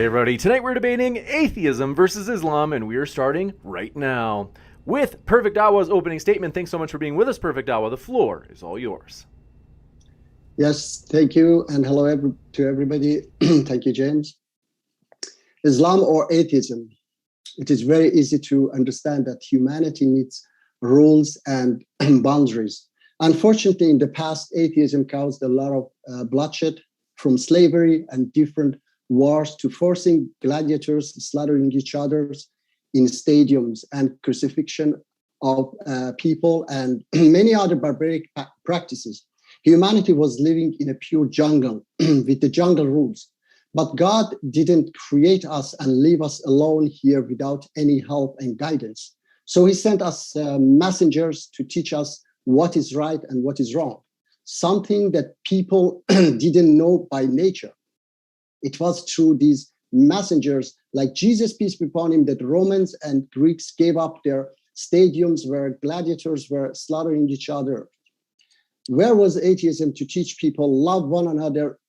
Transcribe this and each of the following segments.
Hey everybody, tonight we're debating atheism versus Islam, and we are starting right now with Perfect Dawah's opening statement. Thanks so much for being with us, Perfect Dawah. The floor is all yours. Yes, thank you, and hello to everybody. Thank you, James. Islam or atheism? It is very easy to understand that humanity needs rules and boundaries. Unfortunately, in the past, atheism caused a lot of bloodshed, from slavery and different wars to forcing gladiators slaughtering each other in stadiums and crucifixion of people and many other barbaric practices. Humanity was living in a pure jungle with the jungle rules. But God didn't create us and leave us alone here without any help and guidance. So he sent us messengers to teach us what is right and what is wrong, something that people didn't know by nature. It was through these messengers like Jesus, peace be upon him, that Romans and Greeks gave up their stadiums where gladiators were slaughtering each other. Where was atheism to teach people love one another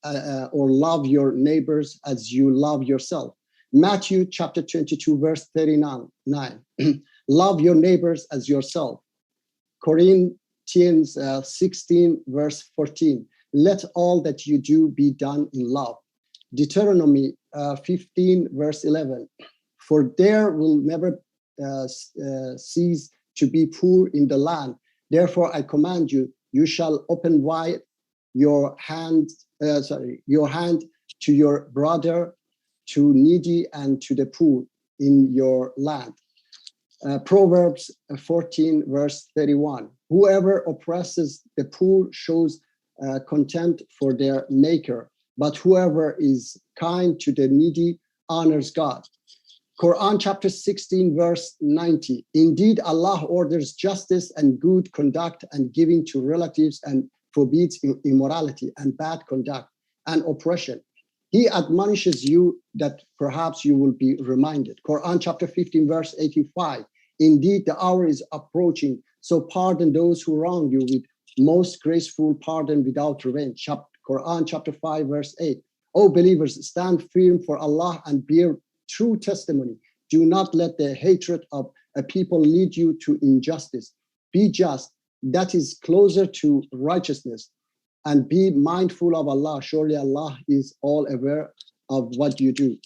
or love your neighbors as you love yourself? Matthew chapter 22, verse 39. Love your neighbors as yourself. Corinthians 16, verse 14. Let all that you do be done in love. Deuteronomy 15, verse 11. For there will never cease to be poor in the land. Therefore, I command you, you shall open wide your hand to your brother, to needy, and to the poor in your land. Proverbs 14, verse 31. Whoever oppresses the poor shows contempt for their maker, but whoever is kind to the needy honors God. Quran chapter 16, verse 90. Indeed, Allah orders justice and good conduct and giving to relatives and forbids immorality and bad conduct and oppression. He admonishes you that perhaps you will be reminded. Quran chapter 15, verse 85. Indeed, the hour is approaching, so pardon those who wrong you with most graceful pardon without revenge. Quran chapter 5, verse 8. O believers, stand firm for Allah and bear true testimony. Do not let the hatred of a people lead you to injustice. Be just, that is closer to righteousness, and be mindful of Allah. Surely Allah is all aware of what you do.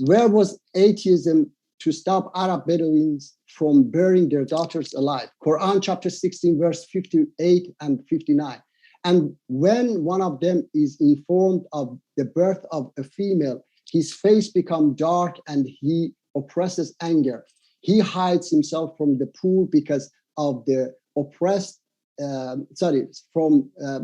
Where was atheism to stop Arab Bedouins from burying their daughters alive? Quran chapter 16, verse 58 and 59. And when one of them is informed of the birth of a female, his face becomes dark and he oppresses anger. He hides himself from the poor because of the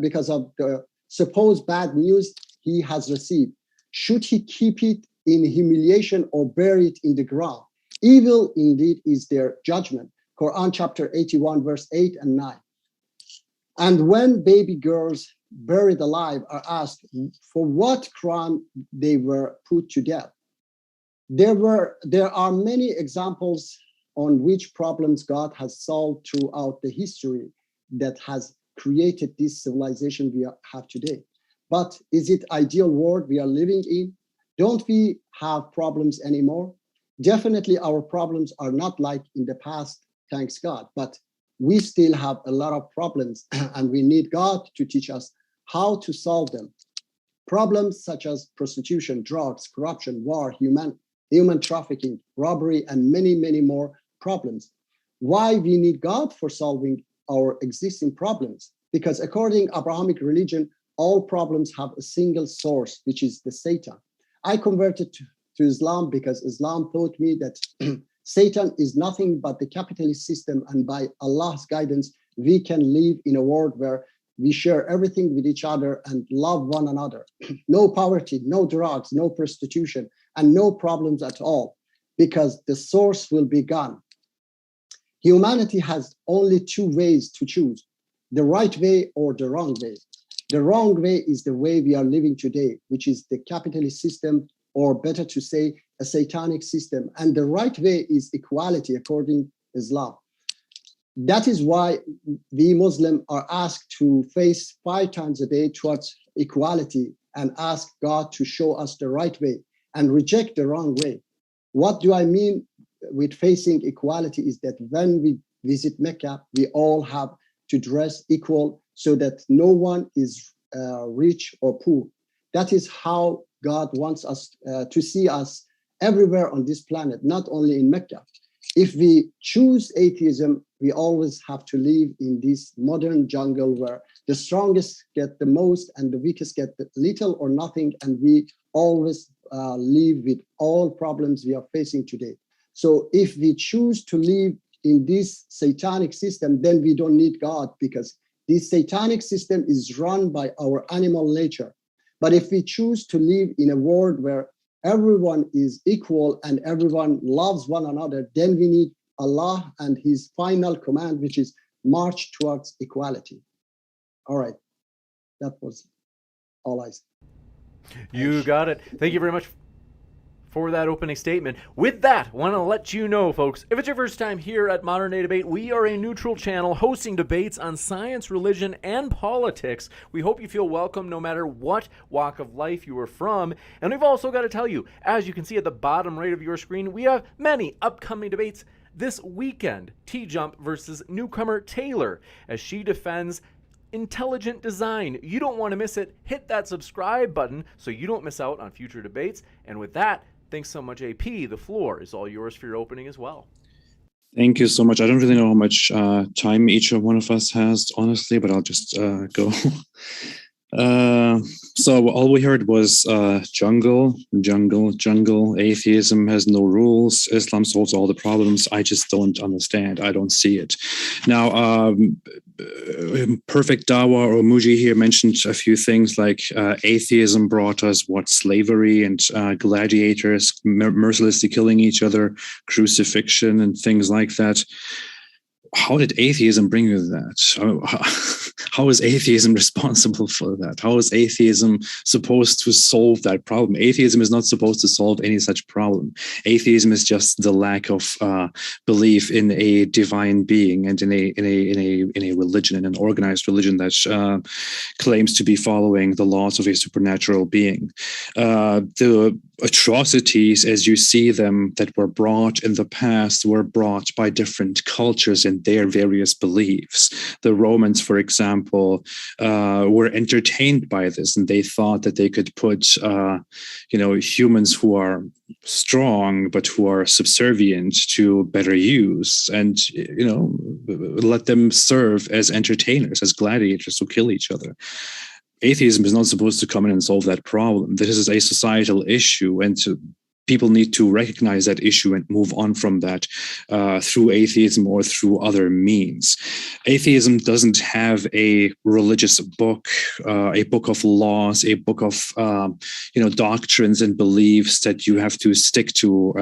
because of the supposed bad news he has received. Should he keep it in humiliation or bury it in the ground? Evil indeed is their judgment. Quran chapter 81, verse 8 and 9. And when baby girls buried alive are asked for what crime they were put to death, there are many examples on which problems God has solved throughout the history that has created this civilization we have today. But is it ideal world we are living in? Don't we have problems anymore? Definitely our problems are not like in the past, thanks God, but we still have a lot of problems and we need God to teach us how to solve them. Problems such as prostitution, drugs, corruption, war, human trafficking, robbery, and many, many more problems. Why we need God for solving our existing problems? Because according to Abrahamic religion, all problems have a single source, which is the Satan. I converted to Islam because Islam taught me that Satan is nothing but the capitalist system, and by Allah's guidance, we can live in a world where we share everything with each other and love one another. No poverty, no drugs, no prostitution, and no problems at all, because the source will be gone. Humanity has only two ways to choose, the right way or the wrong way. The wrong way is the way we are living today, which is the capitalist system, or better to say, a satanic system. And the right way is equality according to Islam. That is why we Muslims are asked to face 5 times a day towards equality and ask God to show us the right way. and reject the wrong way. What do I mean with facing equality is that when we visit Mecca, we all have to dress equal so that no one is rich or poor. That is how God wants us to see us everywhere on this planet, not only in Mecca. If we choose atheism, we always have to live in this modern jungle where the strongest get the most and the weakest get the little or nothing, and we always live with all problems we are facing today. So if we choose to live in this satanic system, then we don't need God, because this satanic system is run by our animal nature. But if we choose to live in a world where everyone is equal and everyone loves one another, then we need Allah and his final command, which is march towards equality. All right, that was all I said. You got it. Thank you very much for that opening statement. With that, I want to let you know, folks, if it's your first time here at Modern Day Debate, we are a neutral channel hosting debates on science, religion, and politics. We hope you feel welcome no matter what walk of life you are from. And we've also got to tell you, as you can see at the bottom right of your screen, we have many upcoming debates this weekend. T-Jump versus newcomer Taylor, as she defends intelligent design. You don't want to miss it. Hit that subscribe button so you don't miss out on future debates. And with that, thanks so much, AP. The floor is all yours for your opening as well. Thank you so much. I don't really know how much time each one of us has, honestly, but I'll just go. So all we heard was jungle, atheism has no rules, Islam solves all the problems. I just don't understand. I don't see it. Now, Perfect Dawah or Muji here mentioned a few things like atheism brought us slavery and gladiators mercilessly killing each other, crucifixion and things like that. How did atheism bring you that? How is atheism responsible for that? How is atheism supposed to solve that problem? Atheism is not supposed to solve any such problem. Atheism is just the lack of belief in a divine being and in a religion, in an organized religion that claims to be following the laws of a supernatural being. The atrocities, as you see them, that were brought in the past were brought by different cultures and their various beliefs. The Romans, for example, were entertained by this, and they thought that they could put, humans who are strong but who are subservient to better use, and let them serve as entertainers, as gladiators who kill each other. Atheism is not supposed to come in and solve that problem. This is a societal issue, and people need to recognize that issue and move on from that through atheism or through other means. Atheism doesn't have a religious book, a book of laws, a book of doctrines and beliefs that you have to stick to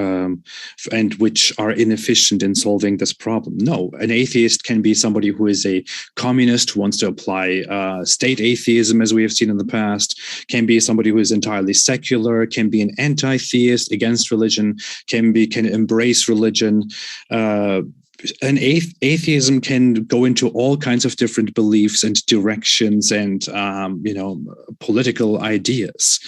and which are inefficient in solving this problem. No, an atheist can be somebody who is a communist who wants to apply state atheism, as we have seen in the past, can be somebody who is entirely secular, can be an anti-theist, against religion, can embrace religion. And atheism can go into all kinds of different beliefs and directions and political ideas.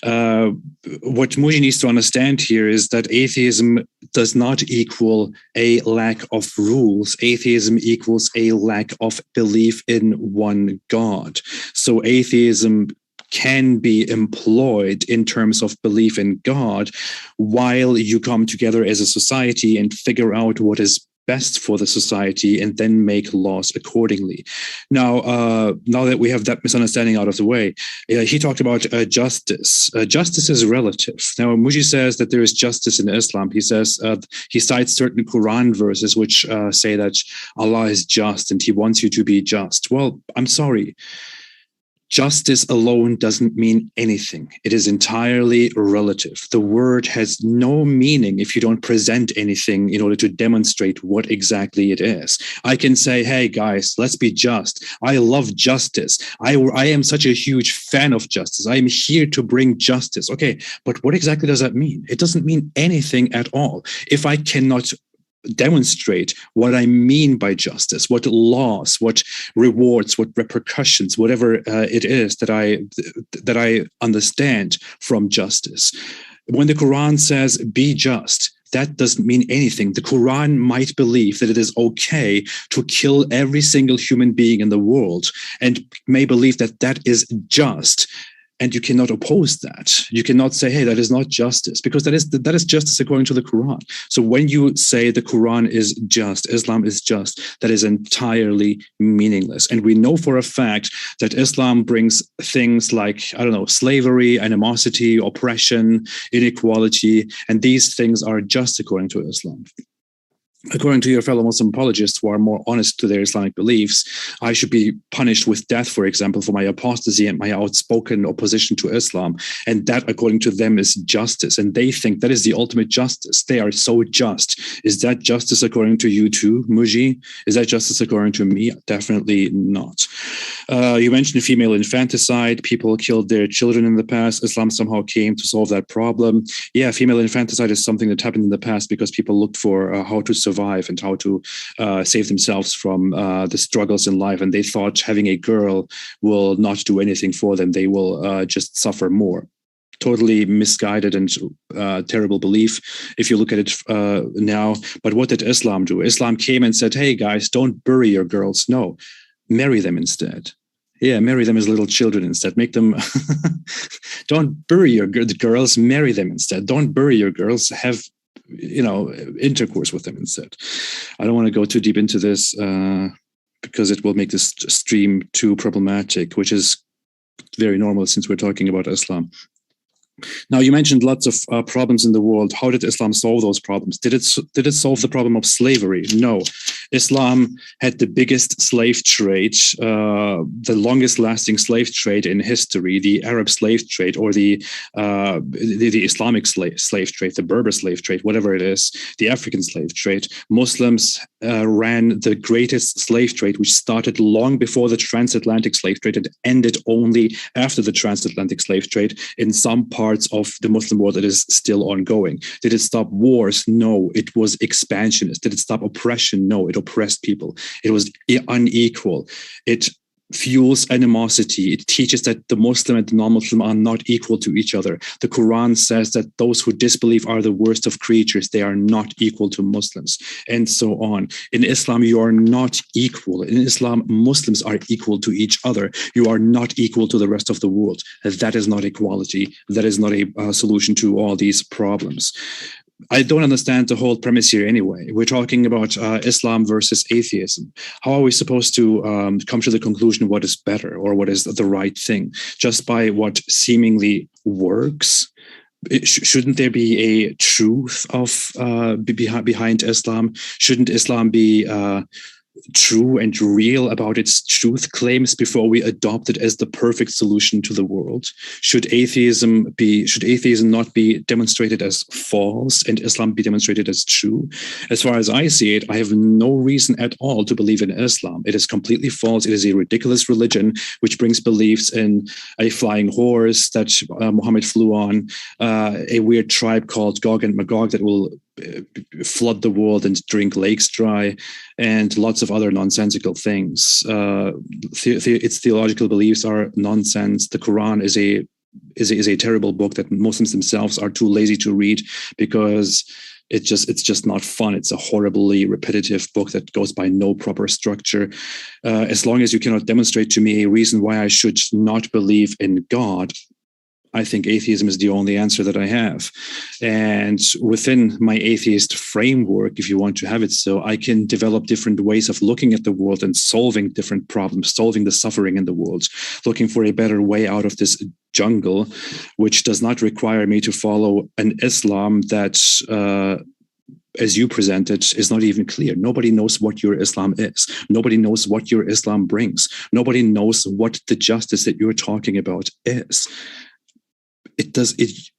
What Muji needs to understand here is that atheism does not equal a lack of rules. Atheism equals a lack of belief in one God. So atheism can be employed in terms of belief in God while you come together as a society and figure out what is best for the society and then make laws accordingly. Now that we have that misunderstanding out of the way, he talked about justice. Justice is relative. Now, Muji says that there is justice in Islam. He says, he cites certain Quran verses which say that Allah is just and he wants you to be just. Well, I'm sorry. Justice alone doesn't mean anything. It is entirely relative. The word has no meaning if you don't present anything in order to demonstrate what exactly it is. I can say, hey guys, let's be just. I love justice. I am such a huge fan of justice. I am here to bring justice. Okay, but what exactly does that mean? It doesn't mean anything at all. If I cannot demonstrate what I mean by justice, what laws, what rewards, what repercussions, whatever it is that I understand from justice. When the Quran says be just, that doesn't mean anything. The Quran might believe that it is okay to kill every single human being in the world, and may believe that that is just. And you cannot oppose that. You cannot say, hey, that is not justice, because that is justice according to the Quran. So when you say the Quran is just, Islam is just, that is entirely meaningless. And we know for a fact that Islam brings things like, I don't know, slavery, animosity, oppression, inequality, and these things are just according to Islam. According to your fellow Muslim apologists who are more honest to their Islamic beliefs, I should be punished with death, for example, for my apostasy and my outspoken opposition to Islam. And that, according to them, is justice. And they think that is the ultimate justice. They are so just. Is that justice according to you too, Muji? Is that justice according to me? Definitely not. You mentioned female infanticide. People killed their children in the past. Islam somehow came to solve that problem. Yeah, female infanticide is something that happened in the past because people looked for how to survive and how to save themselves from the struggles in life. And they thought having a girl will not do anything for them. They will just suffer more. Totally misguided and terrible belief if you look at it now. But what did Islam do? Islam came and said, hey, guys, don't bury your girls. No, marry them instead. Yeah, marry them as little children instead. Make them, don't bury your girls, marry them instead. Don't bury your girls, have intercourse with them instead. I don't want to go too deep into this because it will make this stream too problematic, which is very normal since we're talking about Islam. Now, you mentioned lots of problems in the world. How did Islam solve those problems? Did it solve the problem of slavery? No. Islam had the biggest slave trade, the longest lasting slave trade in history, the Arab slave trade, or the Islamic slave trade, the Berber slave trade, whatever it is, the African slave trade. Muslims ran the greatest slave trade, which started long before the transatlantic slave trade and ended only after the transatlantic slave trade. In some parts of the Muslim world, it is still ongoing. Did it stop wars? No, it was expansionist. Did it stop oppression? No, it oppressed people. It was unequal. It fuels animosity. It teaches that the Muslim and the non-Muslim are not equal to each other. The Quran says that those who disbelieve are the worst of creatures. They are not equal to Muslims, and so on. In Islam, you are not equal. In Islam, Muslims are equal to each other. You are not equal to the rest of the world. That is not equality. That is not a solution to all these problems. I don't understand the whole premise here anyway. We're talking about Islam versus atheism. How are we supposed to come to the conclusion of what is better or what is the right thing? Just by what seemingly works? Shouldn't there be a truth of behind Islam? Shouldn't Islam be true and real about its truth claims before we adopt it as the perfect solution to the world? Should atheism not be demonstrated as false and Islam be demonstrated as true? As far as I see it, I have no reason at all to believe in Islam. It is completely false. It is a ridiculous religion which brings beliefs in a flying horse that Muhammad flew on, a weird tribe called Gog and Magog that will flood the world and drink lakes dry, and lots of other nonsensical things. Its theological beliefs are nonsense. The Quran is a terrible book that Muslims themselves are too lazy to read because it's just not fun. It's a horribly repetitive book that goes by no proper structure. As long as you cannot demonstrate to me a reason why I should not believe in God, I think atheism is the only answer that I have. And within my atheist framework, if you want to have it so, I can develop different ways of looking at the world and solving different problems, solving the suffering in the world, looking for a better way out of this jungle, which does not require me to follow an Islam that as you presented, is not even clear. Nobody knows what your Islam is. Nobody knows what your Islam brings. Nobody knows what the justice that you're talking about is.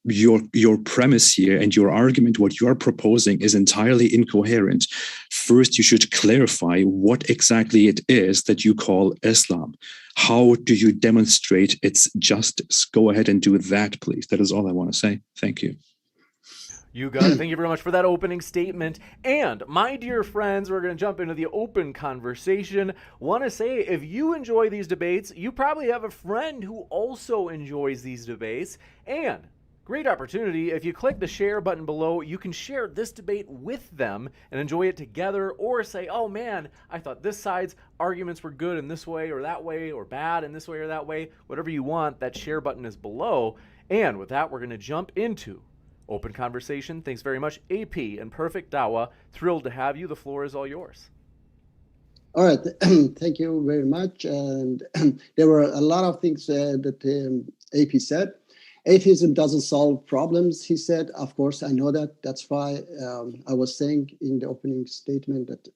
Your premise here and your argument, what you are proposing, is entirely incoherent. First, you should clarify what exactly it is that you call Islam. How do you demonstrate its justice? Go ahead and do that, please. That is all I want to say. Thank you. You got it. Thank you very much for that opening statement. And my dear friends, we're going to jump into the open conversation. Want to say, if you enjoy these debates, you probably have a friend who also enjoys these debates. And Great opportunity. If you click the share button below, you can share this debate with them and enjoy it together, or say, oh man, I thought this side's arguments were good in this way or that way, or bad in this way or that way. Whatever you want, that share button is below. And with that, we're going to jump into open conversation. Thanks very much, AP and Perfect Dawah. Thrilled to have you. The floor is all yours. All right. Thank you very much. And there were a lot of things that AP said. Atheism doesn't solve problems, he said. Of course, I know that. That's why I was saying in the opening statement that,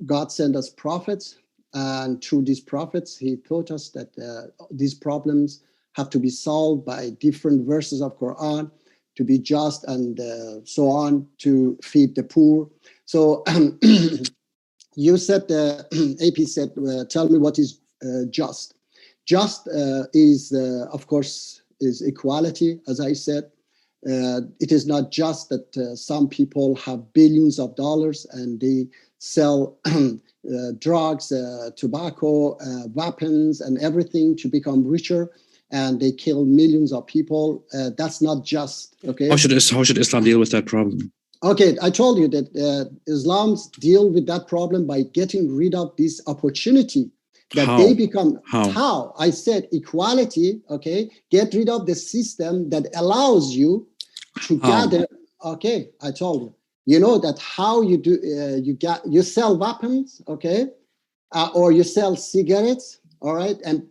God sent us prophets. And through these prophets, he taught us that these problems have to be solved by different verses of Quran, to be just and so on, to feed the poor. So you said, AP said, tell me what is just. Just is, of course, is equality, as I said. It is not just that some people have billions of dollars and they sell drugs, tobacco, weapons, and everything to become richer, and they kill millions of people. That's not just, okay? How should Islam deal with that problem? Okay, I told you that Islam deal with that problem by getting rid of this opportunity that How? they become. How? I said equality, okay? Get rid of the system that allows you to gather. Okay, I told you. You know that how you do, you sell weapons, okay? Or you sell cigarettes, all right? And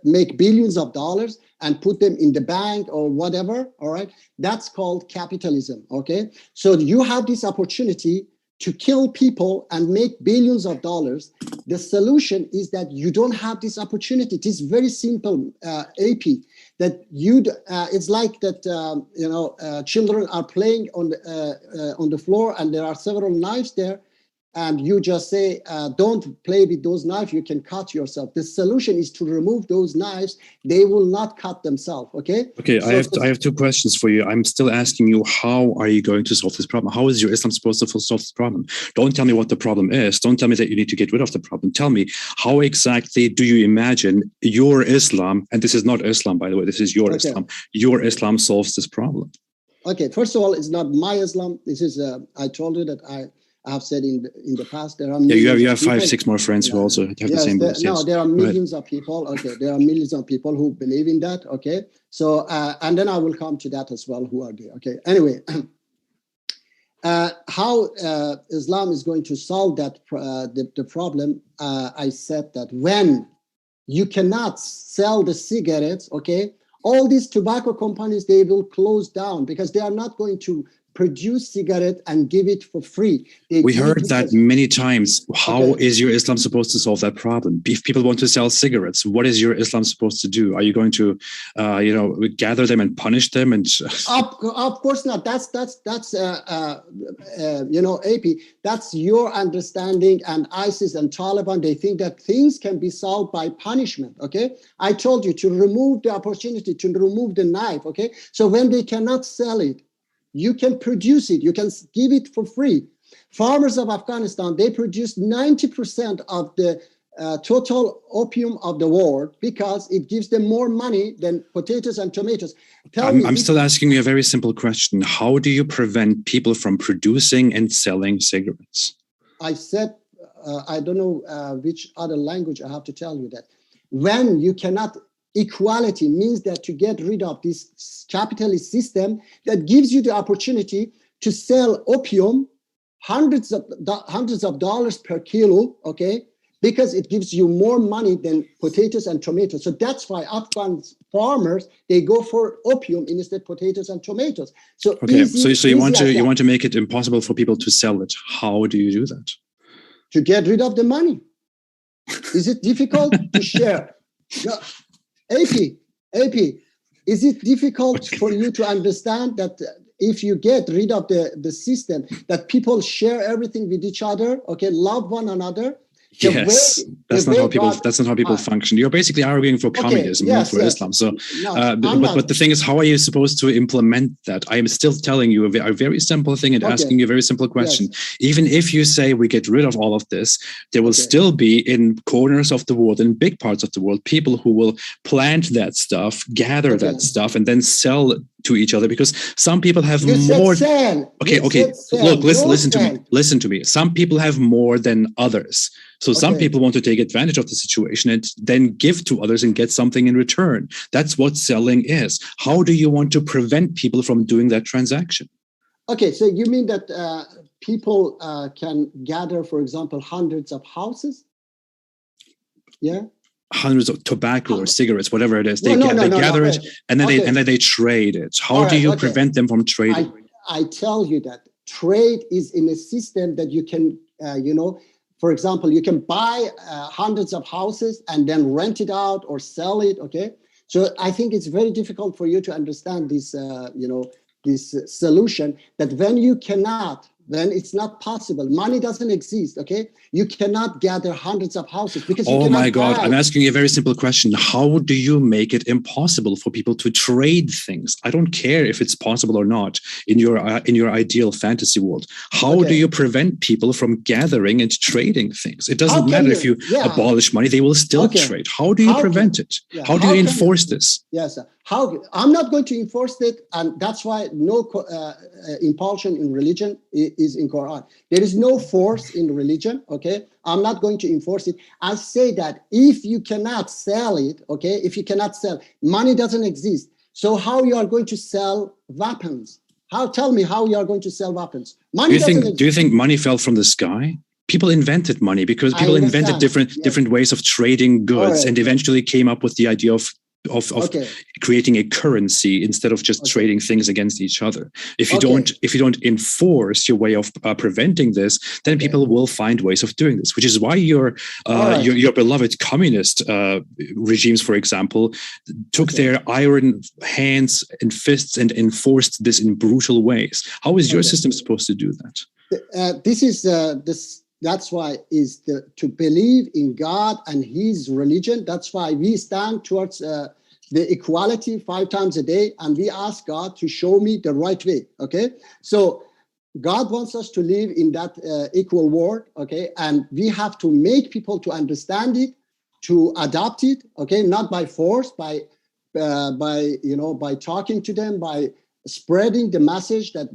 make billions of dollars and put them in the bank or whatever, all right? That's called capitalism, okay? So you have this opportunity to kill people and make billions of dollars. The solution is that you don't have this opportunity. It is very simple, AP, that it's like that, children are playing on the floor and there are several knives there, and you just say, don't play with those knives, you can cut yourself. The solution is to remove those knives. They will not cut themselves, okay? Okay, So I have two questions for you. I'm still asking you, how are you going to solve this problem? How is your Islam supposed to solve this problem? Don't tell me what the problem is. Don't tell me that you need to get rid of the problem. Tell me, how exactly do you imagine your Islam, and this is not Islam, by the way, this is your Islam, your Islam solves this problem? Okay, first of all, it's not my Islam. This is, I told you that I have said in the past, there are you have 5-6 more friends who also have the same beliefs. No, there are millions of people. Okay, there are millions of people who believe in that. Okay, so and then I will come to that as well. Who are they? Okay, anyway, how Islam is going to solve that the problem? I said that when you cannot sell the cigarettes, okay, all these tobacco companies, they will close down because they are not going to produce cigarette and give it for free. We heard that many times. How is your Islam supposed to solve that problem? If people want to sell cigarettes, what is your Islam supposed to do? Are you going to, gather them and punish them? And of course not. That's AP. That's your understanding. And ISIS and Taliban, they think that things can be solved by punishment. Okay, I told you to remove the opportunity, to remove the knife. Okay, so when they cannot sell it, you can produce it. You can give it for free. Farmers of Afghanistan, they produce 90% of the total opium of the world because it gives them more money than potatoes and tomatoes. I'm still asking you a very simple question. How do you prevent people from producing and selling cigarettes? I said, I don't know which other language I have to tell you that. When you cannot, equality means that to get rid of this capitalist system that gives you the opportunity to sell opium hundreds of dollars per kilo, okay, because it gives you more money than potatoes and tomatoes. So that's why Afghan farmers, they go for opium instead of potatoes and tomatoes. So okay, so you want to make it impossible for people to sell it. How do you do that? To get rid of the money. Is it difficult to share? No. AP, is it difficult for you to understand that if you get rid of the system, that people share everything with each other, okay, love one another, Yes, that's not how people function. You're basically arguing for communism, not for Islam. So, but the thing is, how are you supposed to implement that? I am still telling you a very simple thing and asking you a very simple question. Even if you say we get rid of all of this, there will still be in corners of the world, in big parts of the world, people who will plant that stuff, gather that stuff, and then sell to each other, because some people have more. Okay. Look, listen to me. Some people have more than others. So some people want to take advantage of the situation and then give to others and get something in return. That's what selling is. How do you want to prevent people from doing that transaction? Okay, so you mean that people can gather, for example, hundreds of houses? Yeah. Hundreds of tobacco or cigarettes, whatever it is. They gather it and then they trade it. How do you prevent them from trading? I tell you that trade is in a system that you can, for example, you can buy hundreds of houses and then rent it out or sell it. Okay, so I think it's very difficult for you to understand this, this solution, that when you cannot, then it's not possible. Money doesn't exist, okay? You cannot gather hundreds of houses because you oh my God, buy. I'm asking you a very simple question. How do you make it impossible for people to trade things? I don't care if it's possible or not in your ideal fantasy world. How do you prevent people from gathering and trading things? It doesn't matter if you abolish money, they will still trade. How do you prevent it? How do you enforce this? Yes, I'm not going to enforce it, and that's why no impulsion in religion is in Quran. There is no force in religion, okay? I'm not going to enforce it. I say that if you cannot sell it, okay? If you cannot sell, money doesn't exist. So how you are going to sell weapons? Tell me how you are going to sell weapons? Money do you think money fell from the sky? People invented money because people invented different ways of trading goods and eventually came up with the idea of creating a currency instead of just trading things against each other. If you don't enforce your way of preventing this, then people will find ways of doing this, which is why your beloved communist regimes, for example, took their iron hands and fists and enforced this in brutal ways. How is your system supposed to do that? That's why to believe in God and His religion. That's why we stand towards the equality 5 times a day, and we ask God to show me the right way. Okay, so God wants us to live in that equal world. Okay, and we have to make people to understand it, to adopt it. Okay, not by force, by talking to them, by spreading the message that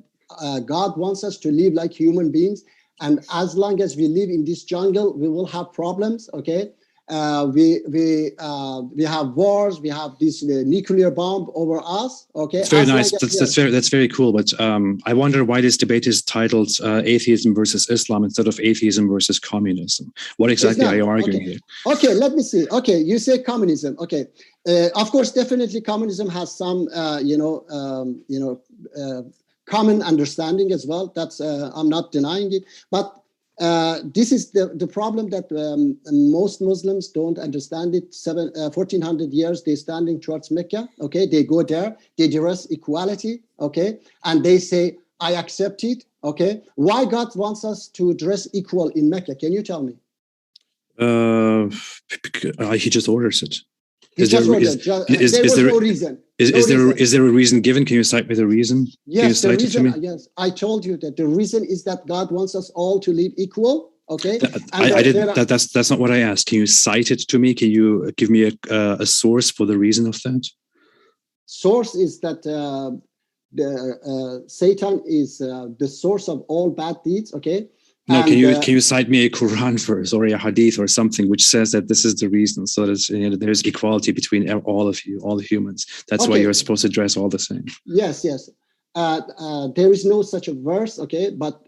God wants us to live like human beings. And as long as we live in this jungle, we will have problems. Okay, we have wars. We have this nuclear bomb over us. Okay, it's very nice. That's very cool. But I wonder why this debate is titled "Atheism versus Islam" instead of "Atheism versus Communism." What exactly are you arguing here? Okay, let me see. Okay, you say communism. Okay, of course, definitely communism has some common understanding as well. That's I'm not denying it, but this is the problem that most Muslims don't understand it. 1400 years they're standing towards Mecca. Okay, they go there, they address equality. Okay, and they say, I accept it. Okay, why God wants us to dress equal in Mecca? Can you tell me? He just orders it. Is there no reason? Is there a reason given? Can you cite me the reason? Yes, the reason. Yes, I told you that the reason is that God wants us all to live equal. Okay, that's not what I asked. Can you cite it to me? Can you give me a source for the reason of that? Source is that Satan is the source of all bad deeds. Okay. No, can you cite me a Quran verse or a hadith or something which says that this is the reason, so that there's equality between all of you, all the humans. That's why you're supposed to dress all the same. Yes. There is no such a verse, okay, but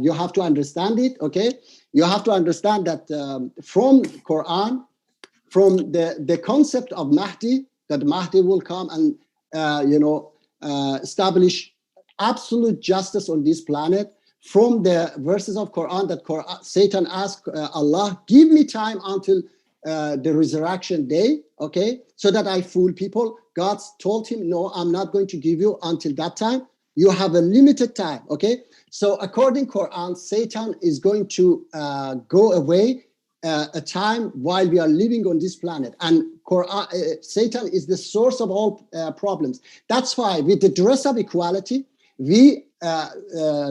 you have to understand it, okay. You have to understand that from Quran, from the concept of Mahdi, that Mahdi will come and establish absolute justice on this planet. From the verses of Quran that Satan asked Allah, give me time until the resurrection day, okay, so that I fool people. God told him, no, I'm not going to give you until that time. You have a limited time, okay? So according to Quran, Satan is going to go away a time while we are living on this planet, and Satan is the source of all problems. That's why with the dress of equality, we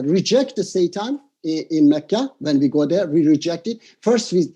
reject the Satan in Mecca. When we go there, we reject it. First, we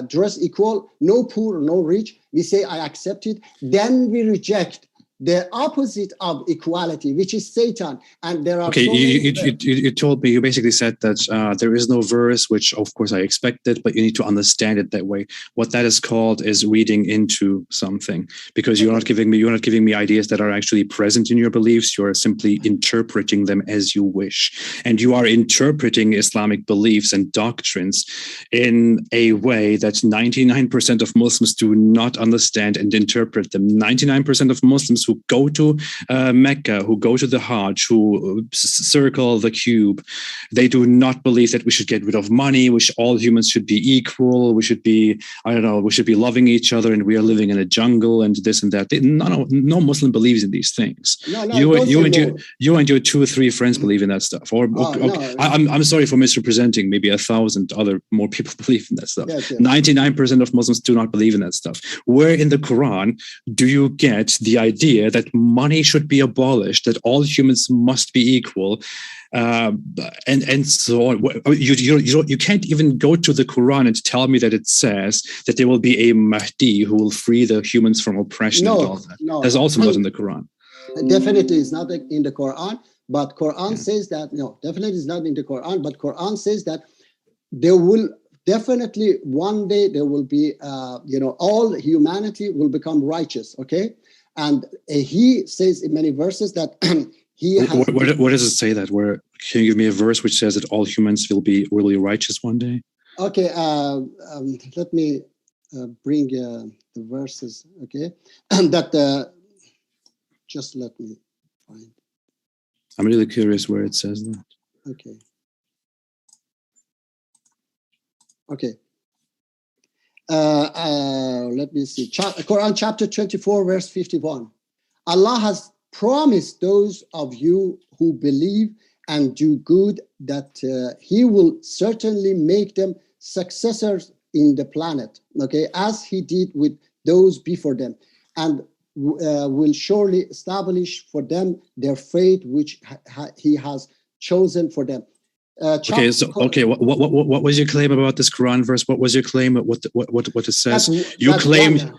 dress equal, no poor, no rich. We say, I accept it. Then we reject the opposite of equality, which is Satan. And there are okay. so You told me, you basically said that there is no verse, which of course I expected, but you need to understand it that way. What that is called is reading into something, because you're not giving me ideas that are actually present in your beliefs. You're simply interpreting them as you wish, and you are interpreting Islamic beliefs and doctrines in a way that 99% of Muslims do not understand and interpret them. 99% of Muslims who go to Mecca, who go to the Hajj, who circle the cube, they do not believe that we should get rid of money, all humans should be equal, we should be, we should be loving each other, and we are living in a jungle and this and that. No Muslim believes in these things. You and your 2 or 3 friends believe in that stuff. I'm sorry for misrepresenting. Maybe 1,000 other more people believe in that stuff. Yes. 99% of Muslims do not believe in that stuff. Where in the Quran do you get the idea that money should be abolished, that all humans must be equal, and so on? You can't even go to the Quran and tell me that it says that there will be a Mahdi who will free the humans from oppression and all that. No, that's also not in the Quran. Definitely it's not in the Quran, but Quran says that, definitely it's not in the Quran, but Quran says that there will definitely one day there will be, all humanity will become righteous, okay? And he says in many verses that he has... Where does it say that? Where, can you give me a verse which says that all humans will be righteous one day? Okay, let me bring the verses, okay? That just let me find. I'm really curious where it says that. Okay. Okay. Let me see. Quran chapter 24, verse 51. Allah has promised those of you who believe and do good that He will certainly make them successors in the planet, okay, as He did with those before them, and will surely establish for them their fate, which He has chosen for them. What was your claim about this Quran verse? What was your claim? What it says? You claimed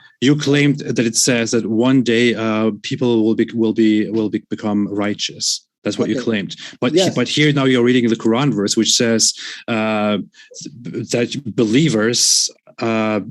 that it says that one day people will become righteous. That's what you claimed. But but here now you're reading the Quran verse, which says that believers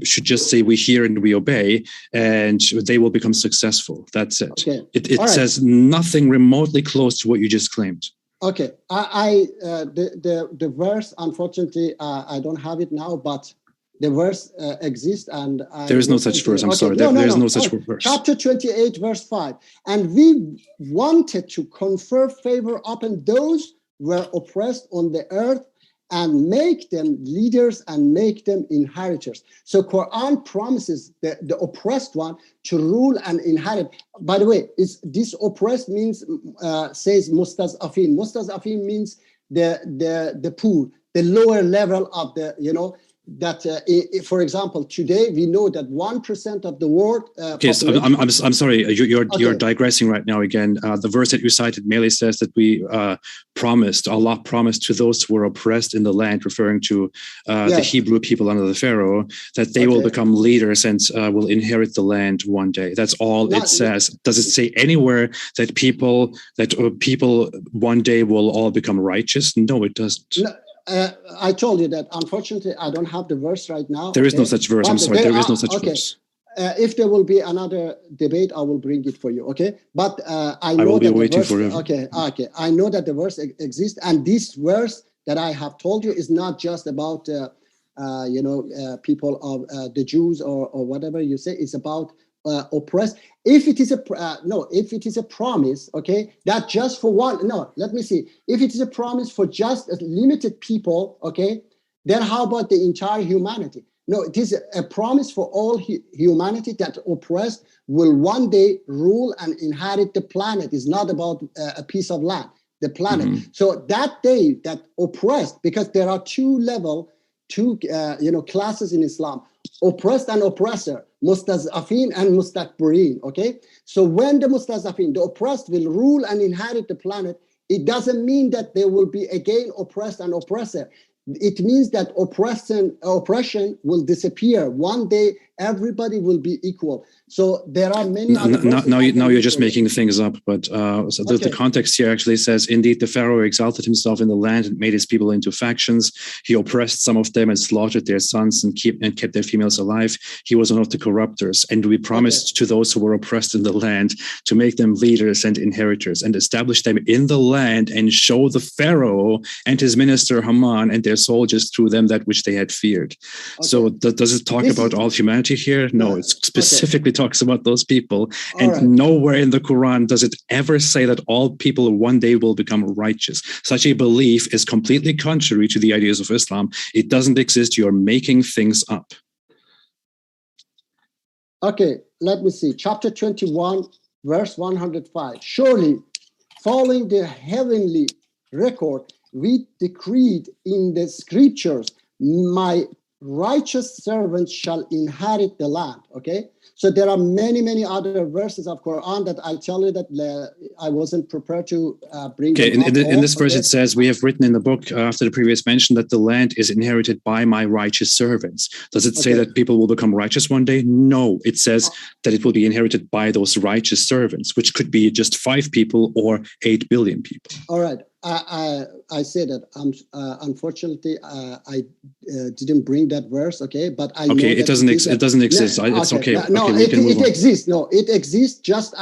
should just say we hear and we obey, and they will become successful. That's it. Okay. It says nothing remotely close to what you just claimed. Okay, the verse, unfortunately, I don't have it now, but the verse exists, and there is no such verse. I'm sorry, there is no such verse. Chapter 28, verse 5. And we wanted to confer favor upon those who were oppressed on the earth, and make them leaders and make them inheritors. So Quran promises the oppressed one to rule and inherit. By the way, this oppressed means, says mustazafin. Mustazafin means the poor, the lower level of the, for example, today we know that 1% of the world. Okay, so I'm sorry, you're digressing right now again. The verse that you cited merely says that Allah promised to those who were oppressed in the land, referring to the Hebrew people under the Pharaoh, that they will become leaders and will inherit the land one day. That's all it says. Does it say anywhere that people one day will all become righteous? No, it doesn't. No. I told you that, unfortunately, I don't have the verse right now. There is no such verse. I'm sorry, there is no such verse. If there will be another debate, I will bring it for you, okay? But I know will be that waiting the verse, forever. Okay. I know that the verse exists, and this verse that I have told you is not just about, people of the Jews or whatever you say. It's about oppressed. If it is a promise, okay, that just for one, let me see. If it is a promise for just a limited people, okay, then how about the entire humanity? No, it is a promise for all humanity that oppressed will one day rule and inherit the planet. It's not about a piece of land, the planet. Mm-hmm. So that day that oppressed, because there are 2 levels, two classes in Islam: oppressed and oppressor, mustazafin and mustakbirin. Okay, so when the mustazafin, the oppressed, will rule and inherit the planet, it doesn't mean that there will be again oppressed and oppressor. It means that oppression will disappear. One day, everybody will be equal. So there are many. Now you're just making things up. But so the context here actually says, indeed, the Pharaoh exalted himself in the land and made his people into factions. He oppressed some of them and slaughtered their sons and kept their females alive. He was one of the corrupters. And we promised to those who were oppressed in the land to make them leaders and inheritors and establish them in the land and show the Pharaoh and his minister Haman and their soldiers through them that which they had feared. So does it talk about all humanity here? No, it specifically talks about those people. And nowhere in the Quran does it ever say that all people one day will become righteous. Such a belief is completely contrary to the ideas of Islam. It doesn't exist. You're making things up. Okay, let me see. Chapter 21, verse 105. Surely, following the heavenly record, we decreed in the scriptures, my righteous servants shall inherit the land. Okay, so there are many other verses of Quran that I tell you that I wasn't prepared to bring. Okay, in this verse it says, we have written in the book after the previous mention that the land is inherited by my righteous servants. Does it say that people will become righteous one day? No, it says that it will be inherited by those righteous servants, which could be just 5 people or 8 billion people. All right. I say that unfortunately I didn't bring that verse. Okay, but I know it doesn't exist. It's okay. No, it exists. No, it exists. Just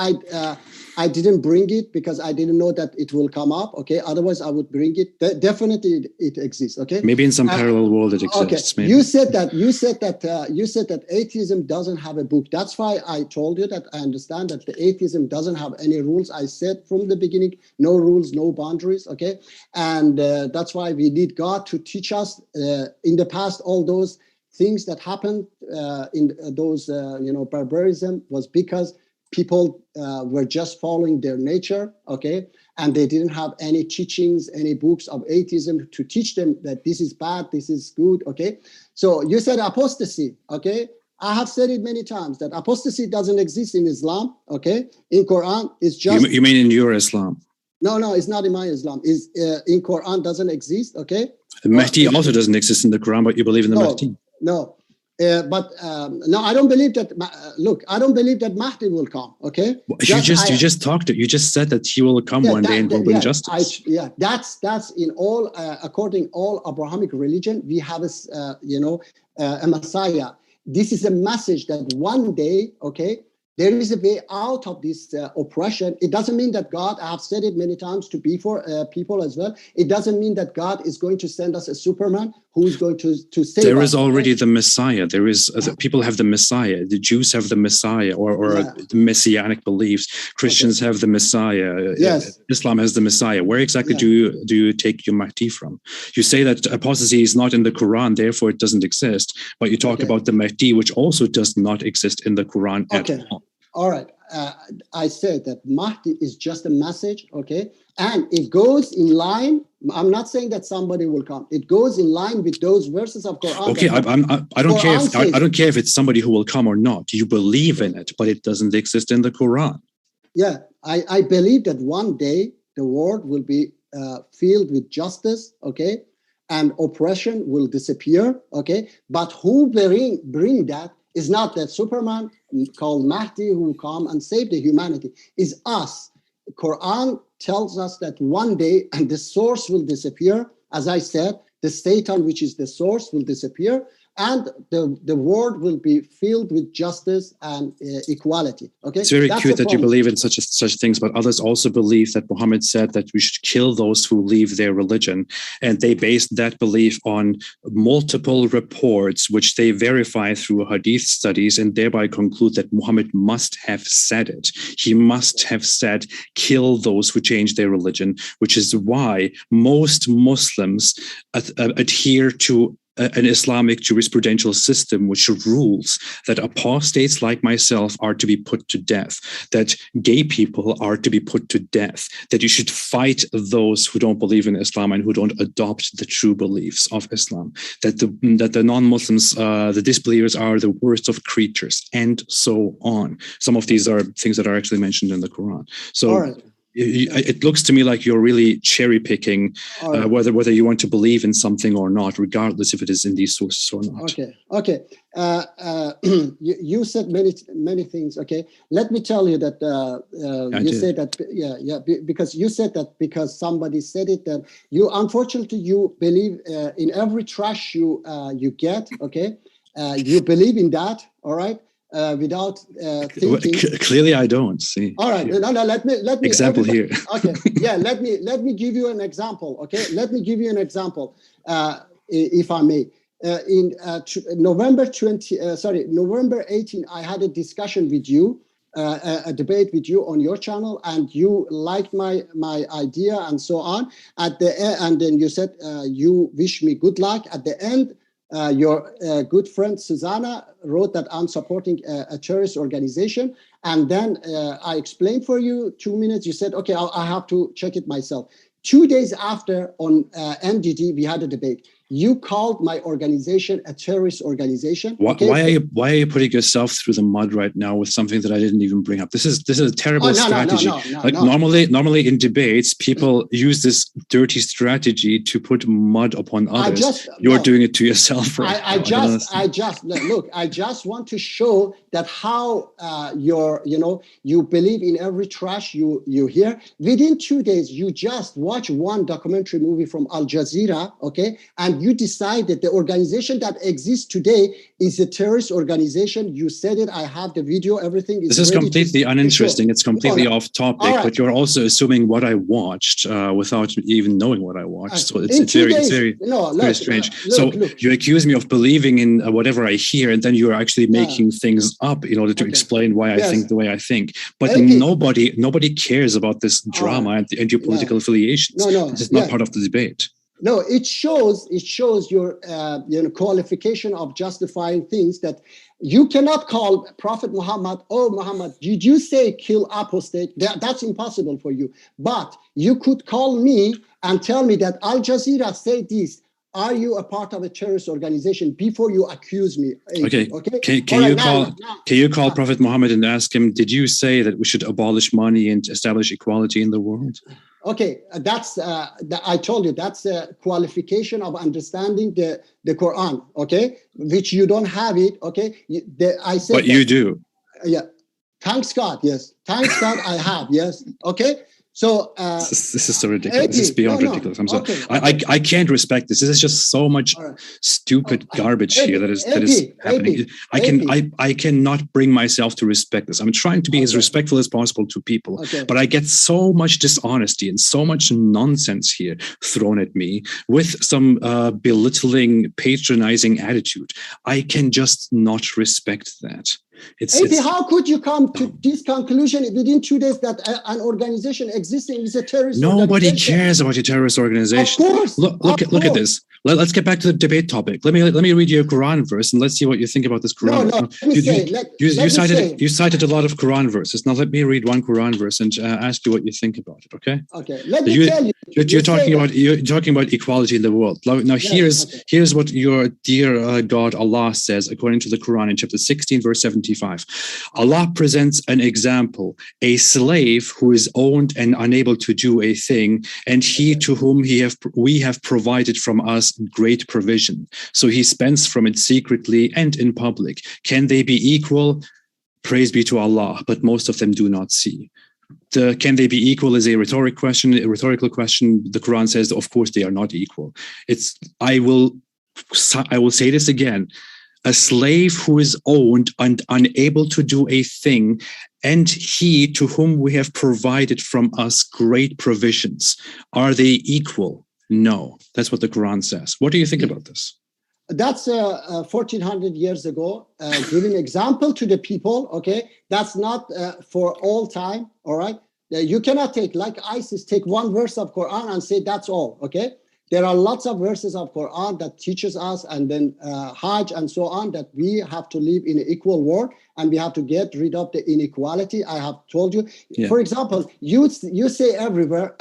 I didn't bring it because I didn't know that it will come up. Okay, otherwise I would bring it. Definitely, it exists. Okay, maybe in some parallel world it exists. Okay, maybe. you said that atheism doesn't have a book. That's why I told you that I understand that the atheism doesn't have any rules. I said from the beginning, no rules, no boundaries. Okay, and that's why we need God to teach us in the past all those things that happened in those barbarism was because people were just following their nature, okay? And they didn't have any teachings, any books of atheism to teach them that this is bad, this is good, okay? So you said apostasy, okay? I have said it many times that apostasy doesn't exist in Islam, okay? In Quran, it's just... You mean in your Islam? No, it's not in my Islam. It's in Quran doesn't exist, okay? The Mahdi also doesn't exist in the Quran, but you believe in the Mahdi. No. But I don't believe that. Look, I don't believe that Mahdi will come. Okay, you just said that he will come one day and will bring justice. That's in all according all Abrahamic religion. We have a Messiah. This is a message that one day, okay, there is a way out of this oppression. It doesn't mean that God, I have said it many times to be for people as well. It doesn't mean that God is going to send us a Superman who is going to save us. There is already the Messiah. There is people have the Messiah. The Jews have the Messiah or the Messianic beliefs. Christians have the Messiah. Yes. Islam has the Messiah. Where exactly do you take your Mahdi from? You say that apostasy is not in the Quran, therefore it doesn't exist. But you talk about the Mahdi, which also does not exist in the Quran at all. All right. I said that Mahdi is just a message, okay? And it goes in line. I'm not saying that somebody will come. It goes in line with those verses of Quran. Okay, I don't care if it's somebody who will come or not. You believe in it, but it doesn't exist in the Quran. Yeah, I believe that one day the world will be filled with justice, okay? And oppression will disappear, okay? But who bring that is not that Superman called Mahdi who will come and save the humanity. It's us. Quran tells us that one day and the source will disappear. As I said, the Satan, which is the source, will disappear. And the world will be filled with justice and equality. Okay, it's very cute that you believe in such things, but others also believe that Muhammad said that we should kill those who leave their religion, and they based that belief on multiple reports, which they verify through hadith studies, and thereby conclude that Muhammad must have said it. He must have said, "Kill those who change their religion," which is why most Muslims adhere to an Islamic jurisprudential system which rules that apostates like myself are to be put to death, that gay people are to be put to death, that you should fight those who don't believe in Islam and who don't adopt the true beliefs of Islam, that the non-Muslims, the disbelievers are the worst of creatures, and so on. Some of these are things that are actually mentioned in the Quran. So All right. it looks to me like you're really cherry picking whether you want to believe in something or not, regardless if it is in these sources or not. Okay. You said many things. Okay, let me tell you that you said that because you said that because somebody said it, that you unfortunately you believe in every trash you get. Okay, you believe in that. All right. Without thinking. Clearly, I don't see. All right, no. Let me. Example here. Okay, yeah. Let me give you an example. Okay, let me give you an example, if I may. In November 18, I had a discussion with you, a debate with you on your channel, and you liked my idea and so on. At the end, and then you said you wish me good luck. At the end. Your good friend Susanna wrote that I'm supporting a terrorist organization, and then I explained for you 2 minutes. You said, "Okay, I have to check it myself." 2 days after, on MDD, we had a debate. You called my organization a terrorist organization. Why are you putting yourself through the mud right now with something that I didn't even bring up? This is a terrible strategy. Normally in debates, people use this dirty strategy to put mud upon others. You're doing it to yourself. Right I just want to show that how you believe in every trash you hear. Within 2 days, you just watch one documentary movie from Al Jazeera, okay, and you decide that the organization that exists today is a terrorist organization. You said it. I have the video. Everything is. This is completely uninteresting. It's completely off topic. Right. But you're also assuming what I watched without even knowing what I watched. So it's very strange. You accuse me of believing in whatever I hear, and then you're actually making things up in order to explain why I think the way I think. But nobody cares about this drama and your political affiliations. This is not part of the debate. No, it shows your qualification of justifying things that you cannot call Prophet Muhammad. Oh, Muhammad, did you say kill apostate? That's impossible for you. But you could call me and tell me that Al Jazeera said this. Are you a part of a terrorist organization before you accuse me? Okay. Can you call Prophet Muhammad and ask him, did you say that we should abolish money and establish equality in the world? Okay, that's I told you that's a qualification of understanding the Quran. Okay, which you don't have it. Okay, I said. But you do. Yeah, thanks God. Yes, thanks God. I have. Yes. Okay. So this is so ridiculous. This is beyond ridiculous. I'm sorry. Okay. I can't respect this. This is just so much stupid garbage here that is happening. I cannot bring myself to respect this. I'm trying to be as respectful as possible to people, but I get so much dishonesty and so much nonsense here thrown at me with some belittling, patronizing attitude. I can just not respect that. How could you come to this conclusion within 2 days that an organization existing is a terrorist organization? Nobody cares about your terrorist organization. Of course. Look at this. Let's get back to the debate topic. Let me read you a Quran verse and let's see what you think about this Quran. You cited a lot of Quran verses. Now let me read one Quran verse and ask you what you think about it. Okay. Okay. Let me tell you. You're talking about equality in the world. Now here's what your dear God Allah says according to the Quran in chapter 16 verse 75. Allah presents an example: a slave who is owned and unable to do a thing, and he to whom we have provided from us great provision, so he spends from it secretly and in public. Can they be equal? Praise be to Allah, but most of them do not see. Can they be equal is a rhetorical question. The Quran says, of course, they are not equal. I will say this again. A slave who is owned and unable to do a thing, and he to whom we have provided from us great provisions. Are they equal? No. That's what the Quran says. What do you think about this? That's 1400 years ago, giving example to the people. Okay, that's not for all time. All right, you cannot take, like ISIS, take one verse of Quran and say that's all. Okay, There are lots of verses of Quran that teaches us, and then Hajj and so on, that we have to live in an equal world and we have to get rid of the inequality. I have told you. Yeah. For example, you say everywhere,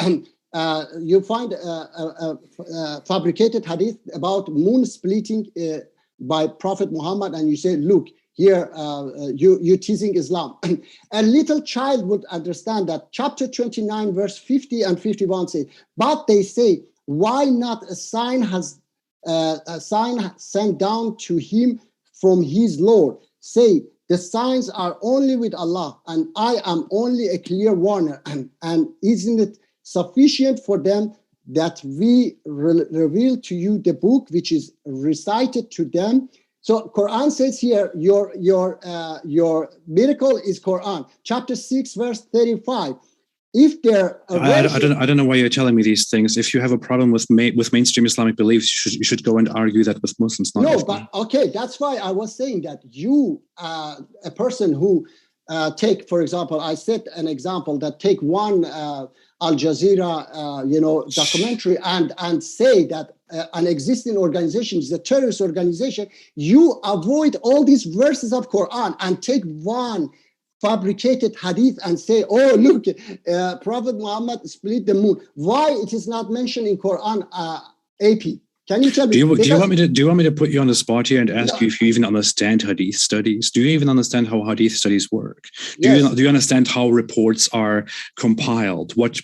you find a fabricated hadith about moon splitting by Prophet Muhammad, and you say, look, here you're teasing Islam. A little child would understand that. Chapter 29, verse 50 and 51 say, but they say, why not a sign sent down to him from his Lord? Say, the signs are only with Allah, and I am only a clear warner. And isn't it sufficient for them that we reveal to you the book which is recited to them? So Quran says here, your miracle is Quran. Chapter 6, verse 35. If there, I don't know why you're telling me these things. If you have a problem with mainstream Islamic beliefs, you should go and argue that with Muslims. Not no, but okay, that's why I was saying that you, a person who take, for example, I set an example that take one Al Jazeera, documentary and say that an existing organization is a terrorist organization. You avoid all these verses of Quran and take one fabricated hadith and say, oh, look, Prophet Muhammad split the moon. Why it is not mentioned in Quran, AP? Can you tell me? Do you want me to put you on the spot here and ask you if you even understand hadith studies? Do you even understand how hadith studies work? Do you understand how reports are compiled? What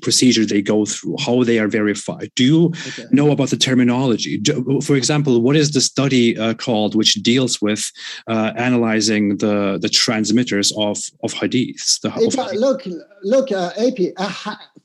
procedure they go through? How they are verified? Do you know about the terminology? For example, what is the study called which deals with analyzing the transmitters of hadiths? Look, AP.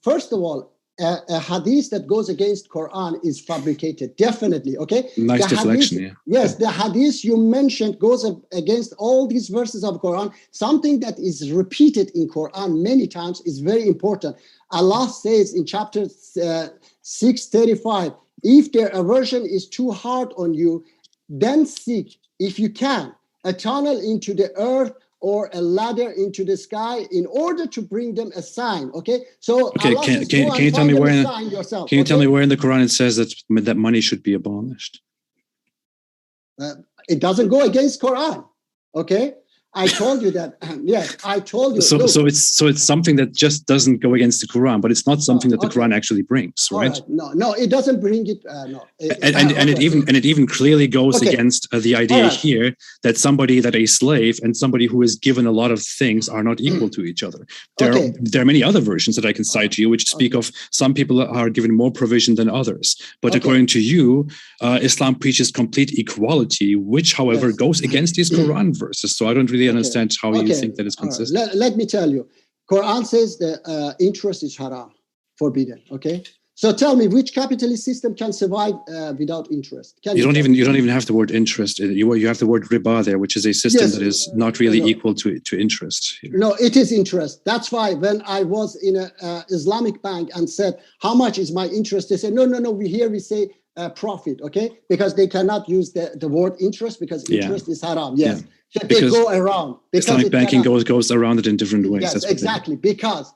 First of all, a hadith that goes against Quran is fabricated, definitely. Okay. Nice deflection. Hadith, yes, the hadith you mentioned goes against all these verses of Quran. Something that is repeated in Quran many times is very important. Allah says in chapter 6:35, if their aversion is too hard on you, then seek, if you can, a tunnel into the earth or a ladder into the sky in order to bring them a sign. Okay, so can you tell me where in the Quran it says that money should be abolished? It doesn't go against Quran. Okay, I told you that. Yes, I told you. So it's something that just doesn't go against the Quran, but it's not something that the Quran actually brings, right? No, it doesn't bring it. No, it even clearly goes against the idea here that a slave and somebody who is given a lot of things are not equal to each other. There are many other versions that I can cite to you which speak of some people are given more provision than others. But according to you, Islam preaches complete equality, which, however, goes against these Quran verses. So I don't really understand how you think that is consistent. Let me tell you, Quran says the interest is haram, forbidden. Okay, so tell me, which capitalist system can survive without interest? You don't even have the word interest. You have the word riba there, which is a system that is not really equal to interest. No, it is interest. That's why when I was in an Islamic bank and said, how much is my interest? They said, no, we say profit, okay? Because they cannot use the word interest because interest is haram. Yes. Yeah. So they go around. Islamic banking goes around it in different ways. Yes, exactly. Because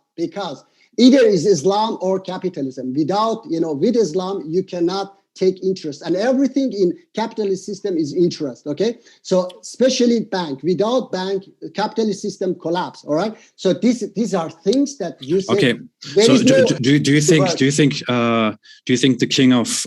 either is Islam or capitalism. With Islam, you cannot take interest. And everything in capitalist system is interest, okay? So especially bank. Without bank, capitalist system collapse, all right? So these are things that you say. Okay. So do you think the king of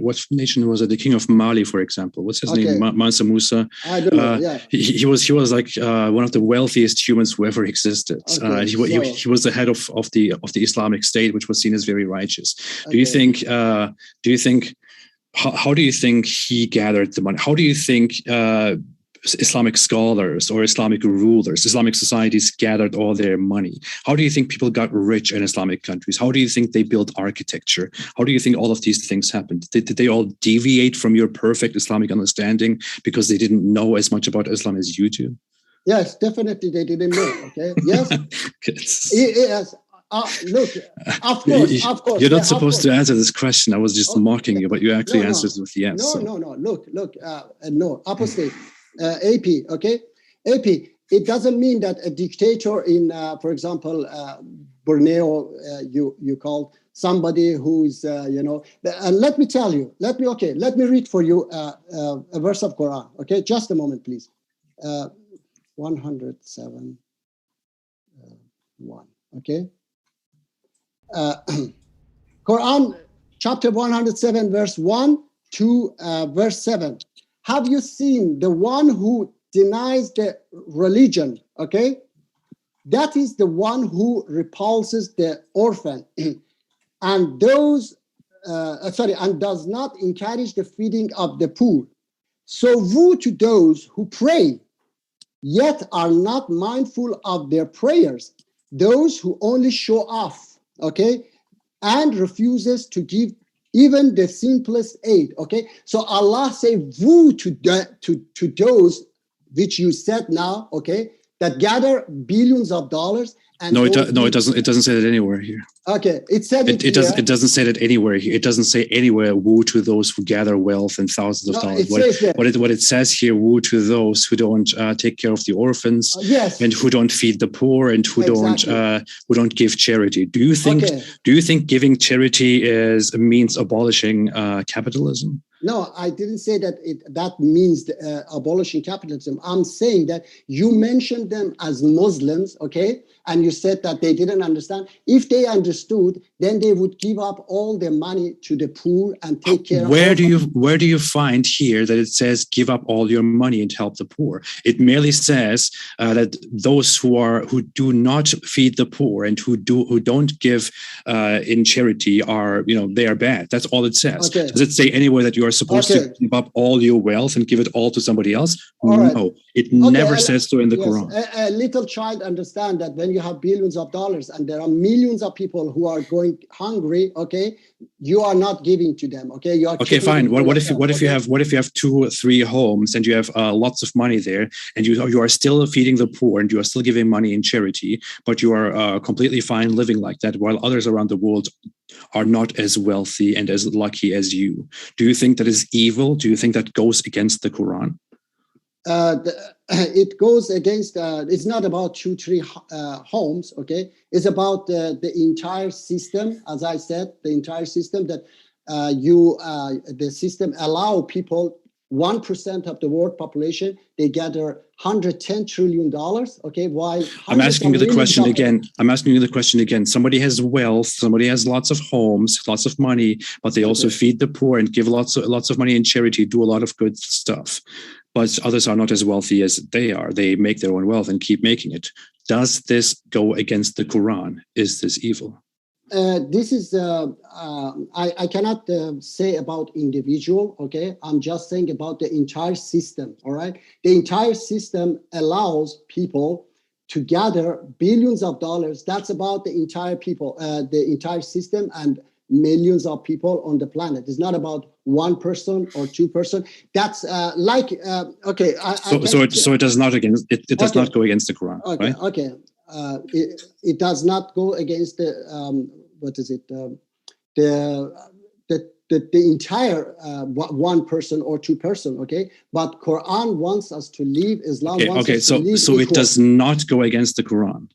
what nation was it? The king of Mali, for example. What's his name? Mansa Musa. I don't know. Yeah. He was like one of the wealthiest humans who ever existed. He was the head of the Islamic State, which was seen as very righteous. Do you think? How do you think he gathered the money? How do you think Islamic scholars or Islamic rulers, Islamic societies gathered all their money? How do you think people got rich in Islamic countries? How do you think they built architecture? How do you think all of these things happened? Did they all deviate from your perfect Islamic understanding because they didn't know as much about Islam as you do? Yes, definitely they didn't know. Okay. Yes. Yes. Look, of course. You're not supposed to answer this question. I was just mocking you, but you actually answered with yes. No. Look. No, apostate. AP, okay? AP, it doesn't mean that a dictator in, for example, Borneo, you called somebody who is, and let me tell you, let me read for you a verse of Quran. Okay, just a moment, please. 107, 1. Okay. Quran, chapter 107, verse 1 to verse 7. Have you seen the one who denies the religion? Okay. That is the one who repulses the orphan and those, and does not encourage the feeding of the poor. So woe to those who pray, yet are not mindful of their prayers, those who only show off, okay, and refuses to give even the simplest aid, okay? So Allah say woe to those which you said now, okay, that gather billions of dollars. And no, it doesn't. It doesn't say that anywhere here. Okay, it said it doesn't. It doesn't say that anywhere here. It doesn't say anywhere woe to those who gather wealth and thousands of dollars. What it says here, woe to those who don't take care of the orphans, yes, and who don't feed the poor, and who don't give charity. Do you think? Okay. Do you think giving charity means abolishing capitalism? No, I didn't say that that means abolishing capitalism. I'm saying that you mentioned them as Muslims, okay? And you said that they didn't understand. If they understood, then they would give up all their money to the poor and take care of them. Where do you find here that it says give up all your money and help the poor? It merely says that those who do not feed the poor and who don't give in charity are, they are bad. That's all it says. Okay. Does it say anywhere that you are supposed to give up all your wealth and give it all to somebody else? No, it never says so in the Quran. A little child understands that when you have billions of dollars and there are millions of people who are going hungry, okay, you are not giving to them, okay? You are fine. What if you have 2 or 3 homes and you have lots of money there, and you are still feeding the poor and you are still giving money in charity, but you are completely fine living like that, while others around the world are not as wealthy and as lucky as you? Do you think that is evil? Do you think that goes against the Quran? It goes against, it's not about 2, 3 homes, okay? It's about the entire system, as I said, the entire system that the system allow people, 1% of the world population, they gather $110 trillion, okay? Why? I'm asking you the question again. Somebody has wealth, somebody has lots of homes, lots of money, but they also feed the poor and give lots of money in charity, do a lot of good stuff. But others are not as wealthy as they are. They make their own wealth and keep making it. Does this go against the Quran? Is this evil? This is, I cannot say about individual, okay? I'm just saying about the entire system, all right? The entire system allows people to gather billions of dollars. That's about the entire people, the entire system and millions of people on the planet. It's not about 1 person or 2 person. That's okay. So it does not not go against the Quran, okay, right? Okay. It does not go against the the entire 1 person or 2 person, okay? But Quran wants us to live, Islam wants us to live so it does not go against the Quran.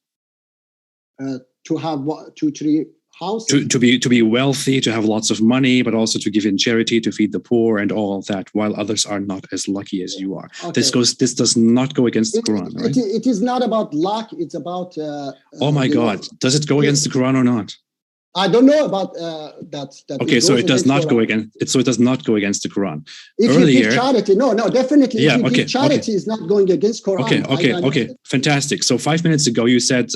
To have 2, 3 houses. To be wealthy, to have lots of money, but also to give in charity, to feed the poor and all that, while others are not as lucky as you are. Okay. This does not go against the Quran, right? It is not about luck, it's about... oh my God, does it go against the Quran or not? I don't know about that. Okay, so it does not go against. So it does not go against the Quran. If you give charity, no, definitely. Yeah, if you give charity is not going against Quran. Okay, fantastic. So 5 minutes ago you said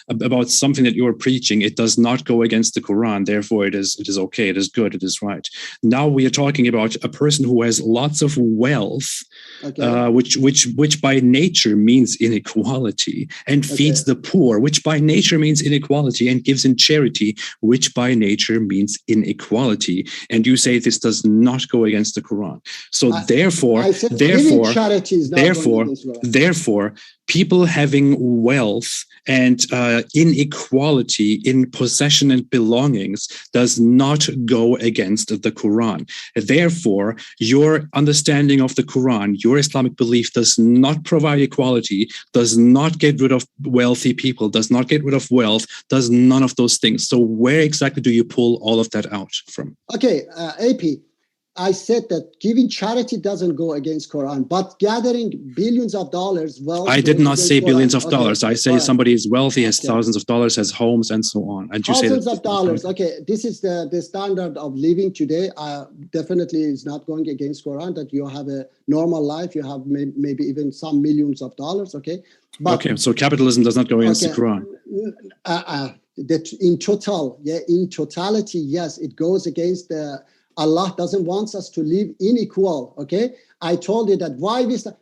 about something that you were preaching. It does not go against the Quran. Therefore, it is okay. It is good. It is right. Now we are talking about a person who has lots of wealth, which by nature means inequality, and feeds the poor, which by nature means inequality, and gives in charity, which by nature means inequality. And you say this does not go against the Quran. So therefore, people having wealth and inequality in possession and belongings does not go against the Quran. Therefore, your understanding of the Quran, your Islamic belief does not provide equality, does not get rid of wealthy people, does not get rid of wealth, does none of those things. So where exactly do you pull all of that out from? Okay, AP, I said that giving charity doesn't go against Quran, but gathering billions of dollars, wealth. I did not say billions of Quran. dollars. I say somebody is wealthy, has thousands of dollars, has homes, and so on. And thousands of dollars. Okay, this is the standard of living today. Definitely is not going against Quran. That you have a normal life, you have maybe even some millions of dollars. Okay, but okay, so capitalism does not go against the Quran. That in totality, yes, it goes against the. Allah doesn't want us to live unequal, okay? I told you that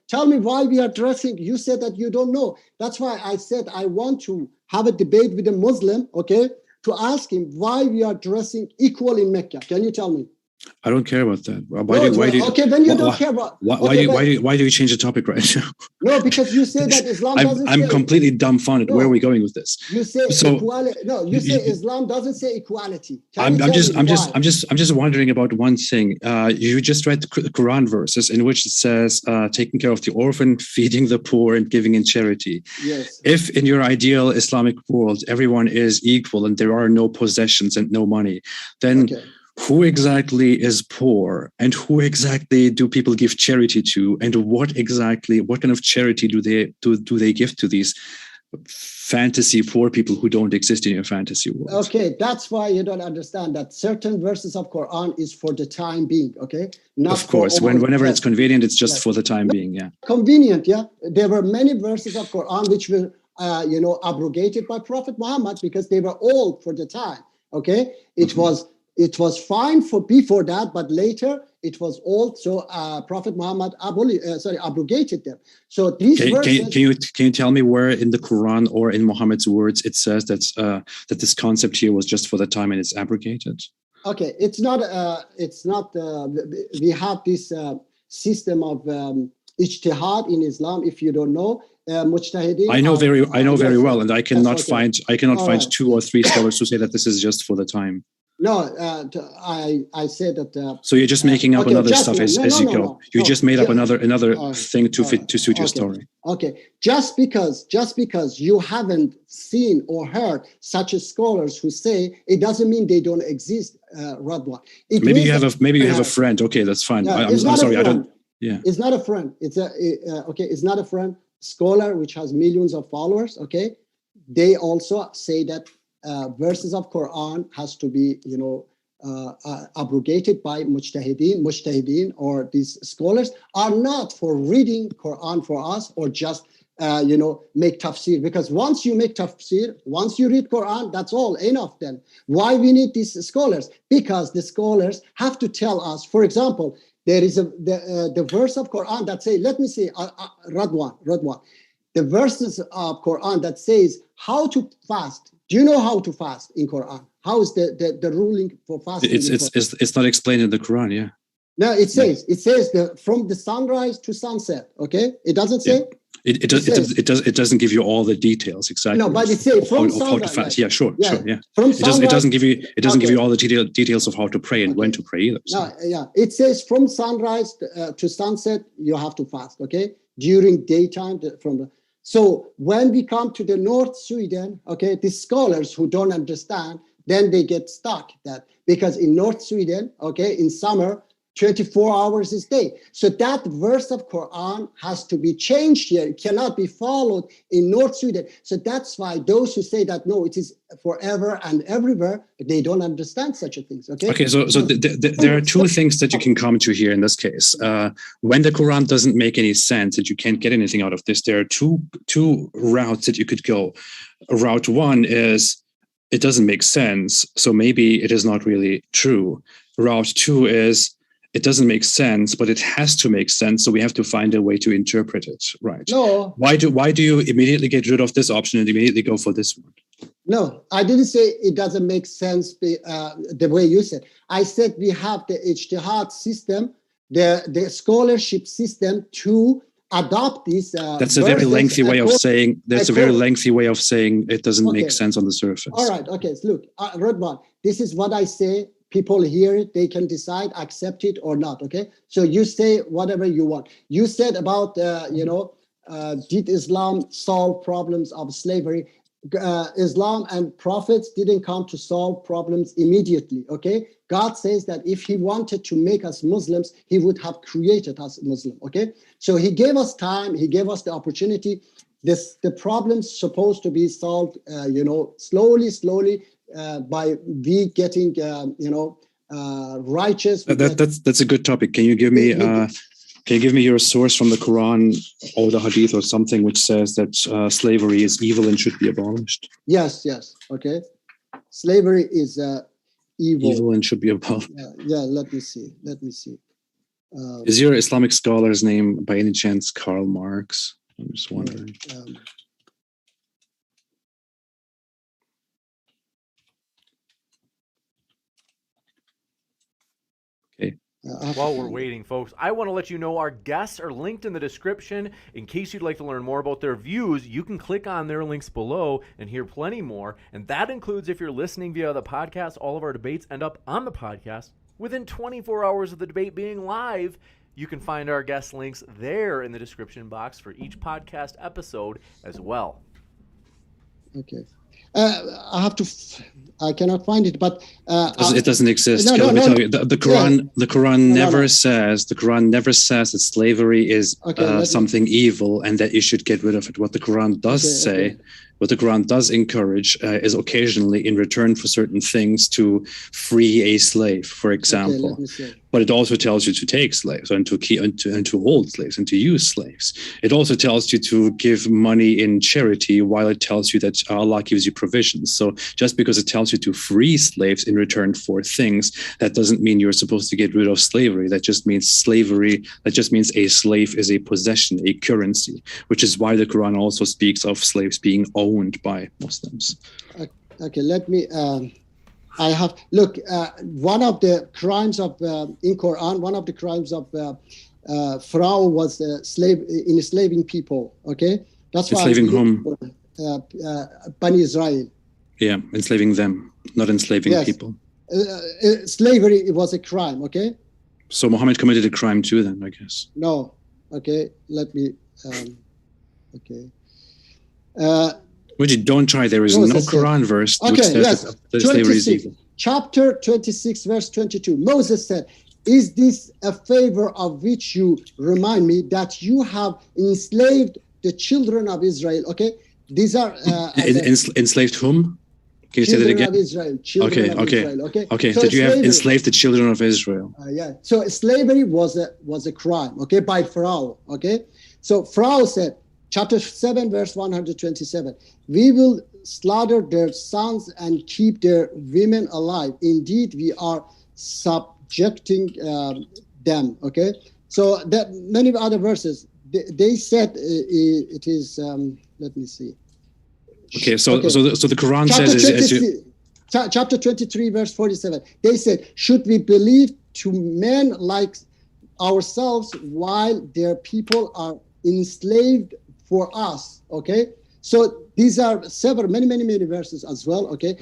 tell me why we are dressing. You said that you don't know. That's why I said I want to have a debate with a Muslim, okay? To ask him why we are dressing equal in Mecca. Can you tell me? I don't care about that. Why do you change the topic right now? No, because you say that Islam doesn't. I'm completely dumbfounded. No, where are we going with this? You say equality. No, you say Islam doesn't say equality. I'm just wondering about one thing. You just read the Quran verses in which it says taking care of the orphan, feeding the poor, and giving in charity. Yes. If in your ideal Islamic world everyone is equal and there are no possessions and no money, then. Okay. Who exactly is poor, and who exactly do people give charity to, and what kind of charity do they give to these fantasy poor people who don't exist in your fantasy world? Okay, that's why you don't understand that certain verses of Quran is for the time being. Okay, not of course, whenever it's convenient, it's just for the time being. Yeah, convenient. Yeah, there were many verses of Quran which were abrogated by Prophet Muhammad because they were old for the time. Okay, It was fine for before that, but later it was old. So Prophet Muhammad abrogated them. So these verses. Can you tell me where in the Quran or in Muhammad's words it says that this concept here was just for the time and it's abrogated? Okay, it's not. We have this system of ijtihad in Islam. If you don't know. Mujtahideen. I know very well, and I cannot find 2 or 3 scholars who say that this is just for the time. No, I said that. So you're just making up another stuff as you go. You just made up another thing to suit your story. Okay, just because you haven't seen or heard such scholars who say it doesn't mean they don't exist, Radwan. Maybe you have a friend. Okay, that's fine. I'm sorry. I don't. Yeah. It's not a friend. It's not a friend. Scholar which has millions of followers. Okay, they also say that. Verses of Quran has to be, abrogated by mujtahideen, or these scholars are not for reading Quran for us or just, make tafsir. Because once you make tafsir, once you read Quran, that's all enough then. Why we need these scholars? Because the scholars have to tell us, for example, there is the verse of Quran that say, let me say, Radwan, the verses of Quran that says how to fast. Do you know how to fast in Quran? How is the ruling for fasting? It's not explained in the Quran, yeah. No, it says from the sunrise to sunset. Okay, it doesn't say. Yeah. It doesn't give you all the details exactly. No, but it says from sunrise. How to fast. Yeah, sure. From it doesn't give you all the details of how to pray and when to pray either. So. No, yeah, it says from sunrise to sunset you have to fast. Okay, during daytime So when we come to the North Sweden, okay, the scholars who don't understand, then they get stuck because in North Sweden, okay, in summer, 24 hours is day. So that verse of Quran has to be changed here. It cannot be followed in North Sweden. So that's why those who say that, no, it is forever and everywhere, they don't understand such a thing. Okay. Okay. So there are 2 things that you can come to here in this case. When the Quran doesn't make any sense and you can't get anything out of this, there are two routes that you could go. Route 1 is it doesn't make sense, so maybe it is not really true. Route 2 is it doesn't make sense, but it has to make sense. So we have to find a way to interpret it, right? No. Why do you immediately get rid of this option and immediately go for this one? No, I didn't say it doesn't make sense the way you said. I said we have the ijtihad system, the scholarship system to adopt these. That's a very lengthy way of saying. That's a very lengthy way of saying it doesn't make sense on the surface. All right. Okay. So look, Rodman, this is what I say. People hear it. They can decide, accept it or not. Okay. So you say whatever you want. You said about, did Islam solve problems of slavery? Islam and prophets didn't come to solve problems immediately. Okay. God says that if he wanted to make us Muslims, he would have created us Muslim. Okay. So he gave us time. He gave us the opportunity. The problem's supposed to be solved, slowly, by we getting, righteous. That's a good topic. Can you give me your source from the Quran or the Hadith or something which says that slavery is evil and should be abolished? Yes. Okay. Slavery is evil. Evil and should be abolished. Yeah. Let me see. Is your Islamic scholar's name by any chance Karl Marx? I'm just wondering. Okay. While we're waiting, folks, I want to let you know our guests are linked in the description. In case you'd like to learn more about their views, you can click on their links below and hear plenty more. And that includes if you're listening via the podcast, all of our debates end up on the podcast. Within 24 hours of the debate being live, you can find our guest links there in the description box for each podcast episode as well. Okay. I cannot find it, but it doesn't exist. Let me tell you, the Quran never says that slavery is something evil and that you should get rid of it. What the Quran does say, what the Quran does encourage, is occasionally in return for certain things to free a slave, for example. But it also tells you to take slaves and to hold slaves and to use slaves. It also tells you to give money in charity, while it tells you that Allah gives you provisions. So just because it tells you to free slaves in return for things, that doesn't mean you're supposed to get rid of slavery. That just means a slave is a possession, a currency, which is why the Quran also speaks of slaves being owned by Muslims. Okay, let me. One of the crimes of in Quran, one of the crimes of Pharaoh was enslaving people. Okay, that's why enslaving whom? Bani Israel. Yeah, enslaving them, not enslaving people. Slavery was a crime. Okay. So Muhammad committed a crime too, then, I guess. No. Okay. Let me. Okay. Don't try. There is no Quran verse which says that slavery is evil. Chapter 26, verse 22. Moses said, "Is this a favor of which you remind me that you have enslaved the children of Israel?" Okay, these are enslaved whom? Can you say that again? Israel, okay. So did you have enslaved the children of Israel? So slavery was a crime. Okay, by Pharaoh. Okay, so Pharaoh said. Chapter 7, verse 127. We will slaughter their sons and keep their women alive. Indeed, we are subjecting them. Okay. So that many other verses. They said it is. Let me see. Okay. So the Quran says. Chapter 23, verse 47. They said, "Should we believe to men like ourselves while their people are enslaved for us?" Okay, so these are many verses as well. Okay.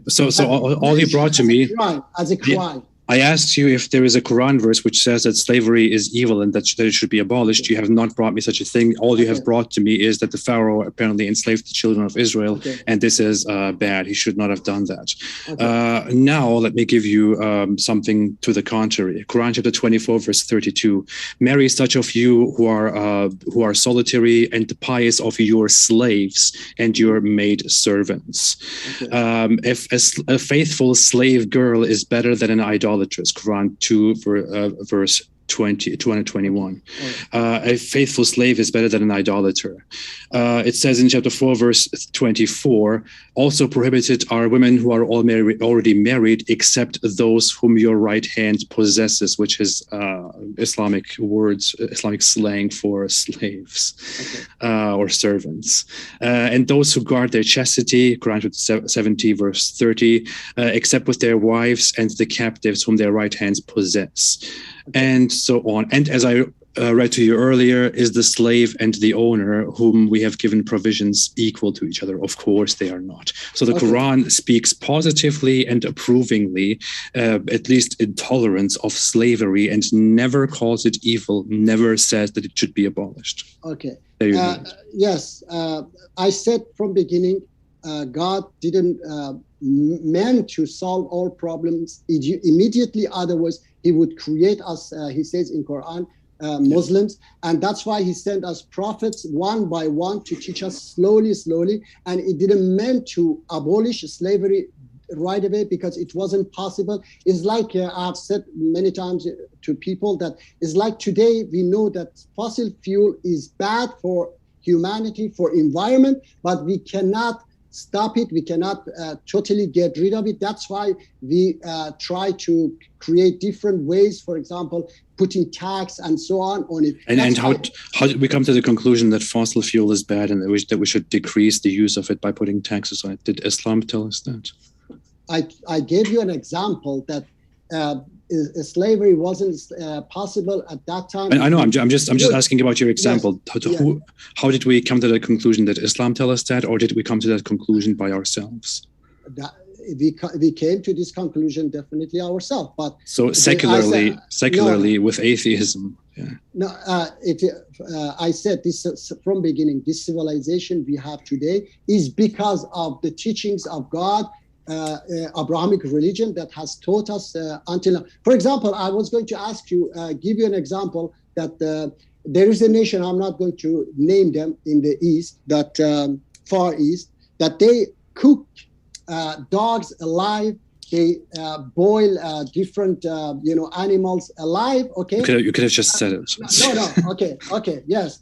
So all you brought to me as a crime. I asked you if there is a Quran verse which says that slavery is evil and that it should be abolished. You have not brought me such a thing. All you have brought to me is that the Pharaoh apparently enslaved the children of Israel, and this is bad. He should not have done that. Now let me give you something to the contrary. Quran chapter 24, verse 32. Marry such of you who are solitary and pious of your slaves and your maid servants. If a faithful slave girl is better than an idolatrous, Quran 2 verse 221. A faithful slave is better than an idolater. It says in chapter 4, verse 24, also prohibited are women who are already married, except those whom your right hand possesses, which is Islamic slang for slaves or servants. And those who guard their chastity, Quran chapter 70, verse 30, except with their wives and the captives whom their right hands possess. And so on. And as I read to you earlier, is the slave and the owner, whom we have given provisions equal to each other? Of course they are not. So the Quran speaks positively and approvingly, at least in tolerance of slavery, and never calls it evil, never says that it should be abolished. Okay. There you go. Yes, I said from beginning, God didn't meant to solve all problems immediately. Otherwise, He would create us. He says in Quran, Muslims, and that's why He sent us prophets one by one to teach us slowly, and it didn't meant to abolish slavery right away, because it wasn't possible. It's like I've said many times to people that it's like today we know that fossil fuel is bad for humanity, for environment, but we cannot stop it. We cannot totally get rid of it. That's why we try to create different ways, for example, putting tax and so on it. And how did we come to the conclusion that fossil fuel is bad and that we should decrease the use of it by putting taxes on it? Did Islam tell us that? I gave you an example that slavery wasn't possible at that time. I know. I'm just asking about your example. Yes. How did we come to the conclusion that Islam tell us that, or did we come to that conclusion by ourselves? We came to this conclusion definitely ourselves, but so secularly with atheism. Yeah. No, I said this from beginning. This civilization we have today is because of the teachings of God. Abrahamic religion that has taught us until now. For example, I was going to ask you, give you an example that there is a nation, I'm not going to name them, in the East, that Far East, that they cook dogs alive. They boil different, animals alive. Okay. You could have just said it. No. Okay. Yes,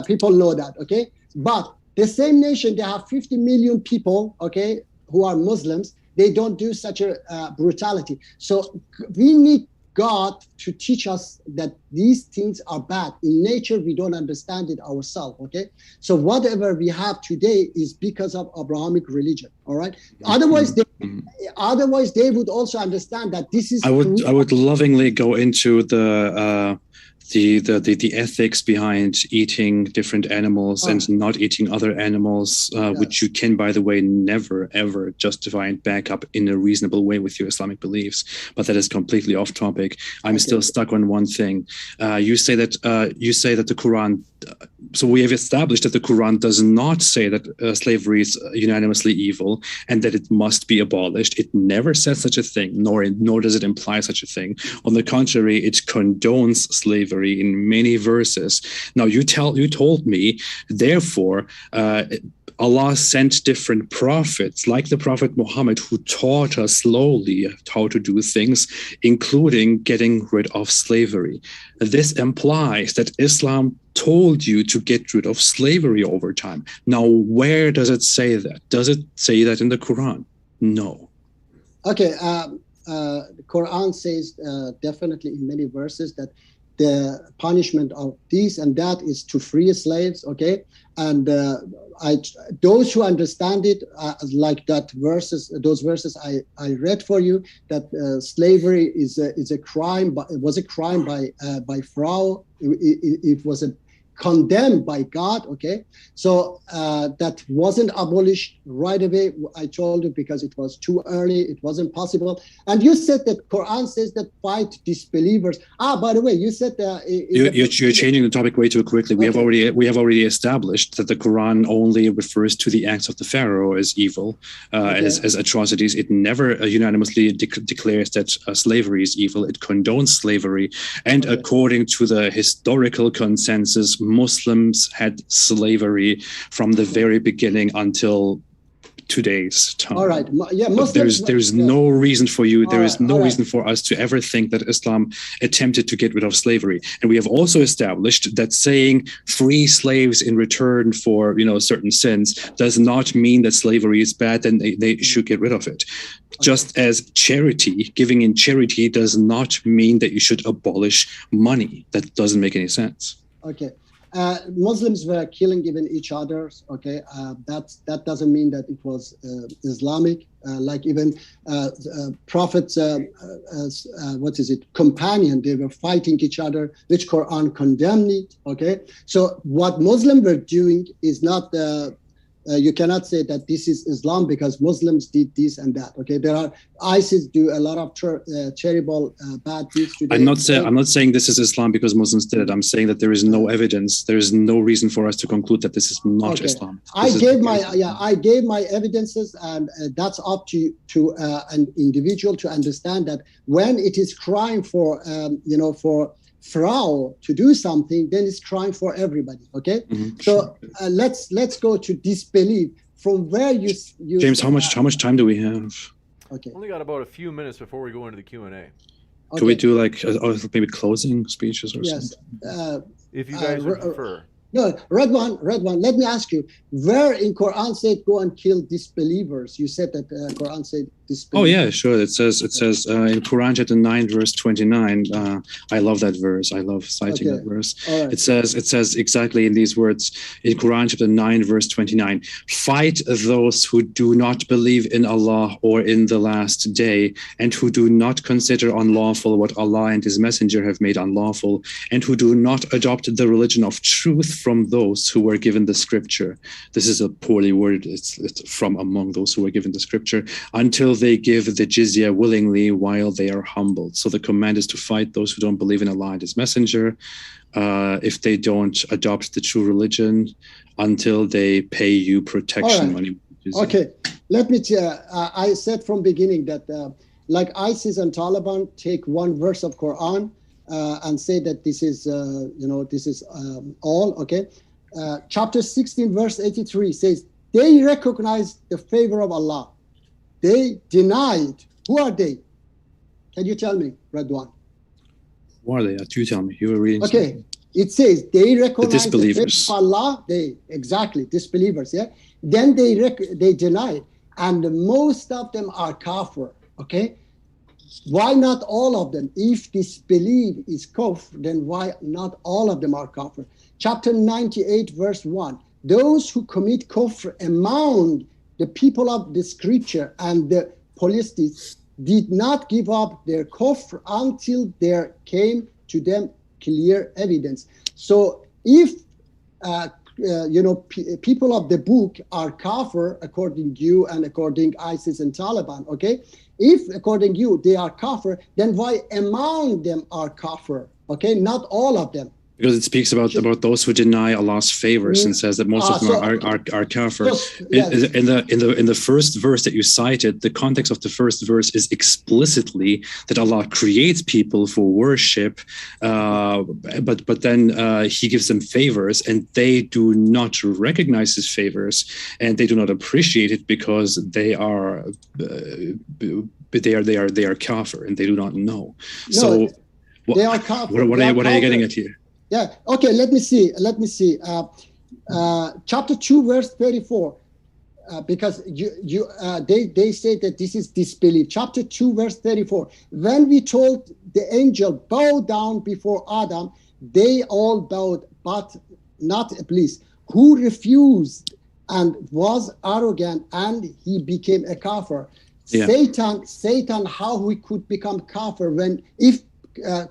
people know that. Okay, but the same nation, they have 50 million people. Okay, who are Muslims, they don't do such a brutality. So we need God to teach us that these things are bad. In nature, we don't understand it ourselves, okay? So whatever we have today is because of Abrahamic religion, all right? Otherwise, they would also understand that this is... I would lovingly go into the ethics behind eating different animals and not eating other animals, which you can, by the way, never, ever justify and back up in a reasonable way with your Islamic beliefs. But that is completely off topic. I'm still stuck on one thing. You say that the Quran... So we have established that the Quran does not say that slavery is unanimously evil and that it must be abolished. It never says such a thing, nor does it imply such a thing. On the contrary, it condones slavery in many verses. Now, you told me, therefore, Allah sent different prophets, like the Prophet Muhammad, who taught us slowly how to do things, including getting rid of slavery. This implies that Islam told you to get rid of slavery over time. Now, where does it say that? Does it say that in the Quran? No. Okay, the Quran says definitely in many verses that the punishment of this and that is to free slaves, okay? And those who understand it, like those verses I read for you, that slavery is a crime, but it was a crime by Pharaoh. It was condemned by God, okay? So that wasn't abolished right away, I told you, because it was too early, it wasn't possible. And you said that Quran says that fight disbelievers. By the way, you said you're changing the topic way too quickly. We have already established that the Quran only refers to the acts of the Pharaoh as evil, as atrocities. It never unanimously declares that slavery is evil. It condones slavery, and according to the historical consensus, Muslims had slavery from the very beginning until today's time. All right. Yeah, Muslims, there's no reason for you. There is no reason for us to ever think that Islam attempted to get rid of slavery. And we have also established that saying free slaves in return for certain sins does not mean that slavery is bad and they should get rid of it. Just as charity, giving in charity, does not mean that you should abolish money. That doesn't make any sense. Okay. Muslims were killing even each other. Okay, that doesn't mean that it was Islamic. Like even Prophet's companion, they were fighting each other, which Quran condemned it. Okay, so what Muslims were doing is not you cannot say that this is Islam because Muslims did this and that. Okay, there are ISIS do a lot of terrible bad deeds today. I'm not saying this is Islam because Muslims did it. I'm saying that there is no evidence. There is no reason for us to conclude that this is not Islam. I gave my evidences, and that's up to an individual to understand that when it is crime for for Frau to do something, then it's crime for everybody. Okay, so let's go to disbelief. From where you James, how much time do we have? Okay, only got about a few minutes before we go into the Q&A. Okay. Can we do like maybe closing speeches or something? If you guys would prefer. No, Redwan, let me ask you, where in Quran said go and kill disbelievers? You said that Quran said disbelievers. Oh yeah, sure. It says in Quran chapter 9 verse 29. I love that verse. I love citing that verse. Right. It says exactly in these words in Quran chapter 9 verse 29. Fight those who do not believe in Allah or in the last day, and who do not consider unlawful what Allah and His Messenger have made unlawful, and who do not adopt the religion of truth from those who were given the scripture. This is a poorly worded, it's from among those who were given the scripture, until they give the jizya willingly while they are humbled. So the command is to fight those who don't believe in Allah and His Messenger, if they don't adopt the true religion, until they pay you protection money. Okay, let me I said from beginning that like ISIS and Taliban take one verse of Quran and say that this is, this is all, okay? Chapter 16, verse 83 says, they recognize the favor of Allah. They denied. Who are they? Can you tell me, Redwan? Who are they? You tell me. You were reading. Okay, something. It says they recognize the disbelievers. The favor of Allah. Exactly, disbelievers, yeah? Then they denied. And most of them are kafir, okay? Why not all of them? If disbelief is kufr, then why not all of them are kafir? Chapter 98, verse 1. Those who commit kufr among the people of the scripture and the polytheists did not give up their kufr until there came to them clear evidence. So if people of the book are kafir according to you and according ISIS and Taliban, okay? If according to you they are kafir, then why among them are kafir? Okay, not all of them. Because it speaks about those who deny Allah's favors and says that most of them are kafir. In the first verse that you cited, the context of the first verse is explicitly that Allah creates people for worship, but then He gives them favors, and they do not recognize His favors, and they do not appreciate it because they are kafir and they do not know. So they are kafir. What are you getting at here? Yeah. Okay. Let me see. Chapter 2, verse 34. Because they say that this is disbelief. Chapter 2, verse 34. When we told the angel bow down before Adam, they all bowed, but not Iblis, who refused and was arrogant, and he became a kafir. Yeah. Satan, how he could become kafir if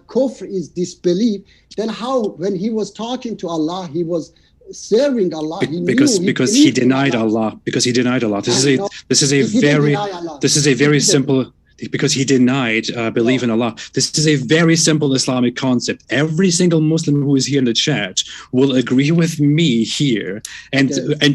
kufr is disbelief, then how, when he was talking to Allah, he was serving Allah? Because he denied Allah. Because he denied Allah. This is a very simple. Because he denied belief in Allah. This is a very simple Islamic concept. Every single Muslim who is here in the chat will agree with me here and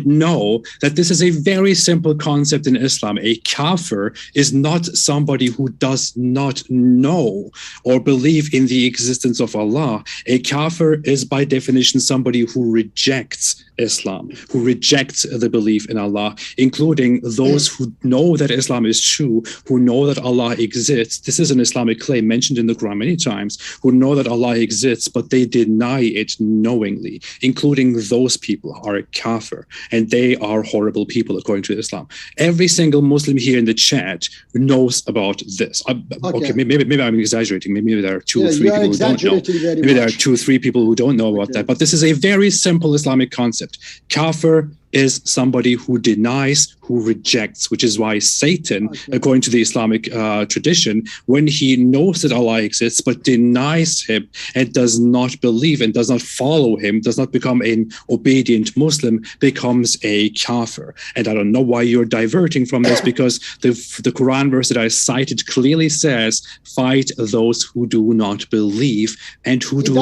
know that this is a very simple concept in Islam. A kafir is not somebody who does not know or believe in the existence of Allah. A kafir is by definition somebody who rejects Islam, who rejects the belief in Allah, including those who know that Islam is true, who know that Allah Allah exists, this is an Islamic claim mentioned in the Quran many times, who know that Allah exists, but they deny it knowingly, including those people are a kafir, and they are horrible people according to Islam. Every single Muslim here in the chat knows about this. Okay, maybe I'm exaggerating. Maybe there are two or three people who don't know. Maybe there are 2 or 3 people who don't know about that. But this is a very simple Islamic concept. Kafir is somebody who denies, who rejects, which is why Satan, according to the Islamic tradition, when he knows that Allah exists but denies him and does not believe and does not follow him, does not become an obedient Muslim, becomes a kafir. And I don't know why you're diverting from this, because the Quran verse that I cited clearly says, fight those who do not believe and who do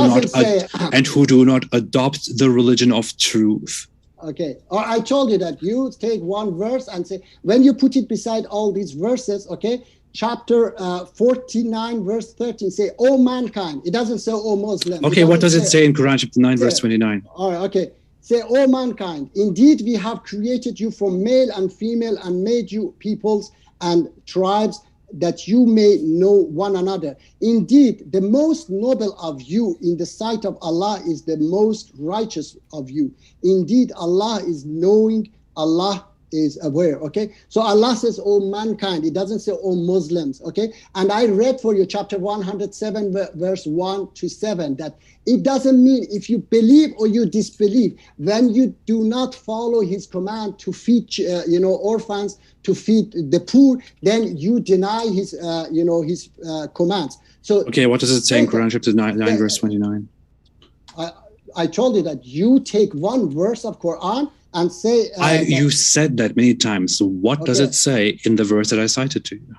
not adopt the religion of truth. Okay, or I told you that you take one verse and say, when you put it beside all these verses, okay, chapter 49, verse 13, say, "O mankind." It doesn't say, "O Muslim." Okay, what does it say in Quran chapter 9, verse 29? All right, okay. Say, "O mankind, indeed we have created you from male and female and made you peoples and tribes, that you may know one another. Indeed, the most noble of you in the sight of Allah is the most righteous of you. Indeed, Allah is knowing, Allah is aware." Okay, so Allah says, "Oh mankind." It doesn't say, "Oh Muslims." Okay, and I read for you chapter 107, verse 1 to 7, that it doesn't mean if you believe or you disbelieve, when you do not follow his command to feed orphans, to feed the poor, then you deny his commands. So okay, what does it say in Quran chapter 9, verse 29? I told you that you take one verse of Quran and say you said that many times. So what does it say in the verse that I cited to you?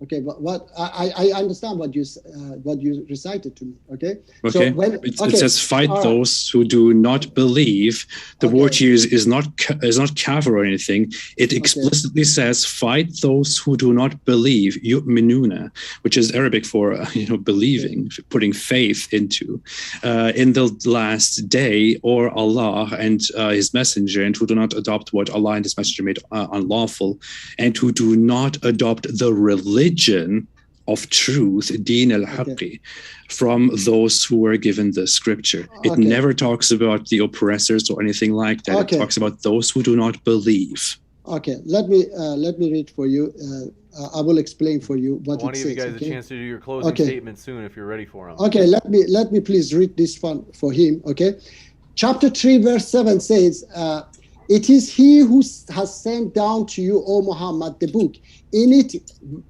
Okay, but what I understand what you recited to me. Okay. Okay. So it says, "Fight those who do not believe." The word here is not kafir or anything. It explicitly says, "Fight those who do not believe." Yu'minuna, which is Arabic for believing, putting faith into, in the last day, or Allah and His Messenger, and who do not adopt what Allah and His Messenger made unlawful, and who do not adopt the religion of truth, Deen al-Haqqi, from those who were given the scripture. It never talks about the oppressors or anything like that. It talks about those who do not believe. Okay, let me read for you. I will explain for you what it says. I want to give you guys a chance to do your closing statement soon if you're ready for him. Okay, let me please read this one for him. Okay, chapter 3, verse 7 says, "It is he who has sent down to you, O Muhammad, the book. In it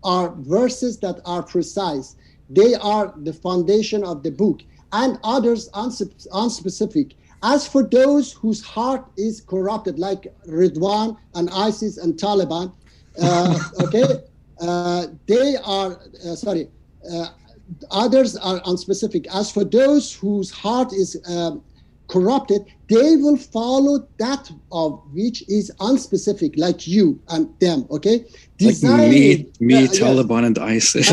are verses that are precise. They are the foundation of the book, and others unspecific. As for those whose heart is corrupted, like Ridwan and ISIS and Taliban, they are, others are unspecific. As for those whose heart is corrupted, they will follow that of which is unspecific, like you and them." Okay, desiring, like me, Taliban and ISIS.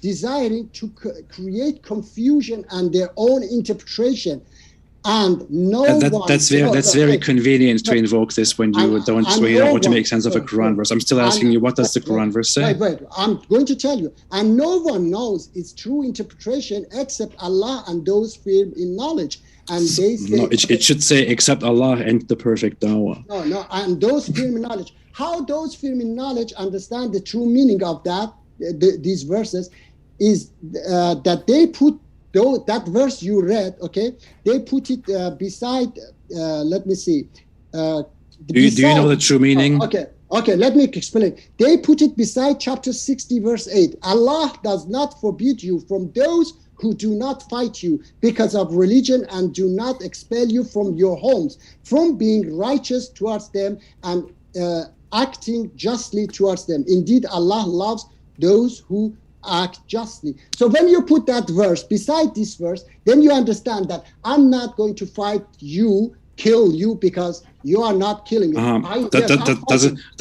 Desiring to create confusion and their own interpretation, and that's very convenient to invoke this when you don't want to make sense of a Quran verse. I'm still asking you, what does the Quran verse say? Wait, I'm going to tell you. "And no one knows its true interpretation except Allah and those firm in knowledge." And they say, it should say except Allah and the perfect Dawah. No, and those firm in knowledge. How those firm in knowledge understand the true meaning of that these verses is that they put that verse you read, okay, they put it beside, let me see. Do you know the true meaning? Okay, let me explain. They put it beside chapter 60, verse 8. "Allah does not forbid you from those who do not fight you because of religion and do not expel you from your homes, from being righteous towards them and acting justly towards them. Indeed, Allah loves those who act justly." So when you put that verse beside this verse, then you understand that I'm not going to fight you, kill you, because you are not killing me.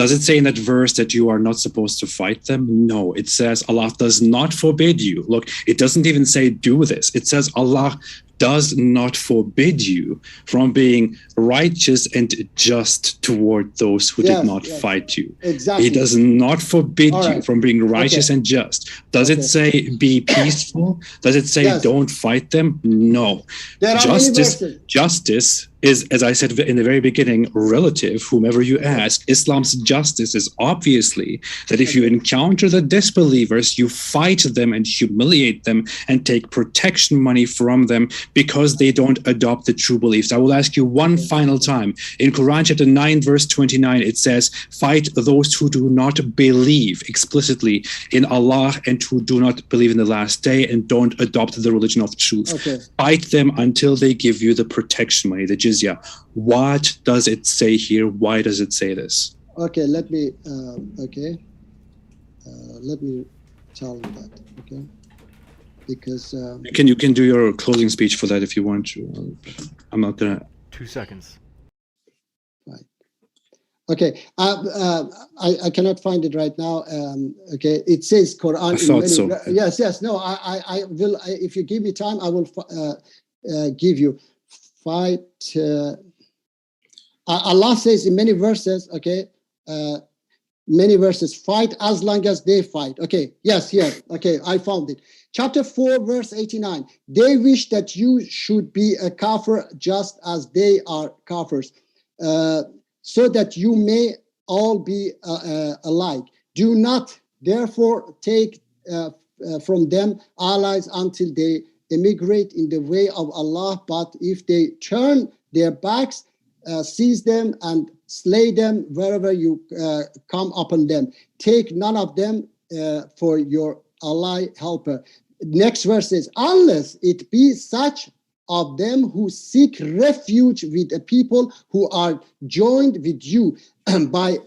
Does it say in that verse that you are not supposed to fight them? No, it says Allah does not forbid you. Look, it doesn't even say do this. It says Allah does not forbid you from being righteous and just toward those who did not fight you. Exactly. He does not forbid All you right. from being righteous and just. Does it say be peaceful? Does it say don't fight them? No. There are Justice is, as I said in the very beginning, relative, whomever you ask. Islam's justice is obviously that if you encounter the disbelievers, you fight them and humiliate them and take protection money from them because they don't adopt the true beliefs. I will ask you one final time. In Quran chapter 9, verse 29, it says, fight those who do not believe explicitly in Allah and who do not believe in the last day and don't adopt the religion of truth. Fight them until they give you the protection money, the jizya. What does it say here? Why does it say this? Okay, let me let me tell you that. Okay, because you can do your closing speech for that if you want to. I'm not gonna. 2 seconds. Right. Okay. I cannot find it right now. Okay. It says Quran. I thought so. Yes. No. I will. If you give me time, I will give you. Fight. Allah says in many verses. Okay. Many verses. Fight as long as they fight. Okay. Yes. Here. Okay. I found it. Chapter 4, verse 89. They wish that you should be a kafir just as they are kafirs, so that you may all be alike. Do not, therefore, take from them allies until they emigrate in the way of Allah. But if they turn their backs, seize them and slay them wherever you come upon them. Take none of them for your ally helper. Next verse says, unless it be such of them who seek refuge with a people who are joined with you by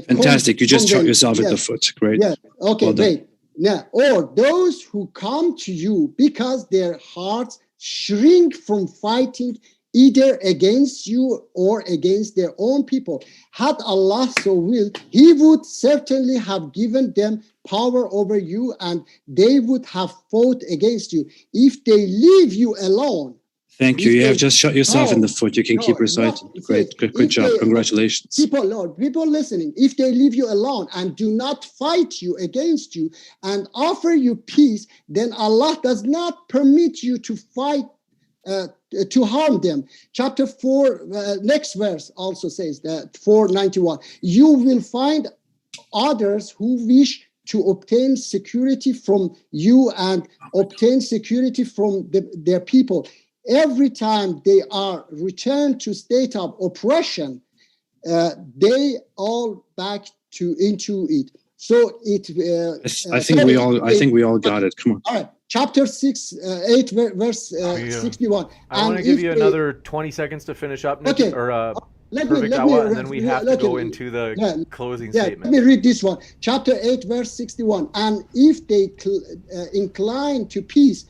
fantastic. You just shot yourself in the foot. Great. Yeah. Okay, well great. Now, or those who come to you because their hearts shrink from fighting either against you or against their own people. Had Allah so willed, He would certainly have given them power over you, and they would have fought against you. If they leave you alone. Thank you. You have just shot yourself in the foot. You can keep reciting. Great. Good job. Congratulations. People listening, if they leave you alone and do not fight you against you and offer you peace, then Allah does not permit you to fight to harm them. Chapter 4, next verse also says that 491. You will find others who wish to obtain security from you and obtain security from their people. Every time they are returned to state of oppression, they all back into it. So it. I think we all got it. Come on. All right. Chapter 8, verse 61. I want to give you another 20 seconds to finish up, Nick, okay. Perfect Dawah, and then we have to go into the closing statement. Let me read this one. Chapter 8, verse 61. And if they incline to peace,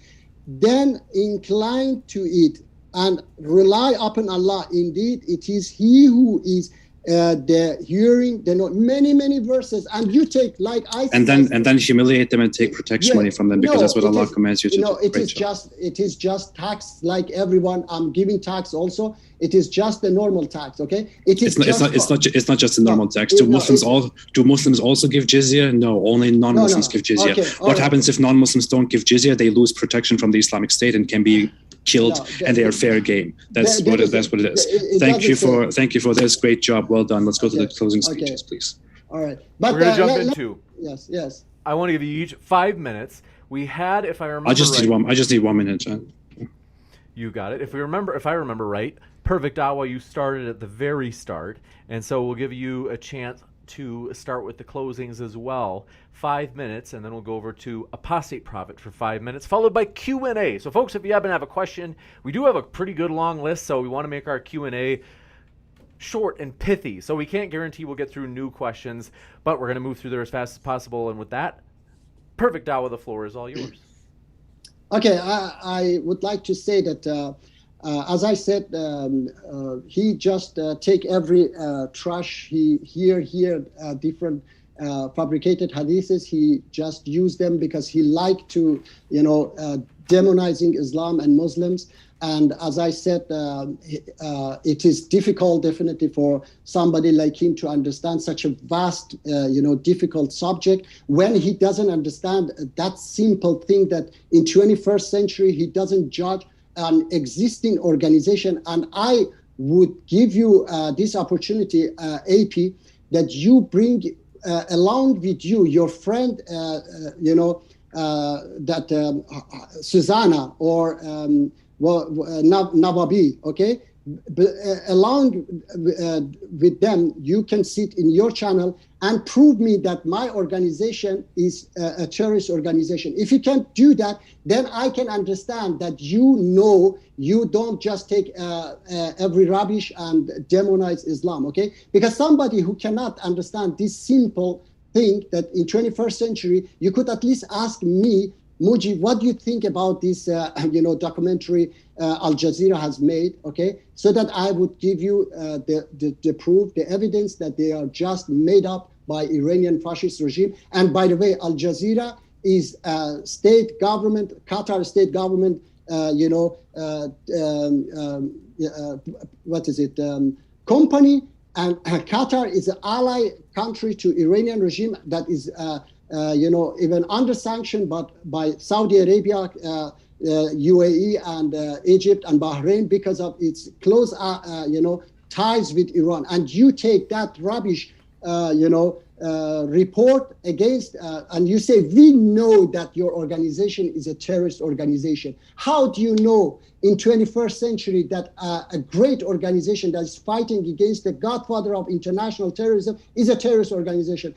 then incline to it and rely upon Allah. Indeed, it is He who is the hearing, many verses, and you take like I and then humiliate them and take protection money from them because that's what Allah commands you to do. It is just tax like everyone. I'm giving tax also. It is just the normal tax. Okay, it's not just a normal tax. Do Muslims also give jizya? No, only non-Muslims give jizya. Okay, what happens if non-Muslims don't give jizya? They lose protection from the Islamic State and can be killed, and they are fair game. That's what it is. Thank you for this. Great job. Well done. Let's go to the closing speeches, please. All right. But we're gonna jump into. Yes. I want to give you each 5 minutes. We had, if I remember, I just need 1 minute. You got it. If I remember right, Perfect Dawah, you started at the very start, and so we'll give you a chance to start with the closings as well. 5 minutes, and then we'll go over to Apostate Prophet for 5 minutes, followed by Q&A. So folks, if you happen to have a question, we do have a pretty good long list, so we want to make our Q&A short and pithy. So we can't guarantee we'll get through new questions, but we're going to move through there as fast as possible. And with that, Perfect Dawah, the floor is all yours. Okay, I would like to say that as I said, he just take every trash he hear different fabricated hadiths. He just use them because he like to demonizing Islam and Muslims. And as I said, it is difficult, definitely, for somebody like him to understand such a vast, difficult subject when he doesn't understand that simple thing that in 21st century, he doesn't judge an existing organization. And I would give you this opportunity, AP, that you bring along with you your friend, Susanna or Nawabi, okay? Along with them, you can sit in your channel and prove me that my organization is a terrorist organization. If you can't do that, then I can understand that you don't just take every rubbish and demonize Islam, okay? Because somebody who cannot understand this simple thing that in 21st century, you could at least ask me, Muji, what do you think about this, documentary Al Jazeera has made, okay? So that I would give you the proof, the evidence that they are just made up by Iranian fascist regime. And by the way, Al Jazeera is a state government, Qatar state government, company. And Qatar is an ally country to Iranian regime that is even under sanction, but by Saudi Arabia, UAE, and Egypt and Bahrain because of its close, ties with Iran. And you take that rubbish, report against, and you say, we know that your organization is a terrorist organization. How do you know in 21st century that a great organization that is fighting against the godfather of international terrorism is a terrorist organization?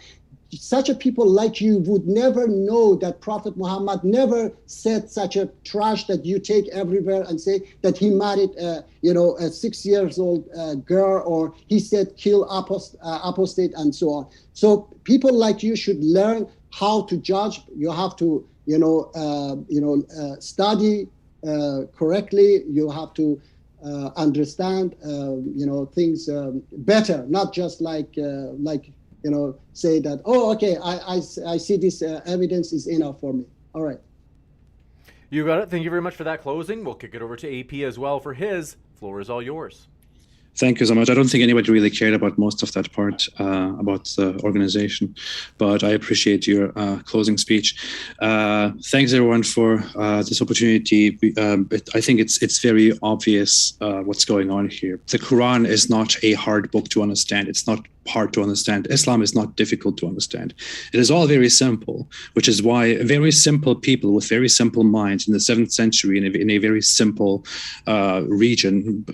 Such a people like you would never know that Prophet Muhammad never said such a trash that you take everywhere and say that he married, a 6-year-old girl, or he said kill apostate and so on. So people like you should learn how to judge. You have to, study correctly. You have to understand, things better, not just like. Say that, oh, okay, I see this evidence is enough for me. All right. You got it. Thank you very much for that closing. We'll kick it over to AP as well for his. Floor is all yours. Thank you so much. I don't think anybody really cared about most of that part about the organization, but I appreciate your closing speech. Thanks everyone for this opportunity. I think it's very obvious what's going on here. The Quran is not a hard book to understand. It's not hard to understand. Islam is not difficult to understand. It is all very simple, which is why very simple people with very simple minds in the 7th century in a very simple region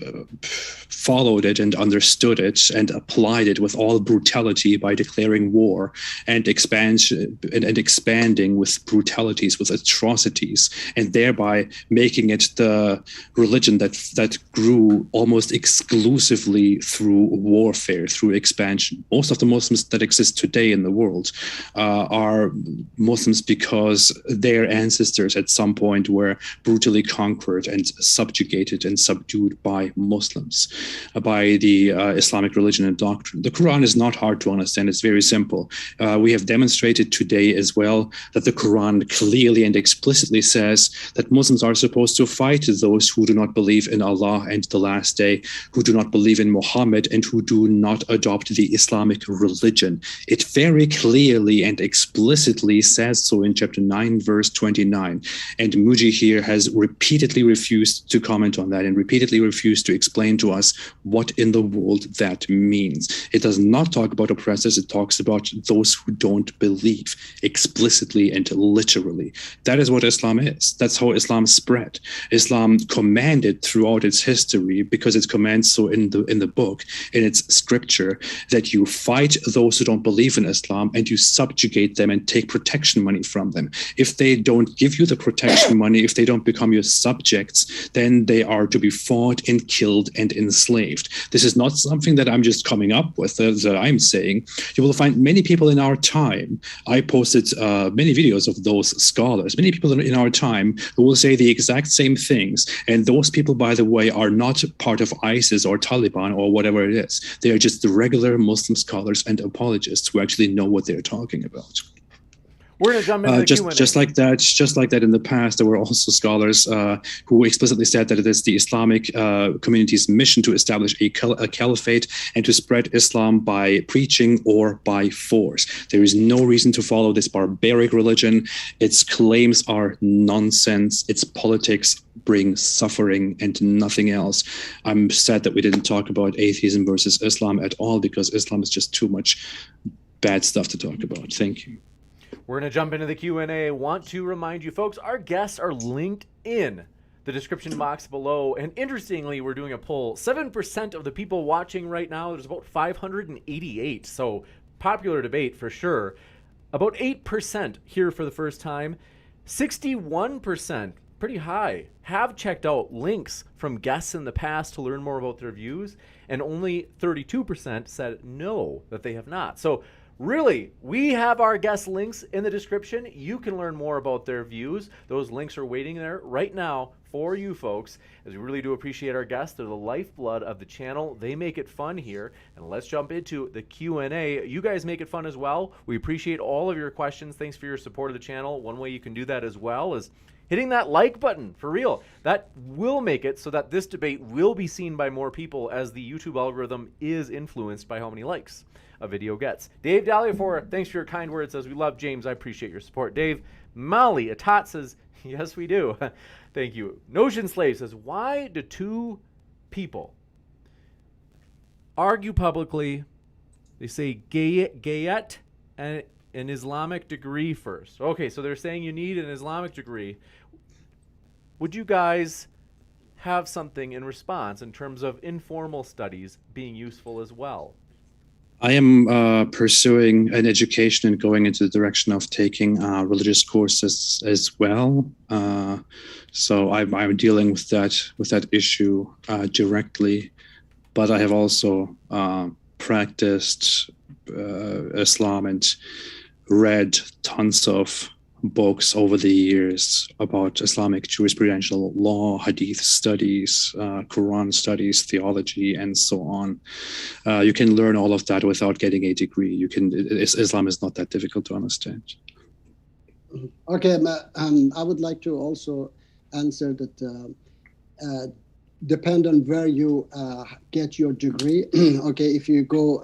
followed it and understood it and applied it with all brutality by declaring war and expanding with brutalities, with atrocities, and thereby making it the religion that grew almost exclusively through warfare, through expansion. Most of the Muslims that exist today in the world are Muslims because their ancestors at some point were brutally conquered and subjugated and subdued by Muslims, by the Islamic religion and doctrine. The Quran is not hard to understand. It's very simple. We have demonstrated today as well that the Quran clearly and explicitly says that Muslims are supposed to fight those who do not believe in Allah and the last day, who do not believe in Muhammad, and who do not adopt the Islamic religion. It very clearly and explicitly says so in chapter 9, verse 29. And Muji here has repeatedly refused to comment on that and repeatedly refused to explain to us what in the world that means. It does not talk about oppressors. It talks about those who don't believe explicitly and literally. That is what Islam is. That's how Islam spread. Islam commanded throughout its history, because it commands so in the book, in its scripture, that you fight those who don't believe in Islam and you subjugate them and take protection money from them. If they don't give you the protection money, if they don't become your subjects, then they are to be fought and killed and enslaved. This is not something that I'm just coming up with, that I'm saying. You will find many people in our time. I posted many videos of those scholars, many people in our time who will say the exact same things. And those people, by the way, are not part of ISIS or Taliban or whatever it is. They are just the regular Muslim scholars and apologists who actually know what they're talking about. We're going to jump into the Q&A. Just like that in the past, there were also scholars who explicitly said that it is the Islamic community's mission to establish a caliphate and to spread Islam by preaching or by force. There is no reason to follow this barbaric religion. Its claims are nonsense. Its politics bring suffering and nothing else. I'm sad that we didn't talk about atheism versus Islam at all, because Islam is just too much bad stuff to talk about. Thank you. We're going to jump into the Q&A. Want to remind you folks, our guests are linked in the description box below. And interestingly, we're doing a poll. 7% of the people watching right now, there's about 588. So popular debate for sure. About 8% here for the first time. 61%, pretty high, have checked out links from guests in the past to learn more about their views. And only 32% said no, that they have not. So really, we have our guest links in the description. You can learn more about their views. Those links are waiting there right now for you folks, as we really do appreciate our guests. They're the lifeblood of the channel. They make it fun here. And let's jump into the Q&A. You guys make it fun as well. We appreciate all of your questions. Thanks for your support of the channel. One way you can do that as well is hitting that like button, for real. That will make it so that this debate will be seen by more people, as the YouTube algorithm is influenced by how many likes a video gets. Dave Daliafor, thanks for your kind words. Says, we love James. I appreciate your support. Dave Molly Atat says, yes, we do. Thank you. Notion Slave says, why do two people argue publicly? They say get an Islamic degree first. Okay, so they're saying you need an Islamic degree. Would you guys have something in response in terms of informal studies being useful as well? I am pursuing an education and going into the direction of taking religious courses as well. So I'm dealing with that issue directly. But I have also practiced Islam and read tons of books over the years about Islamic jurisprudential law, hadith studies, Quran studies, theology, and so on. You can learn all of that without getting a degree. Islam is not that difficult to understand. Okay, I would like to also answer that depend on where you get your degree. Okay, if you go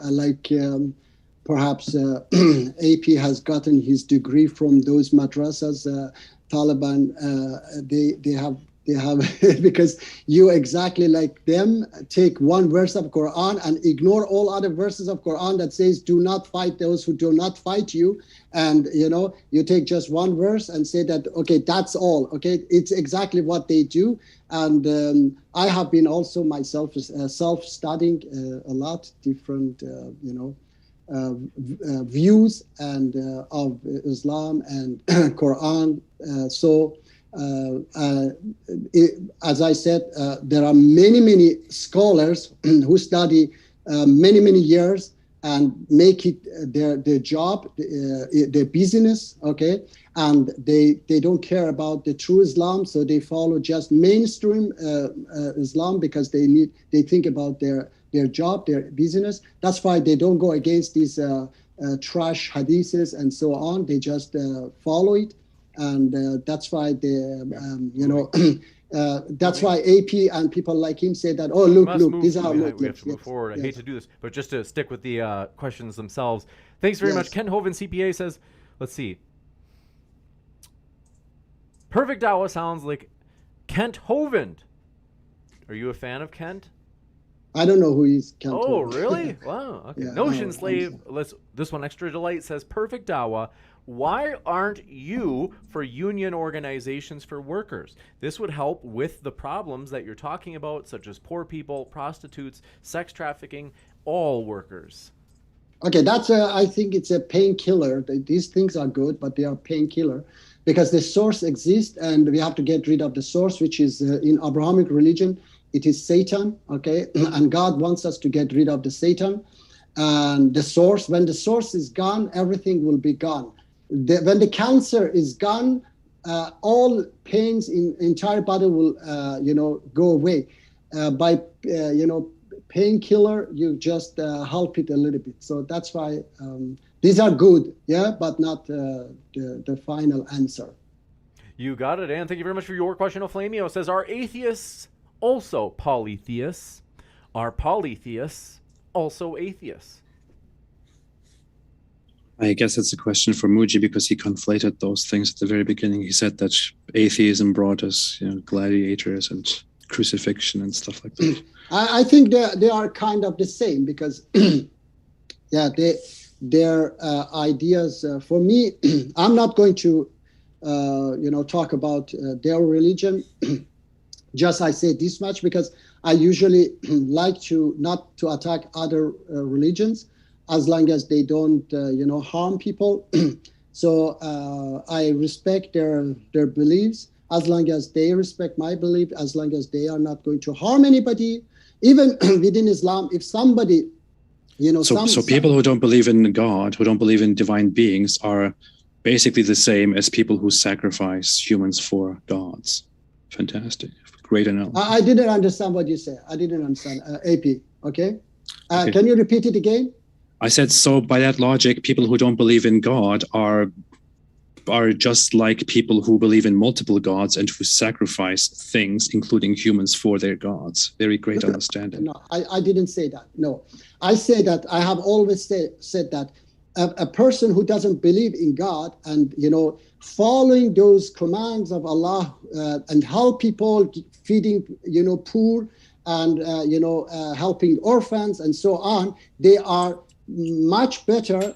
perhaps AP has gotten his degree from those madrasas. Taliban, they have because you exactly like them take one verse of Quran and ignore all other verses of Quran that says do not fight those who do not fight you, and you take just one verse and say that okay, that's all. Okay, it's exactly what they do. And I have been also myself self-studying a lot different views and of Islam and Quran. As I said, there are many scholars who study many years and make it their job, their business. Okay, and they don't care about the true Islam, so they follow just mainstream Islam because they think about their job, their business. That's why they don't go against these trash hadiths and so on. They just follow it, and that's why that's why AP and people like him say that. Oh, look, these are. We have to move forward. I hate to do this, but just to stick with the questions themselves. Thanks very much. Ken Hoven CPA says, let's see. Perfect Dawah sounds like Kent Hovind. Are you a fan of Kent? I don't know who he's. Kent Oh, Hovind. really? Wow. Okay. Notion Slave. This one extra delight says Perfect Dawah. Why aren't you for union organizations for workers? This would help with the problems that you're talking about, such as poor people, prostitutes, sex trafficking, all workers. Okay, I think it's a painkiller. These things are good, but they are painkiller because the source exists, and we have to get rid of the source, which is in Abrahamic religion. It is Satan, okay? And God wants us to get rid of the Satan. And the source, when the source is gone, everything will be gone. When the cancer is gone, all pains in entire body will, go away. By, painkiller, you just help it a little bit. So that's why these are good, but not the final answer. You got it, and thank you very much for your question. Oflamio says, are atheists also polytheists? Are polytheists also atheists? I guess it's a question for Muji because he conflated those things at the very beginning. He said that atheism brought us, gladiators and crucifixion and stuff like that. I think they are kind of the same because, their ideas. For me, I'm not going to, talk about their religion. Just I say this much because I usually like to not to attack other religions, as long as they don't, harm people. So I respect their beliefs, as long as they respect my belief, as long as they are not going to harm anybody. Even within Islam, if somebody, So people who don't believe in God, who don't believe in divine beings, are basically the same as people who sacrifice humans for gods. Fantastic. Great analogy. I didn't understand what you said. I didn't understand. AP, okay? Can you repeat it again? I said, so by that logic, people who don't believe in God are just like people who believe in multiple gods and who sacrifice things, including humans, for their gods. Very great understanding. No, I didn't say that. No, I say that I have always said that a person who doesn't believe in God and, following those commands of Allah and help people, feeding, poor and, helping orphans and so on, they are much better.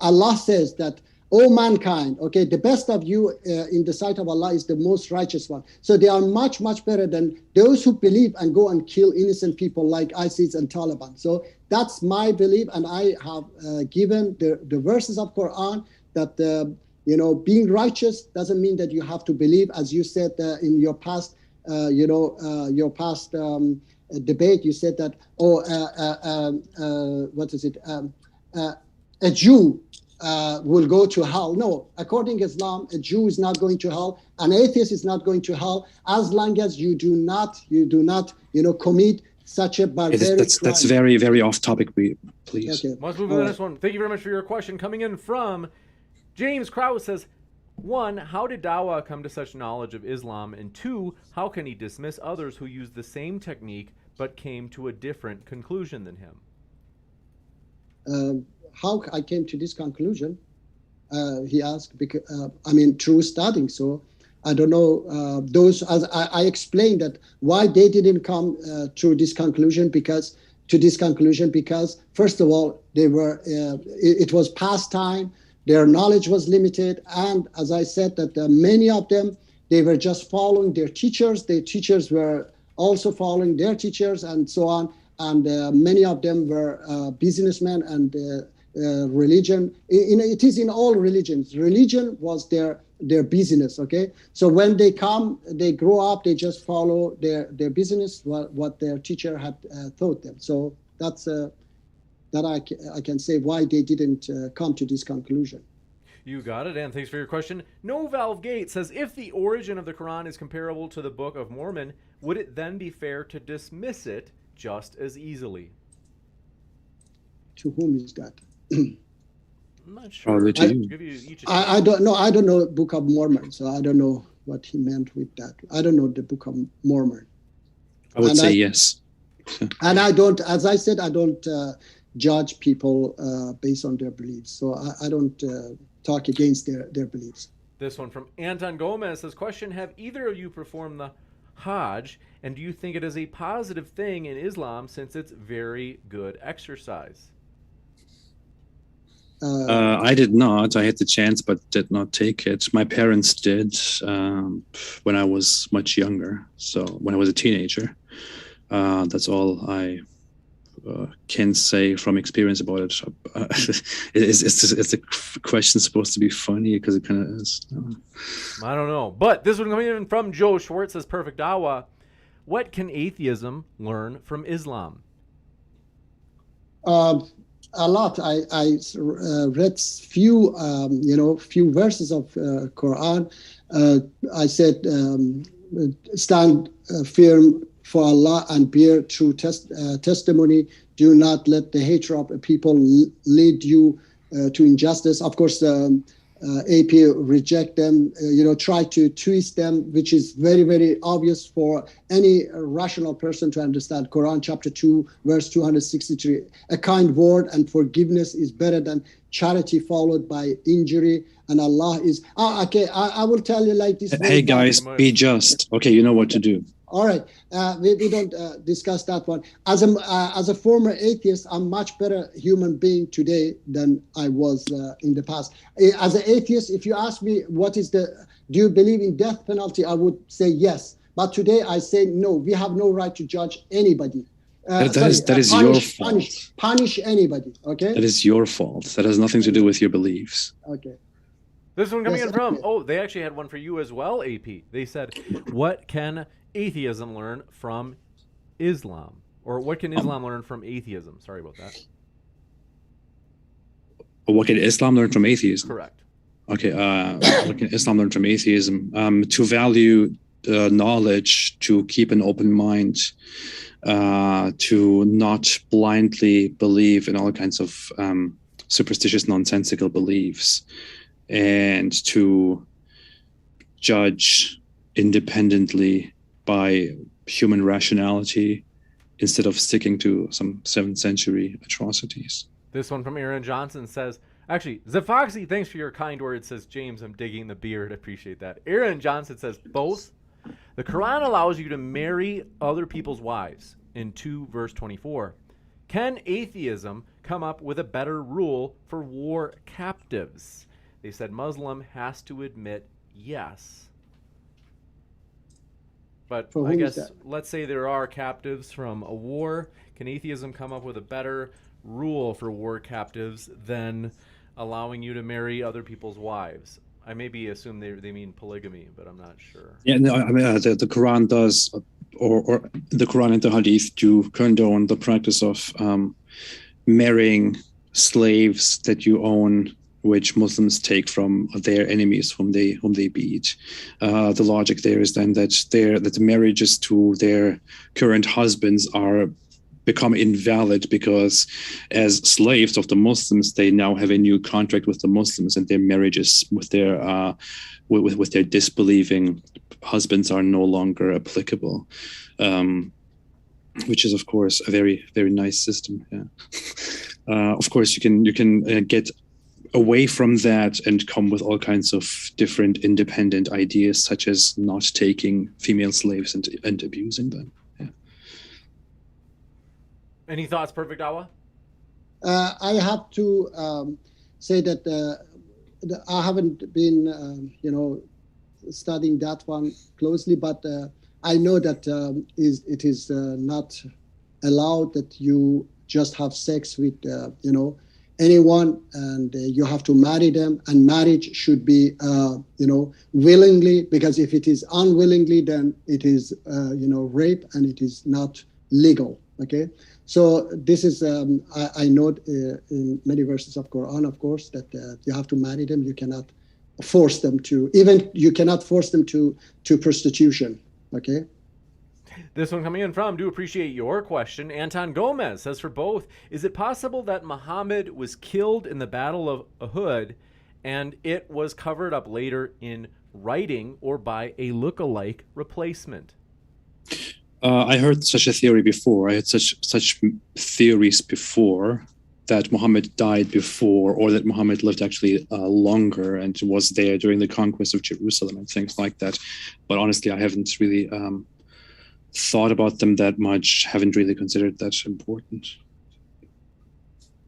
Allah says that, oh mankind, okay, the best of you in the sight of Allah is the most righteous one. So they are much, much better than those who believe and go and kill innocent people like ISIS and Taliban. So that's my belief, and I have given the verses of Quran that being righteous doesn't mean that you have to believe, as you said in your past, debate. You said that, what is it? A Jew will go to hell. No, according to Islam, a Jew is not going to hell. An atheist is not going to hell as long as you do not, commit such a barbaric crime. That's very, very off topic, please. Okay. Let's move to the next one. Thank you very much for your question. Coming in from James Krause says, 1, how did Dawah come to such knowledge of Islam? And 2, how can he dismiss others who used the same technique but came to a different conclusion than him? How I came to this conclusion, he asked, because, through studying. So I don't know, those, as I explained that why they didn't come to this conclusion, because first of all, they were, it was past time, their knowledge was limited. And as I said, that many of them, they were just following their teachers. Their teachers were also following their teachers and so on. And many of them were businessmen and religion. It is in all religions. Religion was their business, okay? So when they grow up, they just follow their business, what their teacher had taught them. So that's that I can say why they didn't come to this conclusion. You got it, and thanks for your question. No Valve Gate says, if the origin of the Quran is comparable to the Book of Mormon, would it then be fair to dismiss it just as easily? To whom is that? I'm not sure. Probably to you. Give you each I don't know. I don't know Book of Mormon, so I don't know what he meant with that. I don't know the Book of Mormon. I would say yes. And I don't, as I said, I don't judge people based on their beliefs. So I don't talk against their beliefs. This one from Anton Gomez says, question, have either of you performed the Hajj, and do you think it is a positive thing in Islam since it's very good exercise? I did not. I had the chance, but did not take it. My parents did when I was much younger. So when I was a teenager, that's all I can say from experience about it. Is the question supposed to be funny? Because it kind of is. I don't know. But this one coming in from Joe Schwartz says, perfect Dawah. What can atheism learn from Islam? A lot. I read few verses of Quran. I said, stand firm for Allah and bear true testimony. Do not let the hatred of people lead you to injustice. Of course, AP reject them, try to twist them, which is very, very obvious for any rational person to understand. Quran chapter 2, verse 263, a kind word and forgiveness is better than charity followed by injury. And Allah is, okay, I will tell you like this. Hey guys, be just. Okay, you know what to do. All right, we don't discuss that one. As a former atheist, I'm much better human being today than I was in the past. As an atheist, if you ask me do you believe in death penalty, I would say yes. But today I say no. We have no right to judge anybody. That is your fault. Punish anybody. Okay. That is your fault. That has nothing to do with your beliefs. Okay. This one coming in from, they actually had one for you as well, AP. They said, what can atheism learn from Islam? Or what can Islam learn from atheism? Sorry about that. What can Islam learn from atheism? Correct. Okay, what can Islam learn from atheism? To value knowledge, to keep an open mind, to not blindly believe in all kinds of superstitious, nonsensical beliefs, and to judge independently by human rationality instead of sticking to some 7th century atrocities. This one from Aaron Johnson says, actually, Zafoxy, thanks for your kind words, says James. I'm digging the beard. Appreciate that. Aaron Johnson says, both. The Quran allows you to marry other people's wives in 2 verse 24. Can atheism come up with a better rule for war captives? They said Muslim has to admit yes. But I guess let's say there are captives from a war. Can atheism come up with a better rule for war captives than allowing you to marry other people's wives? I maybe assume they mean polygamy, but I'm not sure. Yeah, no, I mean the Quran does, or the Quran and the Hadith do condone the practice of marrying slaves that you own, which Muslims take from their enemies whom they beat. The logic there is then that the marriages to their current husbands are become invalid because as slaves of the Muslims, they now have a new contract with the Muslims, and their marriages with their disbelieving husbands are no longer applicable. Which is, of course, a very, very nice system. Yeah. Of course, you can get away from that and come with all kinds of different independent ideas, such as not taking female slaves and abusing them. Yeah. Any thoughts, Perfect Dawah? I have to say that I haven't been, studying that one closely, but I know that it is not allowed that you just have sex with, anyone, and you have to marry them, and marriage should be willingly, because if it is unwillingly, then it is rape, and it is not legal. Okay, so this is I know in many verses of Quran, of course, that you have to marry them. You cannot force them to, you cannot force them to prostitution. Okay. This one coming in from, do appreciate your question. Anton Gomez says, for both, is it possible that Muhammad was killed in the Battle of Uhud and it was covered up later in writing or by a look-alike replacement? I heard such a theory before. I had such theories before that Muhammad died before, or that Muhammad lived actually longer and was there during the conquest of Jerusalem and things like that. But honestly, I haven't really thought about them that much, haven't really considered that important.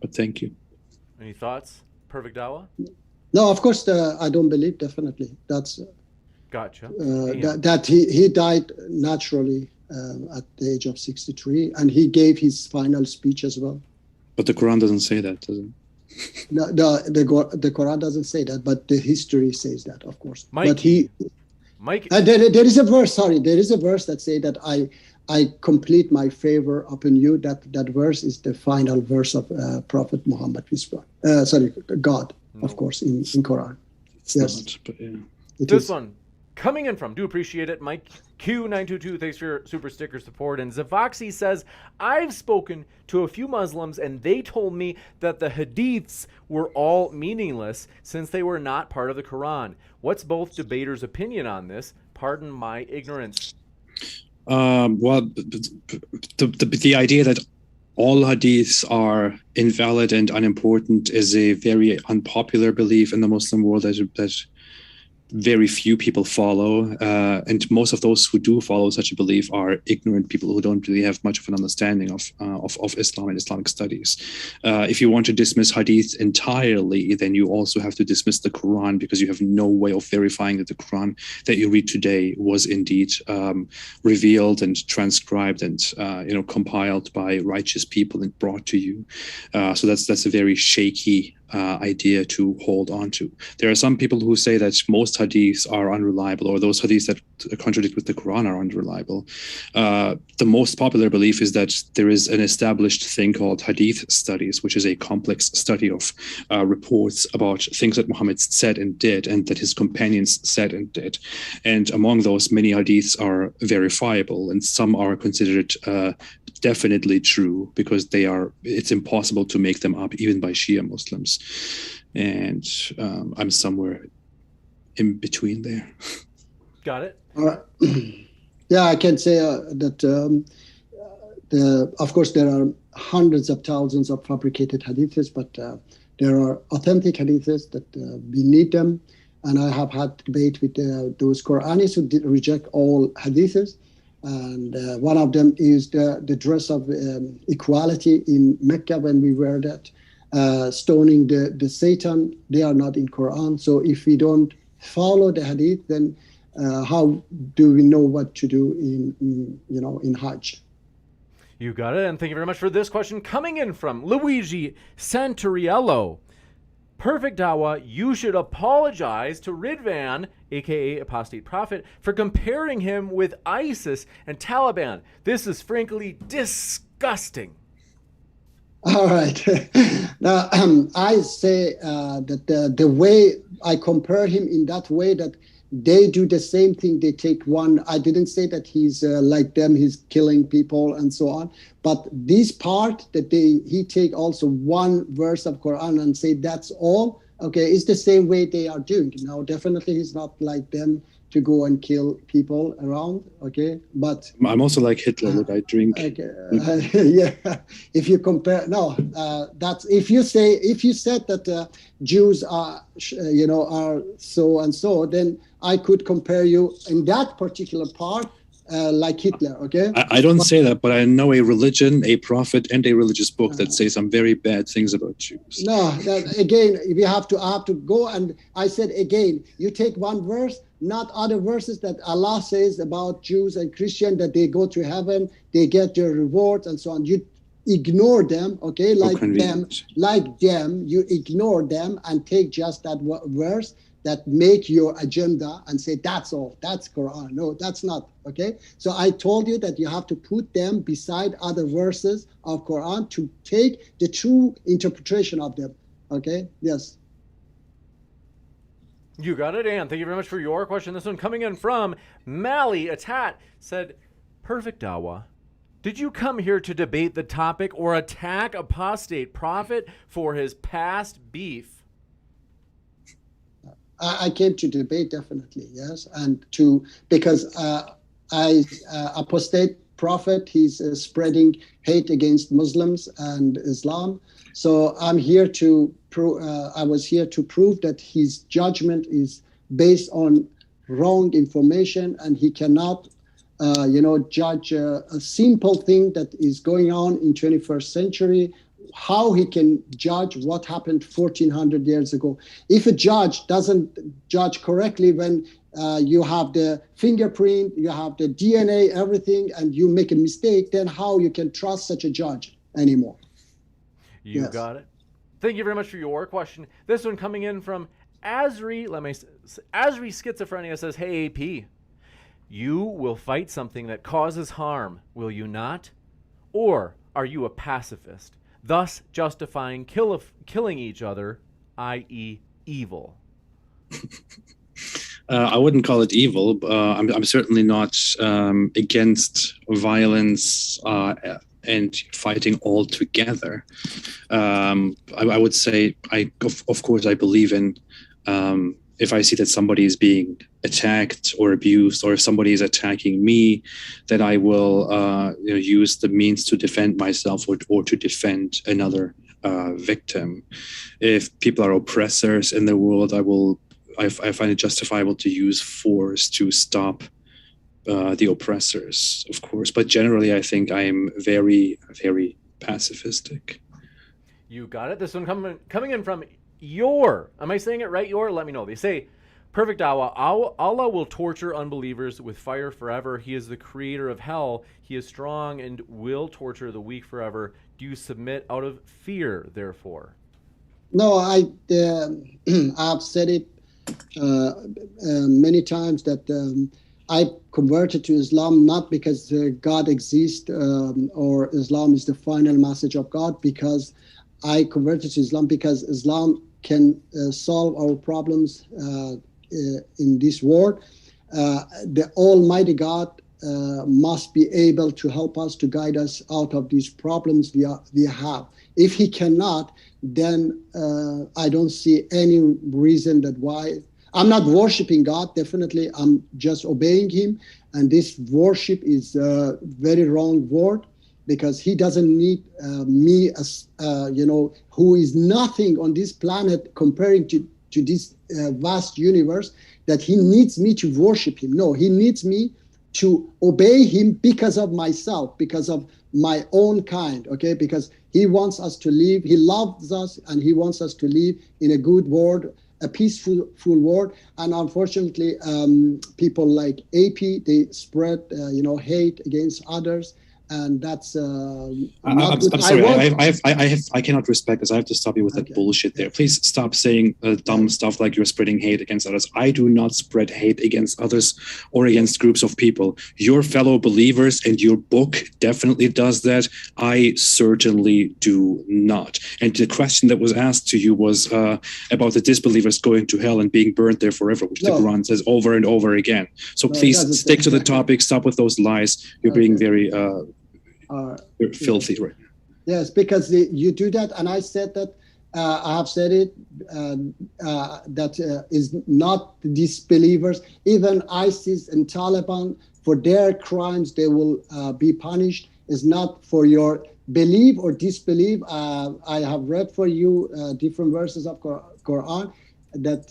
But thank you. Any thoughts, Perfect Dawah? No, of course, I don't believe, definitely. That's gotcha. That he died naturally at the age of 63, and he gave his final speech as well. But the Quran doesn't say that, does it? No, the Quran doesn't say that, but the history says that, of course. Mike, there is a verse. Sorry, there is a verse that say that I complete my favor upon you. That verse is the final verse of Prophet Muhammad. God, of course, in Quran. It's yes. not, but yeah. This one Coming in from, do appreciate it, Mike Q922, thanks for your super sticker support. And Zavoxy says, I've spoken to a few Muslims and they told me that the hadiths were all meaningless since they were not part of the Quran. What's both debaters' opinion on this? Pardon my ignorance. Well, the idea that all hadiths are invalid and unimportant is a very unpopular belief in the Muslim world that very few people follow, and most of those who do follow such a belief are ignorant people who don't really have much of an understanding of Islam and Islamic studies. If you want to dismiss hadith entirely, then you also have to dismiss the Quran, because you have no way of verifying that the Quran that you read today was indeed revealed and transcribed and compiled by righteous people and brought to you. So that's a very shaky idea to hold on to. There are some people who say that most hadiths are unreliable, or those hadiths that contradict with the Quran are unreliable. The most popular belief is that there is an established thing called hadith studies, which is a complex study of reports about things that Muhammad said and did, and that his companions said and did. And among those, many hadiths are verifiable, and some are considered definitely true, because it's impossible to make them up even by Shia Muslims. And I'm somewhere in between there. Got it. Yeah, I can say that of course there are hundreds of thousands of fabricated hadiths, but there are authentic hadiths that we need them. And I have had debate with those Quranis who reject all hadiths. And one of them is the dress of equality in Mecca when we wear that. Stoning the Satan, they are not in Quran. So if we don't follow the hadith, then how do we know what to do in Hajj? You got it. And thank you very much for this question coming in from Luigi Santoriello. Perfect Dawah, you should apologize to Ridvan, aka Apostate Prophet, for comparing him with ISIS and Taliban. This is frankly disgusting. All right. Now, I say that the way I compare him in that way, that they do the same thing. They take one. I didn't say that he's like them. He's killing people and so on. But this part that he take also one verse of Quran and say that's all. Okay, it's the same way they are doing. Now, definitely he's not like them to go and kill people around. Okay, but I'm also like Hitler. Look, I drink. Okay, yeah. If you compare, that's if you said that Jews are so and so, then I could compare you in that particular part like Hitler. Okay. I don't say that, but I know a religion, a prophet, and a religious book that say some very bad things about Jews. No, again, I have to go, and I said again, you take one verse, not other verses that Allah says about Jews and Christians that they go to heaven, they get their rewards and so on. You ignore them, okay, like them, you ignore them and take just that verse that make your agenda and say that's all, that's Quran. No, that's not, okay? So I told you that you have to put them beside other verses of Quran to take the true interpretation of them, okay? Yes. You got it, Ann. Thank you very much for your question. This one coming in from Mally Atat said, Perfect Dawah, did you come here to debate the topic or attack Apostate Prophet for his past beef? I came to debate, definitely, yes, and because Apostate Prophet, he's spreading hate against Muslims and Islam. So I'm here to I was here to prove that his judgment is based on wrong information, and he cannot, judge a simple thing that is going on in 21st century. How he can judge what happened 1400 years ago. If a judge doesn't judge correctly when you have the fingerprint, you have the DNA, everything, and you make a mistake, then how you can trust such a judge anymore? You got it. Thank you very much for your question. This one coming in from Asri Schizophrenia says, Hey AP, you will fight something that causes harm, will you not? Or are you a pacifist, thus justifying killing each other, i.e. evil? I wouldn't call it evil. I'm certainly not against violence and fighting all together. I would say, of course, I believe in if I see that somebody is being attacked or abused, or if somebody is attacking me, that I will use the means to defend myself or to defend another victim. If people are oppressors in the world, I find it justifiable to use force to stop the oppressors, of course. But generally, I think I am very, very pacifistic. You got it. This one coming in from Yor. Am I saying it right, Yor? Let me know. They say, perfect Dawah. Allah will torture unbelievers with fire forever. He is the creator of hell. He is strong and will torture the weak forever. Do you submit out of fear, therefore? No, I've said it many times that I converted to Islam not because God exists or Islam is the final message of God, because I converted to Islam because Islam can solve our problems in this world. The Almighty God must be able to help us, to guide us out of these problems we have. If he cannot, then I don't see any reason that why. I'm not worshiping God, definitely. I'm just obeying him. And this worship is a very wrong word, because he doesn't need me as, who is nothing on this planet comparing to this vast universe, that he needs me to worship him. No, he needs me to obey him because of myself, because of my own kind, okay? Because he wants us to live, he loves us, and he wants us to live in a good world, a peaceful world. And unfortunately, people like AP, they spread, hate against others. And that's I'm sorry. I cannot respect this. I have to stop you with that bullshit there. Please stop saying dumb stuff like you're spreading hate against others. I do not spread hate against others or against groups of people. Your fellow believers and your book definitely does that. I certainly do not. And the question that was asked to you was about the disbelievers going to hell and being burned there forever, which the Quran says over and over again. So please stick to the topic. Stop with those lies. You're being very filthy right now. Yes, because you do that, and I said that I have said it that is not disbelievers. Even ISIS and Taliban, for their crimes, they will be punished. Is not for your belief or disbelief. I have read for you different verses of Quran that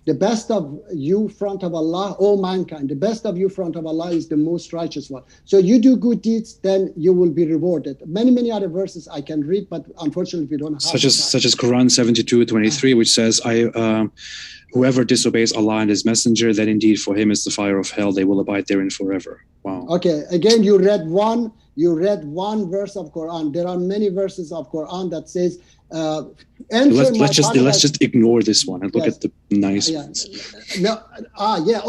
the best of you front of Allah, all mankind, the best of you front of Allah is the most righteous one. So you do good deeds, then you will be rewarded. Many other verses I can read, but unfortunately we don't have such as Quran 72:23, which says, whoever disobeys Allah and his messenger, then indeed for him is the fire of hell. They will abide therein forever. Wow. Okay, again, you read one verse of Quran. There are many verses of Quran that says, let's just ignore this one and look at the nice ones.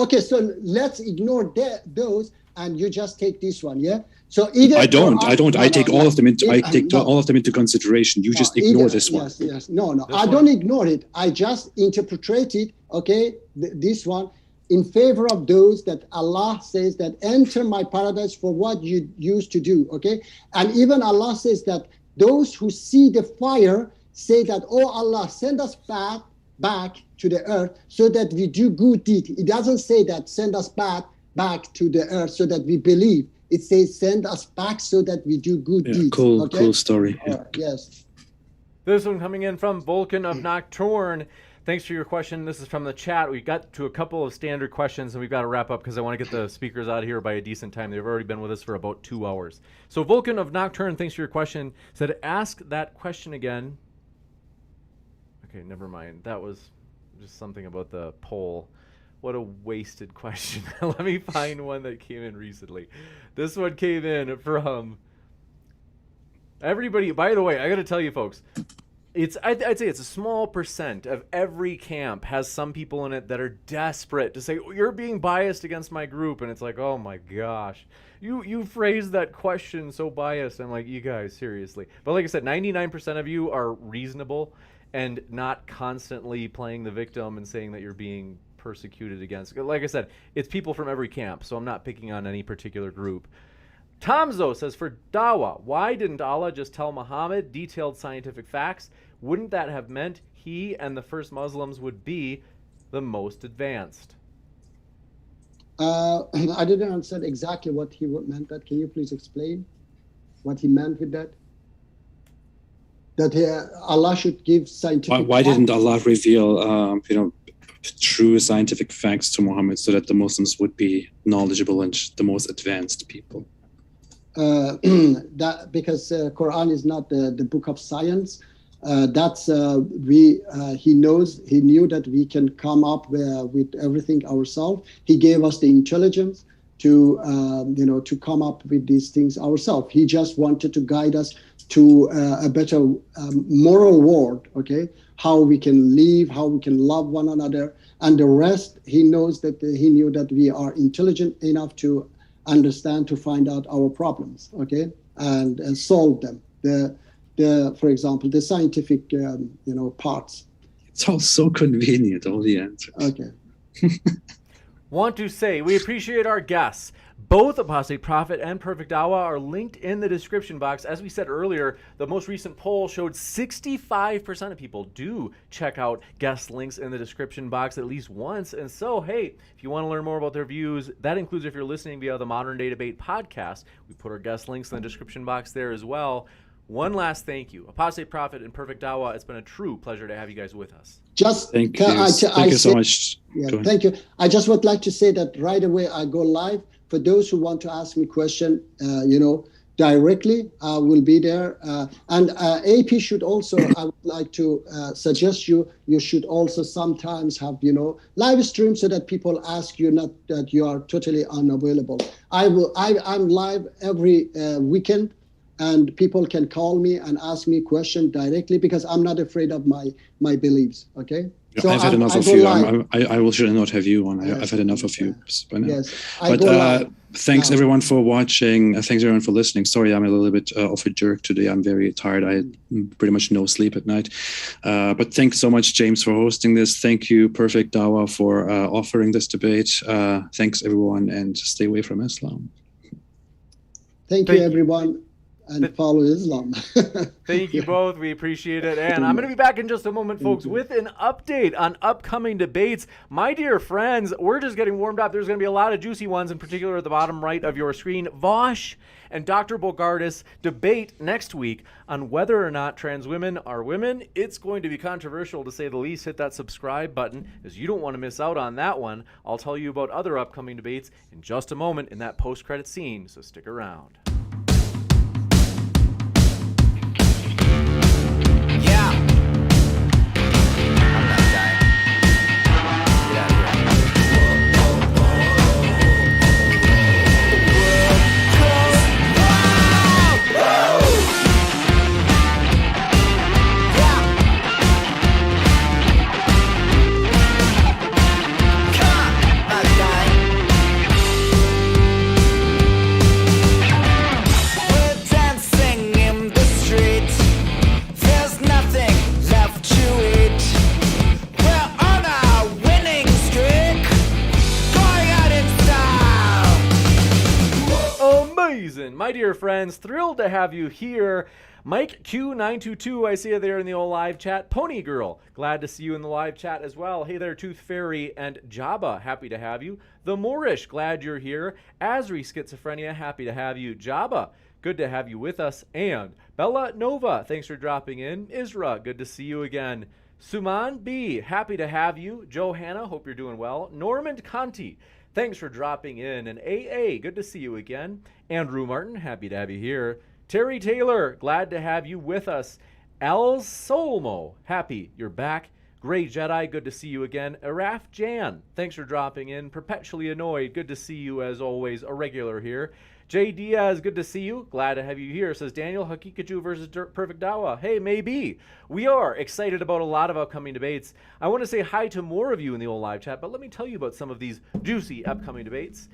Okay, so let's ignore those, and you just take this one, yeah. So either I take all of them into consideration. You just ignore this one. Yes. No. I don't ignore it. I just interpret it. Okay, this one in favor of those that Allah says that enter my paradise for what you used to do. Okay, and even Allah says that those who see the fire say that, oh Allah, send us back to the earth so that we do good deed. It doesn't say that send us back to the earth so that we believe. It says send us back so that we do good deeds. Cool story. Yes. This one coming in from Vulcan of Nocturne. Thanks for your question. This is from the chat. We got to a couple of standard questions, and we've got to wrap up because I want to get the speakers out of here by a decent time. They've already been with us for about 2 hours. So Vulcan of Nocturne, thanks for your question. Said, ask that question again. Okay, never mind. That was just something about the poll. What a wasted question. Let me find one that came in recently. This one came in from everybody. By the way, I got to tell you, folks, I'd say it's a small percent of every camp has some people in it that are desperate to say, you're being biased against my group. And it's like, oh my gosh, you phrased that question so biased. I'm like, you guys, seriously. But like I said, 99% of you are reasonable and not constantly playing the victim and saying that you're being persecuted against. Like I said, it's people from every camp, so I'm not picking on any particular group. Tomzo says, for Dawah, why didn't Allah just tell Muhammad detailed scientific facts? Wouldn't that have meant he and the first Muslims would be the most advanced? I didn't understand exactly what he meant that. Can you please explain what he meant with that? That Allah should give scientific Why facts? didn't Allah reveal, true scientific facts to Muhammad so that the Muslims would be knowledgeable and the most advanced people? That because Quran is not the book of science. He knew that we can come up with everything ourselves. He gave us the intelligence to come up with these things ourselves. He just wanted to guide us to a better moral world, okay? How we can live, how we can love one another, and the rest. He knew that we are intelligent enough to understand, to find out our problems, okay, and solve them. For example, the scientific parts. It's all so convenient, all the answers. Okay. Want to say we appreciate our guests. Both Apostate Prophet and Perfect Dawah are linked in the description box. As we said earlier, the most recent poll showed 65% of people do check out guest links in the description box at least once. And so, hey, if you want to learn more about their views, that includes if you're listening via the Modern Day Debate podcast. We put our guest links in the description box there as well. One last thank you. Apostate Prophet and Perfect Dawah, it's been a true pleasure to have you guys with us. Thank you so much. Yeah, thank you. I just would like to say that right away I go live. For those who want to ask me question, directly, I will be there. And AP should also, I would like to suggest you should also sometimes have, live stream so that people ask you, not that you are totally unavailable. I'm live every weekend, and people can call me and ask me question directly because I'm not afraid of my beliefs, okay? Yeah, so I've had enough of you. I will should not have you on. I've had enough of you by now. Yes, but thanks everyone for watching. Thanks everyone for listening. Sorry, I'm a little bit of a jerk today. I'm very tired. I pretty much no sleep at night. But thanks so much, James, for hosting this. Thank you, Perfect Dawah, for offering this debate. Thanks everyone, and stay away from Islam. Thank you, everyone. And follow Islam. Thank you both. We appreciate it. And I'm going to be back in just a moment, folks, with an update on upcoming debates. My dear friends, we're just getting warmed up. There's going to be a lot of juicy ones, in particular at the bottom right of your screen. Vosh and Dr. Bogardus debate next week on whether or not trans women are women. It's going to be controversial, to say the least. Hit that subscribe button, as you don't want to miss out on that one. I'll tell you about other upcoming debates in just a moment in that post-credit scene, so stick around. My dear friends, thrilled to have you here. Mike Q922, I see you there in the old live chat. Pony Girl, glad to see you in the live chat as well. Hey there, Tooth Fairy and Jabba, happy to have you. The Moorish, glad you're here. Asri Schizophrenia, happy to have you. Jabba, good to have you with us. And Bella Nova, thanks for dropping in. Isra, good to see you again. Suman B, happy to have you. Johanna, hope you're doing well. Normand Conti, thanks for dropping in. And AA, good to see you again. Andrew Martin, happy to have you here. Terry Taylor, glad to have you with us. Al Solmo, happy you're back. Gray Jedi, good to see you again. Araf Jan, thanks for dropping in. Perpetually Annoyed, good to see you as always, a regular here. Jay Diaz, good to see you. Glad to have you here. Says Daniel, Hakikaju versus Perfect Dawah. Hey, maybe. We are excited about a lot of upcoming debates. I want to say hi to more of you in the old live chat, but let me tell you about some of these juicy upcoming debates.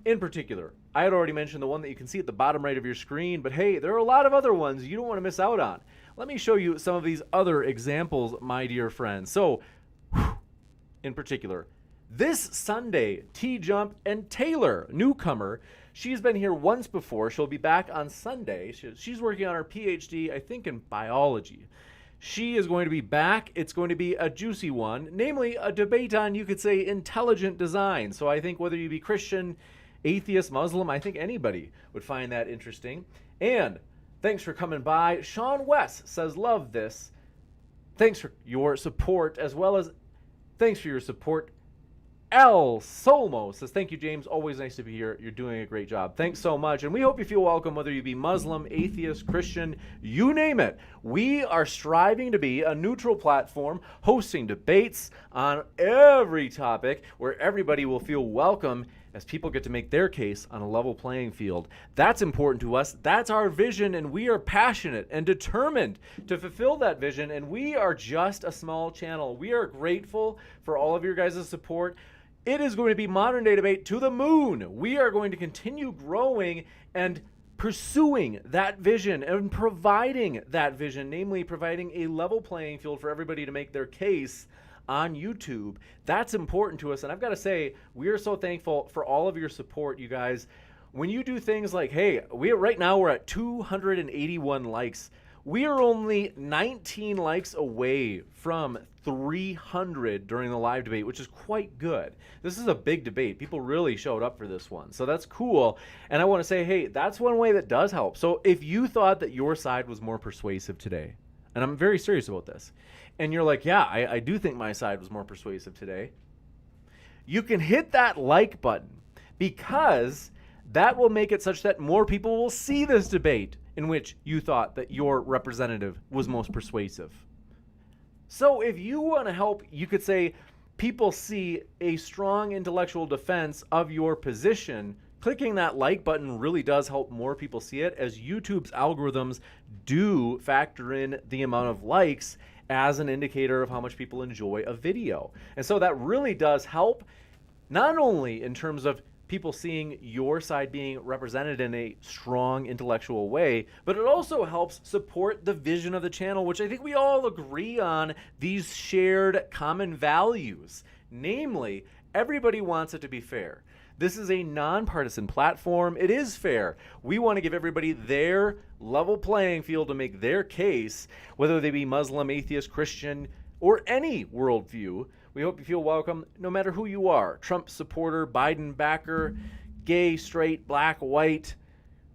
In particular, I had already mentioned the one that you can see at the bottom right of your screen, but hey, there are a lot of other ones you don't want to miss out on. Let me show you some of these other examples, my dear friends. So, in particular, This Sunday, T-Jump and Taylor, newcomer, she's been here once before. She'll be back on Sunday. She's working on her PhD, I think, in biology. She is going to be back. It's going to be a juicy one, namely a debate on, you could say, intelligent design. So I think whether you be Christian, atheist, Muslim, I think anybody would find that interesting. And thanks for coming by. Sean West says, love this. Thanks for your support, as well as thanks for your support. El Solmo says, thank you, James. Always nice to be here. You're doing a great job. Thanks so much. And we hope you feel welcome, whether you be Muslim, atheist, Christian, you name it. We are striving to be a neutral platform, hosting debates on every topic where everybody will feel welcome as people get to make their case on a level playing field. That's important to us. That's our vision, and we are passionate and determined to fulfill that vision, and we are just a small channel. We are grateful for all of your guys' support. It is going to be Modern Day Debate to the moon. We are going to continue growing and pursuing that vision and providing that vision, namely providing a level playing field for everybody to make their case on YouTube. That's important to us. And I've got to say, we are so thankful for all of your support, you guys. When you do things like, hey, right now we're at 281 likes. We are only 19 likes away from 300 during the live debate, which is quite good. This is a big debate. People really showed up for this one. So that's cool. And I want to say, hey, that's one way that does help. So if you thought that your side was more persuasive today, and I'm very serious about this, and you're like, yeah, I do think my side was more persuasive today, you can hit that like button, because that will make it such that more people will see this debate in which you thought that your representative was most persuasive. So if you want to help, you could say, people see a strong intellectual defense of your position, clicking that like button really does help more people see it, as YouTube's algorithms do factor in the amount of likes as an indicator of how much people enjoy a video. And so that really does help, not only in terms of people seeing your side being represented in a strong intellectual way, but it also helps support the vision of the channel, which I think we all agree on, these shared common values. Namely, everybody wants it to be fair. This is a non-partisan platform. It is fair. We want to give everybody their level playing field to make their case, whether they be Muslim, atheist, Christian, or any worldview. We hope you feel welcome no matter who you are. Trump supporter, Biden backer, gay, straight, black, white,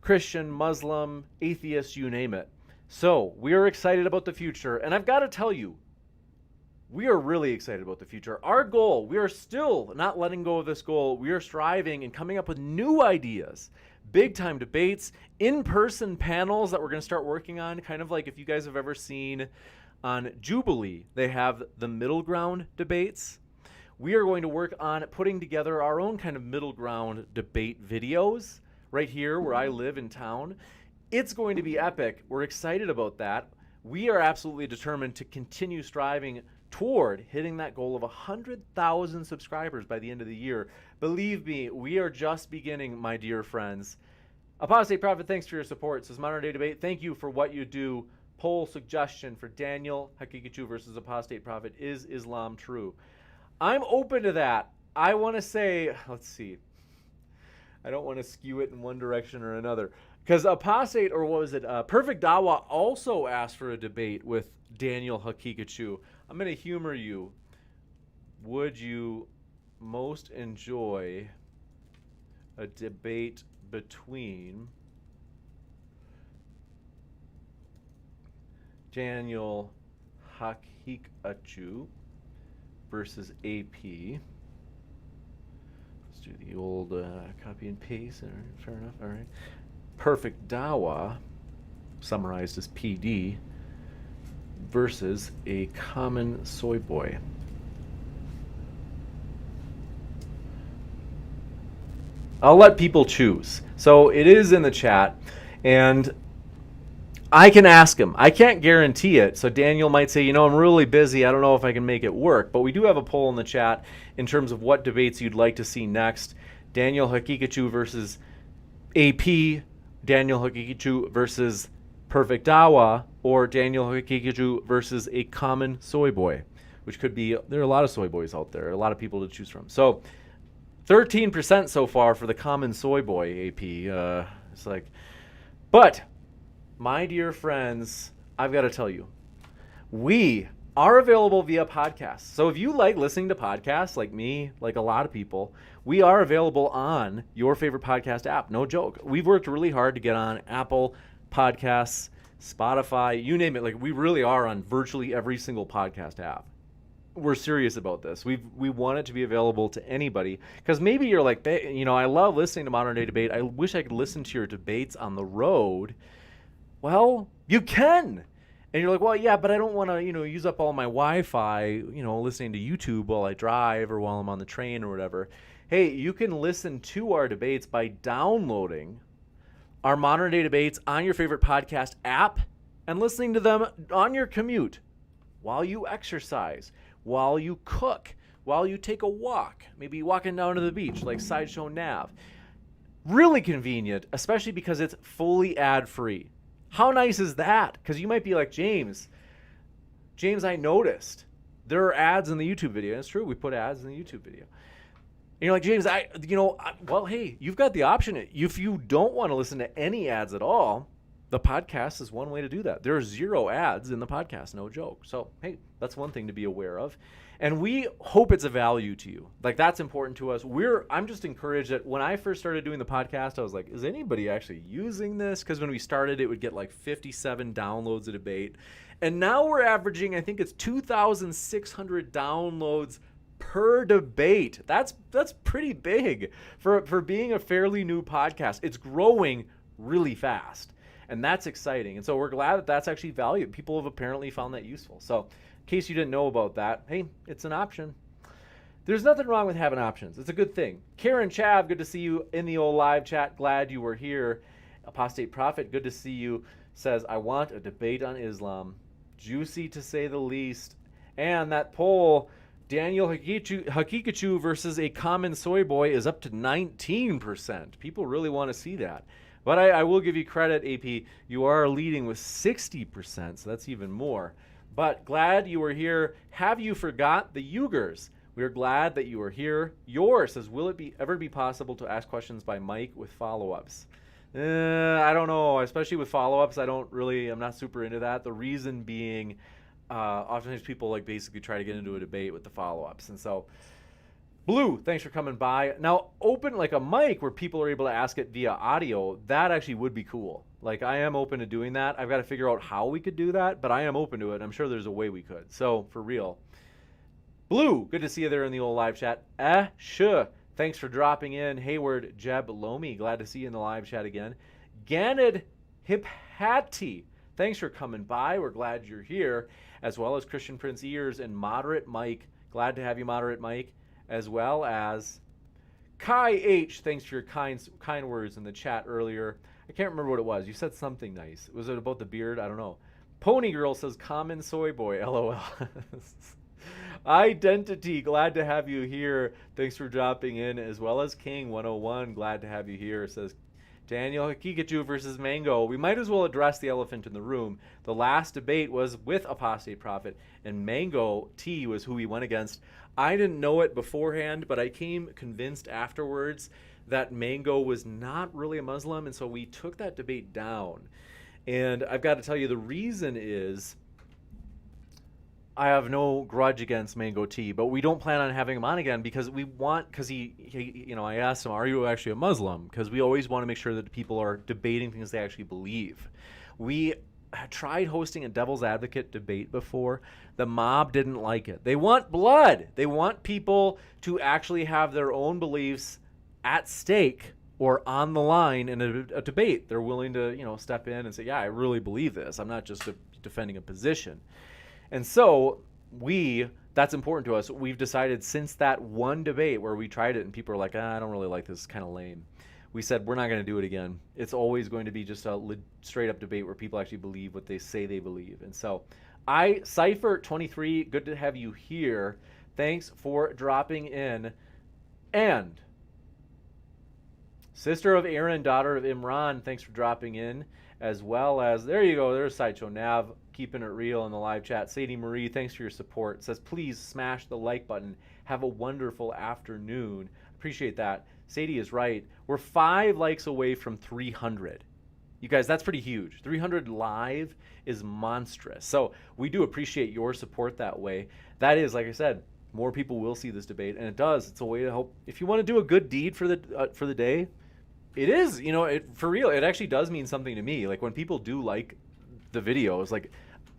Christian, Muslim, atheist, you name it. So we are excited about the future. And I've got to tell you, we are really excited about the future. Our goal, we are still not letting go of this goal. We are striving and coming up with new ideas, big time debates, in-person panels that we're going to start working on, kind of like if you guys have ever seen on Jubilee, they have the middle ground debates. We are going to work on putting together our own kind of middle ground debate videos right here where I live in town. It's going to be epic. We're excited about that. We are absolutely determined to continue striving toward hitting that goal of 100,000 subscribers by the end of the year. Believe me, we are just beginning, my dear friends. Apostate Prophet, thanks for your support. Says Modern Day Debate, thank you for what you do. Poll suggestion for Daniel Hakikachu versus Apostate Prophet, is Islam true? I'm open to that. I want to say, let's see. I don't want to skew it in one direction or another. Because Apostate, or what was it, Perfect Dawah also asked for a debate with Daniel Hakikachu. I'm going to humor you. Would you most enjoy a debate between Daniel Hakikachu versus AP? Let's do the old copy and paste. All right, fair enough. All right. Perfect Dawah, summarized as PD, versus a common soy boy. I'll let people choose. So it is in the chat, and I can ask him. I can't guarantee it. So Daniel might say, I'm really busy. I don't know if I can make it work. But we do have a poll in the chat in terms of what debates you'd like to see next. Daniel Hakikachu versus AP, Daniel Hakikachu versus Perfect Dawah, or Daniel Hakikachu versus a common soy boy. which could be, there are a lot of soy boys out there, a lot of people to choose from. So 13% so far for the common soy boy, AP. It's like, but my dear friends, I've got to tell you, we are available via podcasts. So if you like listening to podcasts like me, like a lot of people, we are available on your favorite podcast app. No joke. We've worked really hard to get on Apple Podcasts, Spotify, you name it. Like, we really are on virtually every single podcast app. We're serious about this. We want it to be available to anybody, because maybe you're like, I love listening to Modern Day Debate. I wish I could listen to your debates on the road. Well, you can. And you're like, well, yeah, but I don't want to, use up all my Wi-Fi, listening to YouTube while I drive or while I'm on the train or whatever. Hey, you can listen to our debates by downloading our Modern Day Debates on your favorite podcast app and listening to them on your commute, while you exercise, while you cook, while you take a walk, maybe walking down to the beach like Sideshow Nav. Really convenient, especially because it's fully ad-free. How nice is that? Because you might be like, James, I noticed there are ads in the YouTube video. And it's true, we put ads in the YouTube video. And you're like, James, well, hey, you've got the option. If you don't want to listen to any ads at all, the podcast is one way to do that. There are 0 ads in the podcast, no joke. So, hey, that's one thing to be aware of. And we hope it's a value to you. Like, that's important to us. I'm just encouraged that when I first started doing the podcast, I was like, is anybody actually using this? Because when we started, it would get like 57 downloads a debate. And now we're averaging, I think it's 2,600 downloads per debate. That's pretty big for being a fairly new podcast. It's growing really fast, and that's exciting. And so we're glad that that's actually valued. People have apparently found that useful. So in case you didn't know about that, hey, it's an option. There's nothing wrong with having options. It's a good thing. Karen Chav, good to see you in the old live chat. Glad you were here. Apostate Prophet, good to see you. Says, I want a debate on Islam. Juicy to say the least. And that poll, Daniel Hakikachu versus a common soy boy, is up to 19%. People really want to see that. But I will give you credit, AP. You are leading with 60%, so that's even more. But glad you were here. Have you forgot the Uyghurs? We are glad that you are here. Yours says, will it ever be possible to ask questions by mic with follow-ups? I don't know, especially with follow-ups. I'm not super into that. The reason being, oftentimes people like basically try to get into a debate with the follow-ups. And so, Blue, thanks for coming by. Now, open like a mic where people are able to ask it via audio. That actually would be cool. Like, I am open to doing that. I've got to figure out how we could do that, but I am open to it. I'm sure there's a way we could. So, for real. Blue, good to see you there in the old live chat. Sure. Thanks for dropping in. Hayward Jeb Lomi, glad to see you in the live chat again. Ganid Hiphati, thanks for coming by. We're glad you're here. As well as Christian Prince Ears and Moderate Mike. Glad to have you, Moderate Mike. As well as Kai H. Thanks for your kind words in the chat earlier. I can't remember what it was. You said something nice. Was it about the beard? I don't know. Pony Girl says, common soy boy, LOL. Identity, glad to have you here. Thanks for dropping in. As well as King 101, glad to have you here. Says Daniel Hakikachu versus Mango. We might as well address the elephant in the room. The last debate was with Apostate Prophet, and Mango T was who he went against. I didn't know it beforehand, but I came convinced afterwards that Mango was not really a Muslim, and so we took that debate down. And I've got to tell you, the reason is I have no grudge against Mango T, but we don't plan on having him on again because I asked him, are you actually a Muslim? Because we always want to make sure that people are debating things they actually believe. We tried hosting a devil's advocate debate before. The mob didn't like it. They want blood. They want people to actually have their own beliefs at stake or on the line in a debate. They're willing to, step in and say, yeah, I really believe this. I'm not just defending a position. And so that's important to us. We've decided since that one debate where we tried it and people are like, I don't really like this, it's kind of lame. We said, we're not going to do it again. It's always going to be just a straight up debate where people actually believe what they say they believe. And so Cypher23, good to have you here. Thanks for dropping in. And Sister of Aaron, daughter of Imran, thanks for dropping in. As well as, there you go, there's Sideshow Nav. keeping it real in the live chat. Sadie Marie, thanks for your support. Says, please smash the like button. Have a wonderful afternoon. Appreciate that. Sadie is right. We're 5 likes away from 300. You guys, that's pretty huge. 300 live is monstrous. So we do appreciate your support that way. That is, like I said, more people will see this debate, and it does. It's a way to help. If you want to do a good deed for the day, it is. You know, for real, it actually does mean something to me. Like when people do like the videos, like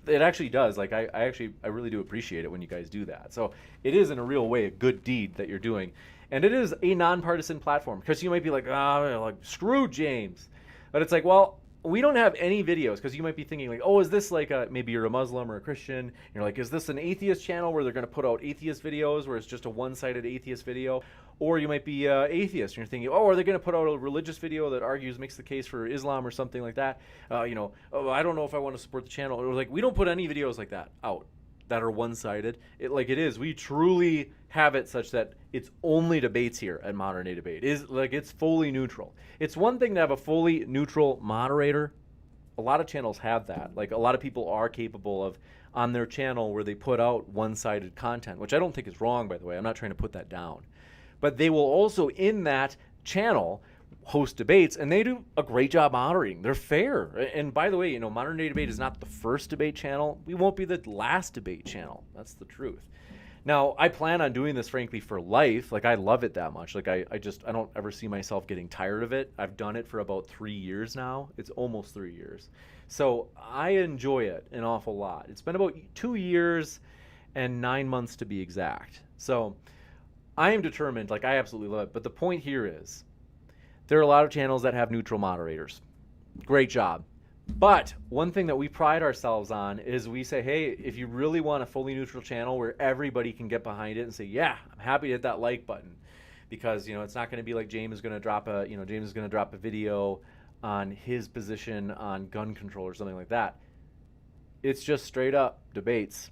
it actually does. Like I really do appreciate it when you guys do that. So it is in a real way a good deed that you're doing, and it is a nonpartisan platform. Because you might be like, like screw James, but it's like, well, we don't have any videos, because you might be thinking like, oh, is this like maybe you're a Muslim or a Christian? You're like, is this an atheist channel where they're going to put out atheist videos where it's just a one-sided atheist video? Or you might be atheist and you're thinking, oh, are they going to put out a religious video that makes the case for Islam or something like that? I don't know if I want to support the channel. It was like, we don't put any videos like that out that are one-sided. We truly have it such that it's only debates here at Modern Day Debate. It's fully neutral. It's one thing to have a fully neutral moderator. A lot of channels have that. Like a lot of people are capable of on their channel where they put out one-sided content, which I don't think is wrong, by the way. I'm not trying to put that down. But they will also in that channel host debates, and they do a great job moderating. They're fair. And by the way, Modern Day Debate is not the first debate channel. We won't be the last debate channel. That's the truth. Now, I plan on doing this, frankly, for life. Like, I love it that much. Like, I don't ever see myself getting tired of it. I've done it for about 3 years now. It's almost 3 years. So I enjoy it an awful lot. It's been about 2 years and 9 months to be exact. So I am determined. Like, I absolutely love it. But the point here is there are a lot of channels that have neutral moderators. Great job. But one thing that we pride ourselves on is we say, hey, if you really want a fully neutral channel where everybody can get behind it and say, yeah, I'm happy to hit that like button, because it's not going to be like James is going to drop a video on his position on gun control or something like that. It's just straight up debates.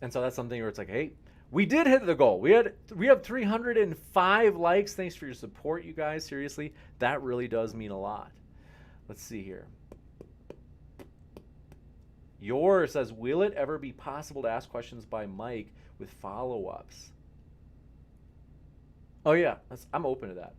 And so that's something where it's like, hey, we did hit the goal. We have 305 likes. Thanks for your support, you guys. Seriously, that really does mean a lot. Let's see here. Yours says, will it ever be possible to ask questions by mic with follow-ups? Oh yeah, I'm open to that.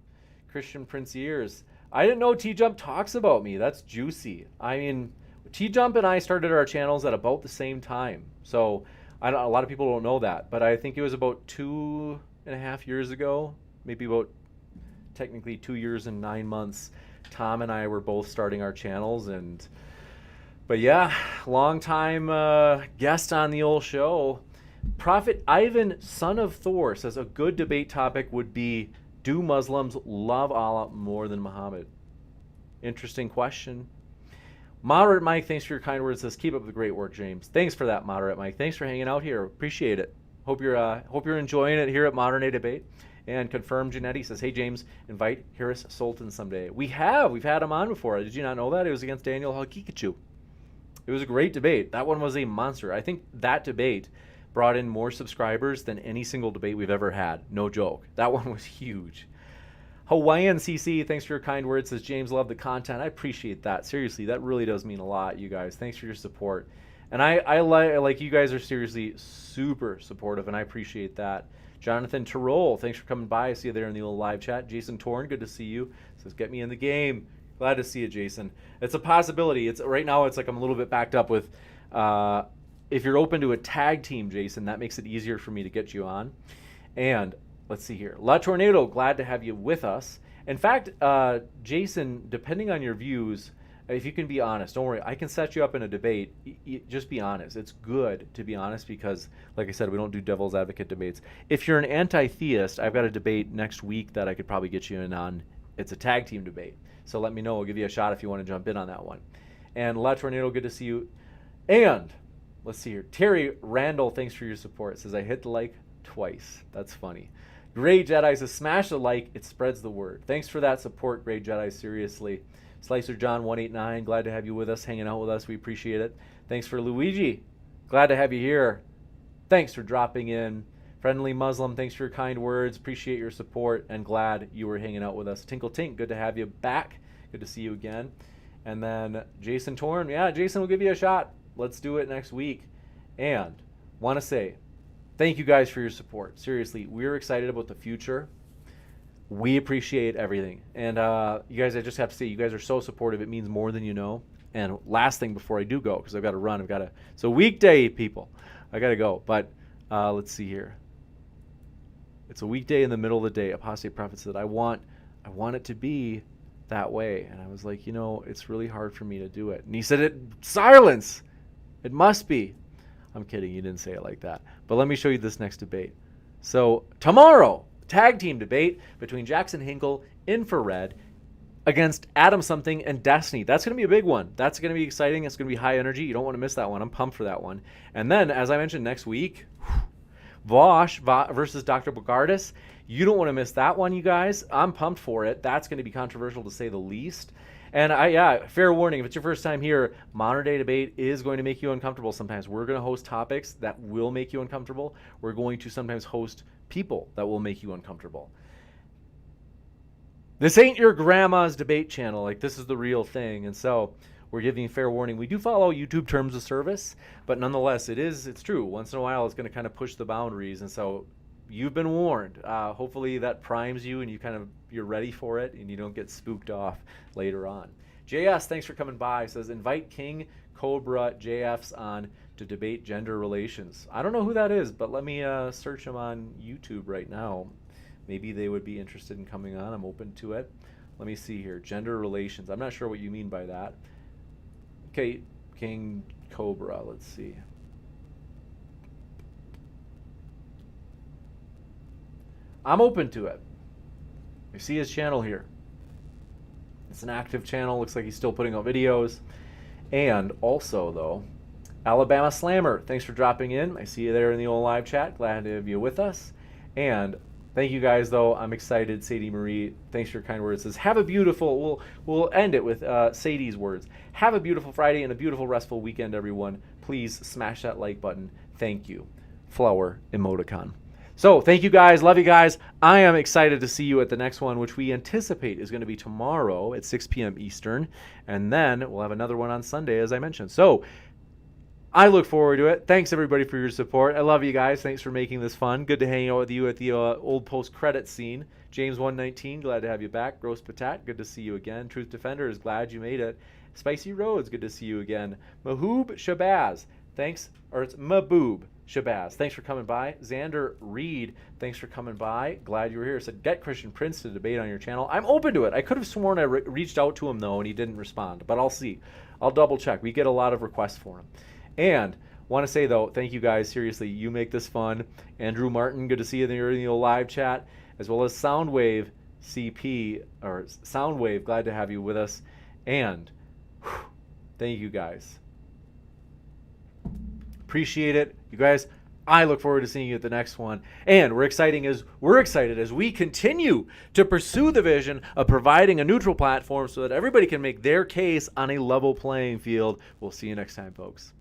Christian Prince Ears. I didn't know T-Jump talks about me. That's juicy. I mean, T-Jump and I started our channels at about the same time. So a lot of people don't know that, but I think it was about 2.5 years ago, maybe about technically 2 years and 9 months. Tom and I were both starting our channels, but yeah, long time guest on the old show. Prophet Ivan, son of Thor, says a good debate topic would be, do Muslims love Allah more than Muhammad? Interesting question. Moderate Mike, thanks for your kind words. Says, keep up the great work, James. Thanks for that, Moderate Mike. Thanks for hanging out here. Appreciate it. Hope you're enjoying it here at Modern Day Debate. And Confirmed Genetti says, hey, James, invite Harris Sultan someday. We've had him on before. Did you not know that? It was against Daniel Hakikachu. It was a great debate. That one was a monster. I think that debate brought in more subscribers than any single debate we've ever had. No joke. That one was huge. Hawaiian CC, thanks for your kind words. Says, James, love the content. I appreciate that. Seriously, that really does mean a lot, you guys. Thanks for your support. And I like you guys are seriously super supportive, and I appreciate that. Jonathan Terrell, thanks for coming by. I see you there in the little live chat. Jason Torn, good to see you. Says, get me in the game. Glad to see you, Jason. It's a possibility. Right now it's like I'm a little bit backed up with if you're open to a tag team, Jason, that makes it easier for me to get you on. And let's see here. La Tornado, glad to have you with us. In fact, Jason, depending on your views, if you can be honest, don't worry, I can set you up in a debate. Just be honest. It's good to be honest because, like I said, we don't do devil's advocate debates. If you're an anti-theist, I've got a debate next week that I could probably get you in on. It's a tag team debate. So let me know. I'll give you a shot if you want to jump in on that one. And La Tornado, good to see you. And let's see here. Terry Randall, thanks for your support. Says, I hit the like twice. That's funny. Grey Jedi says, smash the like. It spreads the word. Thanks for that support, Grey Jedi. Seriously. Slicer John 189, glad to have you with us, hanging out with us. We appreciate it. Thanks for Luigi. Glad to have you here. Thanks for dropping in. Friendly Muslim, thanks for your kind words. Appreciate your support and glad you were hanging out with us. Tinkle Tink, good to have you back. Good to see you again. And then Jason Torn. Yeah, Jason, will give you a shot. let's do it next week. And want to say thank you guys for your support. Seriously, we're excited about the future. We appreciate everything. And you guys, I just have to say, you guys are so supportive. It means more than you know. And last thing before I do go, because I've got to run, so weekday, people, I got to go. But let's see here. It's a weekday in the middle of the day. Apostate Prophet said, I want it to be that way. And I was like, it's really hard for me to do it. And he said, silence. It must be. I'm kidding. You didn't say it like that. But let me show you this next debate. So tomorrow, tag team debate between Jackson Hinkle, Infrared, against Adam Something and Destiny. That's going to be a big one. That's going to be exciting. It's going to be high energy. You don't want to miss that one. I'm pumped for that one. And then, as I mentioned, next week, Vosh versus Dr. Bogardus. You don't want to miss that one, you guys. I'm pumped for it. That's going to be controversial to say the least. And fair warning, if it's your first time here, modern day debate is going to make you uncomfortable sometimes. We're going to host topics that will make you uncomfortable. We're going to sometimes host people that will make you uncomfortable. This ain't your grandma's debate channel. Like, this is the real thing. And so we're giving fair warning. We do follow YouTube terms of service, but nonetheless, it's true. Once in a while, it's going to kind of push the boundaries. And so you've been warned. Hopefully that primes you and you're ready for it and you don't get spooked off later on. JS, thanks for coming by. Says, invite King Cobra JFs on to debate gender relations. I don't know who that is, but let me search him on YouTube right now. Maybe they would be interested in coming on. I'm open to it. Let me see here. Gender relations. I'm not sure what you mean by that. Okay, King Cobra. Let's see. I'm open to it. You see his channel here. It's an active channel. Looks like he's still putting out videos. And also, though, Alabama Slammer, thanks for dropping in. I see you there in the old live chat. Glad to have you with us. And thank you guys, though. I'm excited. Sadie Marie, thanks for your kind words. Says, have a beautiful, we'll end it with Sadie's words. Have a beautiful Friday and a beautiful, restful weekend, everyone. Please smash that like button. Thank you. Flower emoticon. So thank you guys. Love you guys. I am excited to see you at the next one, which we anticipate is going to be tomorrow at 6 p.m. Eastern. And then we'll have another one on Sunday, as I mentioned. So I look forward to it. Thanks, everybody, for your support. I love you guys. Thanks for making this fun. Good to hang out with you at the old post-credit scene. James 119, glad to have you back. Gross Patat, good to see you again. Truth Defender is glad you made it. Spicy Roads, good to see you again. Mahoob Shabazz, thanks, or it's Maboob Shabazz, thanks for coming by. Xander Reed, thanks for coming by. Glad you were here. Said, get Christian Prince to debate on your channel. I'm open to it. I could have sworn I reached out to him, though, and he didn't respond, but I'll see. I'll double check. We get a lot of requests for him. And want to say, though, thank you guys. Seriously, you make this fun. Andrew Martin, good to see you in the live chat, as well as Soundwave CP, or Soundwave, glad to have you with us. And thank you guys. Appreciate it. You guys, I look forward to seeing you at the next one. And we're excited as we continue to pursue the vision of providing a neutral platform so that everybody can make their case on a level playing field. We'll see you next time, folks.